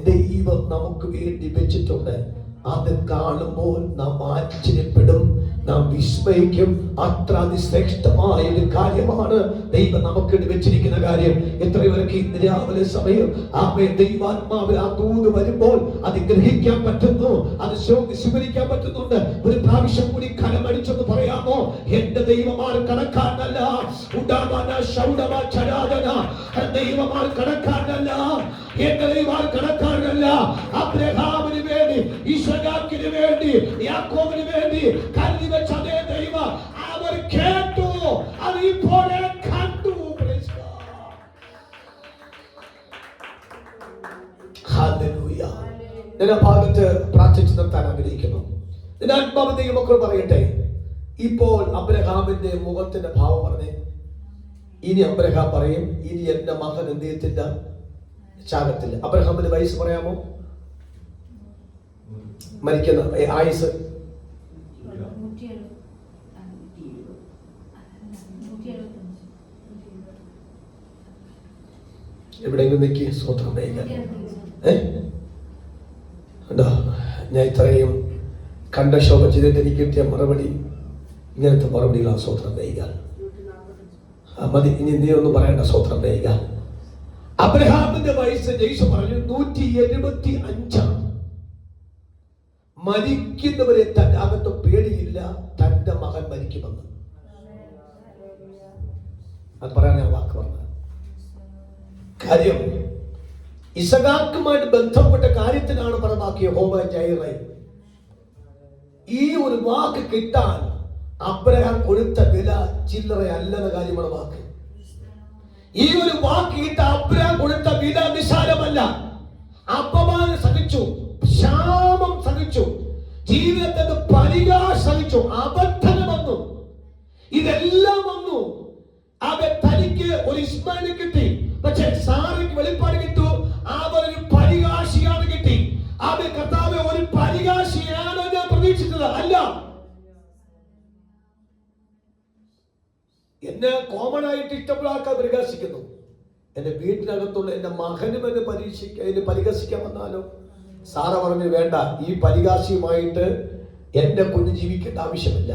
ദൈവം നമുക്ക് വേണ്ടി വെച്ചിട്ടുണ്ട്. അത് കാണുമ്പോൾ നാം ആശ്ചര്യപ്പെടും, നാം വിസ്മയിക്കും. അത്ര അതിശ്രേഷ്ഠമായ ഒരു കാര്യമാണ് ദൈവം നമുക്ക് വെച്ചിരിക്കുന്ന കാര്യം. എത്രയൊക്കെ ഇന്ന് രാവിലെ സമയം ദൈവാത്മാവിൽ ആ ദൂത് വരുമ്പോൾ അത് ഗ്രഹിക്കാൻ പറ്റുന്നു, അത് സ്വീകരിക്കാൻ പറ്റുന്നുണ്ട്. ഒരു പ്രാവശ്യം കൂടി കലമടിച്ചെന്ന് പറയാമോ? എന്റെ ദൈവമാർ കണക്കാരനല്ല, ദൈവമാർ കണക്കാരനല്ല, എന്റെ ദൈവമാർ കണക്കാരനല്ല. അബ്രഹാമിന് വേണ്ടി, ഇസഹാക്കിന് വേണ്ടി, യാക്കോബിന് വേണ്ടി കരുതി വെച്ച അതേ ദൈവം അവർ കേട്ടു, അത് ഇപ്പോഴേ കണ്ടു. ഞാൻ ആ ഭാഗത്ത് പ്രാർത്ഥിച്ചു നിർത്താൻ ആഗ്രഹിക്കുന്നു. ആത്മാവ് ദൈവമക്കൾ പറയട്ടെ, ഇപ്പോൾ അബ്രഹാമിന്റെ മുഖത്തിന്റെ ഭാവം പറഞ്ഞേ. ഇനി അബ്രഹാം പറയും, ഇനി എന്റെ മകൻ എന്ത് ചെയ്യത്തില്ല, ചാകത്തില്ല. അബ്രഹാമിന്റെ വയസ്സ് പറയാമോ? മരിക്കുന്ന ആയുസ് എവിടെയെങ്കിലും നിൽക്കി സ്വത്രം ഞാൻ ഇത്രയും കണ്ടശോഭ ചെയ്തിട്ട് എനിക്ക് കിട്ടിയ മറുപടി ഇങ്ങനത്തെ മറുപടികളാണ്. സ്വത്രം ചെയ്യുക മതി, ഇനി നീ ഒന്നും പറയണ്ട. സ്വത്രം ചെയ്യുക. അബ്രഹാമിന്റെ വയസ്സ് ജയ്സ് പറഞ്ഞു 175. മരിക്കുന്നവരെ തന്റെ അകത്ത് പേടിയില്ല, തന്റെ മകൻ മരിക്കുമെന്ന്. അത് പറയാൻ ഞാൻ വാക്ക് പറഞ്ഞത്. കാര്യം ഇസഹാക്കുമായിട്ട് ബന്ധപ്പെട്ട കാര്യത്തിനാണ് പറഞ്ഞാക്കിയ യഹോവ ജൈറേ. ഈ ഒരു വാക്ക് കിട്ടാൻ അബ്രഹാം കൊടുത്ത വില ചില്ലറ അല്ലെന്ന കാര്യമാണ് വാക്ക്. ഈ ഒരു വാക്ക് കിട്ട അബ്രഹാം കൊടുത്ത വില നിസ്സാരമല്ല. അപമാനം സഹിച്ചു, ക്ഷാമം സഹിച്ചു, ജീവിതത്തിൽ പരിഹാസം സഹിച്ചു, അബദ്ധം വന്നു, ഇതെല്ലാം വന്നു. അവൻ തനിക്ക് ഒരു ഇസ്മായിലിനെ കിട്ടി. പക്ഷെ സാറയ്ക്ക് വെളിപ്പാട് കിട്ടു, അവരൊരു പരിഹാസിയാണ് കിട്ടി. അവൻ കർത്താവ് ഒരു പരിഹാസിയാണ് ഞാൻ പ്രതീക്ഷിച്ചത് അല്ല. എന്നെ കോമൺ ആയിട്ട് ഇഷ്ടമുള്ള ആൾക്കാർ പരിഹസിക്കുന്നു. എന്റെ വീട്ടിനകത്തുള്ള എന്റെ മകനും എന്നെ പരിഹസിക്കാൻ വന്നാലോ? സാറ പറഞ്ഞു, വേണ്ട, ഈ പരിഹാസിയുമായിട്ട് എന്റെ കുഞ്ഞ് ജീവിക്കേണ്ട ആവശ്യമില്ല.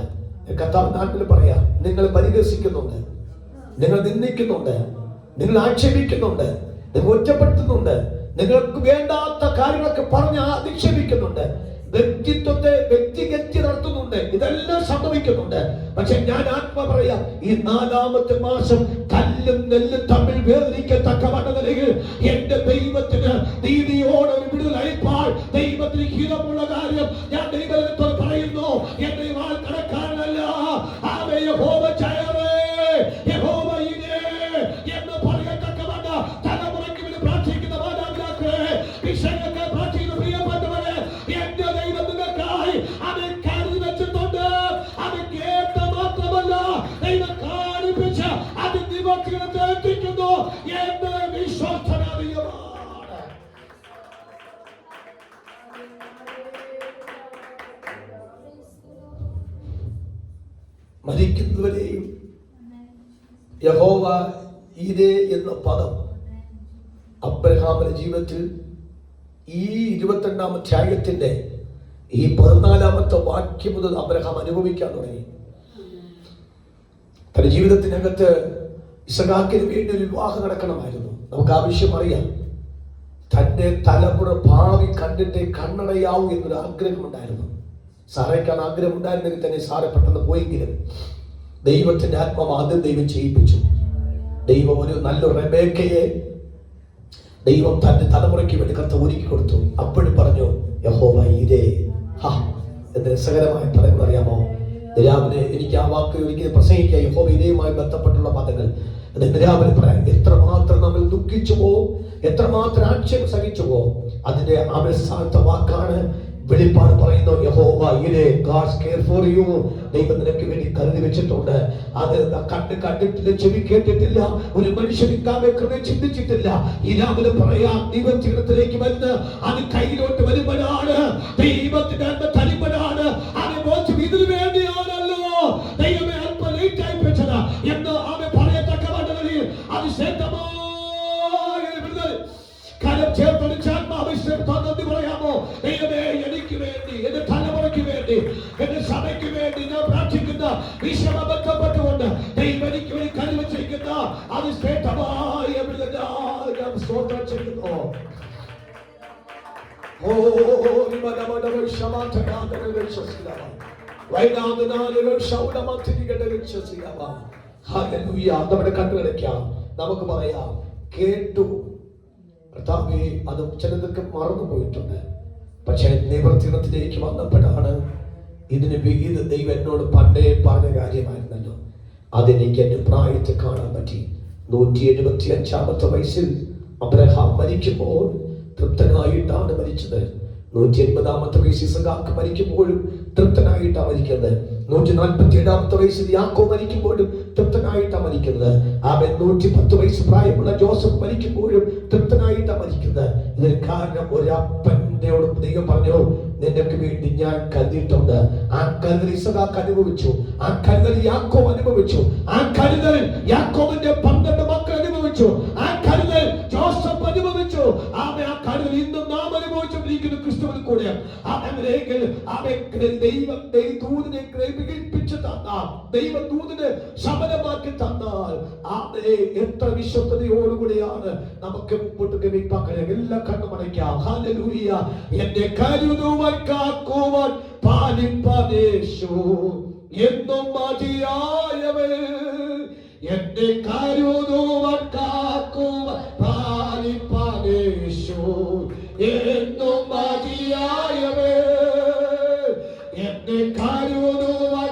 കർത്താവ് നാട്ടിൽ പറയാ, നിങ്ങൾ പരിഹസിക്കുന്നുണ്ട്, നിങ്ങൾ നിന്ദിക്കുന്നുണ്ട്, നിങ്ങൾ ആക്ഷേപിക്കുന്നുണ്ട്, നിങ്ങൾ ഒറ്റപ്പെടുത്തുന്നുണ്ട്, നിങ്ങൾക്ക് വേണ്ടാത്ത കാര്യങ്ങളൊക്കെ പറഞ്ഞ് അധിക്ഷേപിക്കുന്നുണ്ട്, വ്യക്തിത്വത്തെ വ്യക്തിഗതി നടത്തുന്നുണ്ട്, ഇതെല്ലാം സംഭവിക്കുന്നുണ്ട്. പക്ഷെ ഞാൻ ആത്മാ പറയാ, ഈ 4ാമത്തെ മാസം കല്ലും നെല്ലും തമ്മിൽ വേദനിക്കത്തക്കവണ്ണ നിലയിൽ എന്റെ ദൈവത്തിന് നീതിയോടെ ഒരു വിടുതലയപ്പാൽ ദൈവത്തിന് ഹിതമുള്ള കാര്യം ഞാൻ ദൈവത്തോട് പറയുന്നു. എന്റെ വാൾ കടക്കാരനല്ല, മരിക്കുന്നവരെയും യഹോവ ഈരേ എന്ന പദം അബ്രഹാമിന്റെ ജീവിതത്തിൽ ഈ 22-ാം അധ്യായത്തിന്റെ ഈ 14-ാമത്തെ വാക്യം മുതൽ അബ്രഹാം അനുഭവിക്കാൻ തുടങ്ങി. തന്റെ ജീവിതത്തിനകത്ത് ഇസഹാക്കിന് വേണ്ടി ഒരു വിവാഹം നടക്കണമായിരുന്നു. നമുക്ക് ആവശ്യം അറിയാം. തന്റെ തലമുറ ഭാവി കണ്ടിട്ട് കണ്ണടയാവൂ എന്നൊരു ആഗ്രഹമുണ്ടായിരുന്നു. സാറയ്ക്കാൻ ആഗ്രഹം ഉണ്ടായിരുന്നെങ്കിൽ തന്നെ സാറ പെട്ടെന്ന് പോയെങ്കിലും ദൈവത്തിന്റെ ആത്മാവ് ആദ്യം ദൈവം ചെയ്യിപ്പിച്ചു. ദൈവം ഒരു നല്ലൊരു റെബേക്കയെ ദൈവം തന്റെ തലമുറയ്ക്ക് വേണ്ടി കർത്താവ് ഒരുക്കി കൊടുത്തു. അപ്പോഴും പറഞ്ഞു യഹോവ ഈരേ. എന്ന് രസകരമായ പദങ്ങൾ അറിയാമോ? രാവിലെ എനിക്ക് ആ വാക്ക് ഒരിക്കലും പ്രസംഗിക്കുക. യഹോവ ഈരയുമായി ബന്ധപ്പെട്ടുള്ള പദങ്ങൾ രാവിലെ പറയാം. എത്രമാത്രം നമ്മൾ ദുഃഖിച്ചുവോ, എത്രമാത്രം ആക്ഷേപം സഹിച്ചുവോ, അതിന്റെ അവസാനത്തെ വാക്കാണ് വെളിപ്പാട് പറയുന്നു യഹോവ ഈരേ. God care for you. ദൈവം നിനക്ക് വേണ്ടി കരുതി വെച്ചിട്ടുണ്ട്. അത് കണ്ടിട്ടില്ല, ചെവി കേട്ടിട്ടില്ല, ഒരു മനുഷ്യൻ ചിന്തിച്ചിട്ടില്ല. ഈ രാവിലെ പറയാം, ദൈവം ജീവിതത്തിലേക്ക് വരുന്ന അത് കയ്യിലോട്ട് വരുമ്പോഴാണ് ദൈവത്തിന്റെ തരുമ്പോഴാണ് അത് മോശം ഇതിനു വേണ്ടിയാണല്ലോ ദൈവമേ അല്പം ലേറ്റ് ആയി വെച്ചത് എന്ന് അവൻ പറയത്തക്ക വേണ്ടത് അതിശക്തമായ കരം ചേർത്ത് പറയാമോ? ദൈവമേ, എനിക്ക് വേണ്ടി, എന്റെ തലമുറയ്ക്ക് വേണ്ടി, എന്റെ സഭയ്ക്ക് വേണ്ടി ഞാൻ പ്രാർത്ഥിക്കുന്ന വിഷമബന്ധപ്പെട്ടുകൊണ്ട് ദൈവം എനിക്ക് വേണ്ടി കരുവച്ചിരിക്കുന്ന അതിശ്രേഷ്ഠമായ ഞാൻ സ്തോത്രം ചെയ്യുന്നു. നമ്മുടെ കണ്ണുകടയ്ക്കാം, നമുക്ക് പറയാം കേട്ടു കർത്താവേ. അത് ചിലതൊക്കെ മറന്നു പോയിട്ടുണ്ട്. പക്ഷെ നിവർത്തിനത്തിലേക്ക് വന്നപ്പോഴാണ് ഇത് ദൈവം എന്നോട് പണ്ടേ പറഞ്ഞ കാര്യമായിരുന്നല്ലോ. അതെനിക്ക് എന്റെ പ്രായത്തെ കാണാൻ പറ്റി. 175-ാമത്തെ വയസ്സിൽ അബ്രഹാം മരിക്കുമ്പോൾ തൃപ്തനായിട്ടാണ് മരിച്ചത്. 180-ാമത്തെ വയസ്സിൽ ഇസഹാക്ക് മരിക്കുമ്പോഴും തൃപ്തനായിട്ടാണ് മരിക്കുന്നത്. 147-ാമത്തെ വയസ്സിൽ യാക്കോബ് മരിക്കുമ്പോഴും തൃപ്തനായിട്ടാണ് മരിക്കുന്നത്. അവൻ 110 വയസ്സ് പ്രായമുള്ള ജോസഫ് മരിക്കുമ്പോഴും തൃപ്തനായിട്ടാണ് മരിക്കുന്നത്. ഇതിന് കാരണം ഒരപ്പൻ്റെയോട് ദൈവം പറഞ്ഞു, നിനക്ക് വേണ്ടി ഞാൻ കരുതിയിട്ടുണ്ട്. ആ കരുതൽ ഇസഹാക്ക് അനുഭവിച്ചു, ആ കരുതൽ യാക്കോബ് അനുഭവിച്ചു, ആ കരുതൽ യാക്കോബിന്റെ 12 മക്കൾ അനുഭവിച്ചു, ആ കരുതൽ ജോസഫ് അനുഭവിച്ചു. ആ കരുതൽ ഇന്നും നാം അനുഭവിച്ചുകൊണ്ടിരിക്കുന്നു ക്രിസ്തുവിൽ കൂടെ. ദൈവദൂതനെ ഗ്രഹിപ്പിച്ചു തന്നാൽ, ദൈവദൂതനെ ശമനമാക്കി തന്നാൽ എത്ര വിശ്വസ്തയോടുകൂടിയാണ് നമുക്ക് മുമ്പോട്ട് ഗമിപ്പാൻ കഴിയും. എല്ലാം കണ്ണുമടയ്ക്കാം. ഹല്ലേലൂയ. എന്റെ കരുതുവാൻ കാക്കുവാൻ പാലിപ്പനേശു എന്നും മതിയായവൻ. എന്റെ കരുതുവാൻ കാക്കുവാൻ പാലിപ്പനേശു എന്നും മതിയായവൻ. എന്റെ കരുതുവാൻ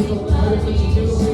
കാര്യങ്ങൾ ചെയ്തു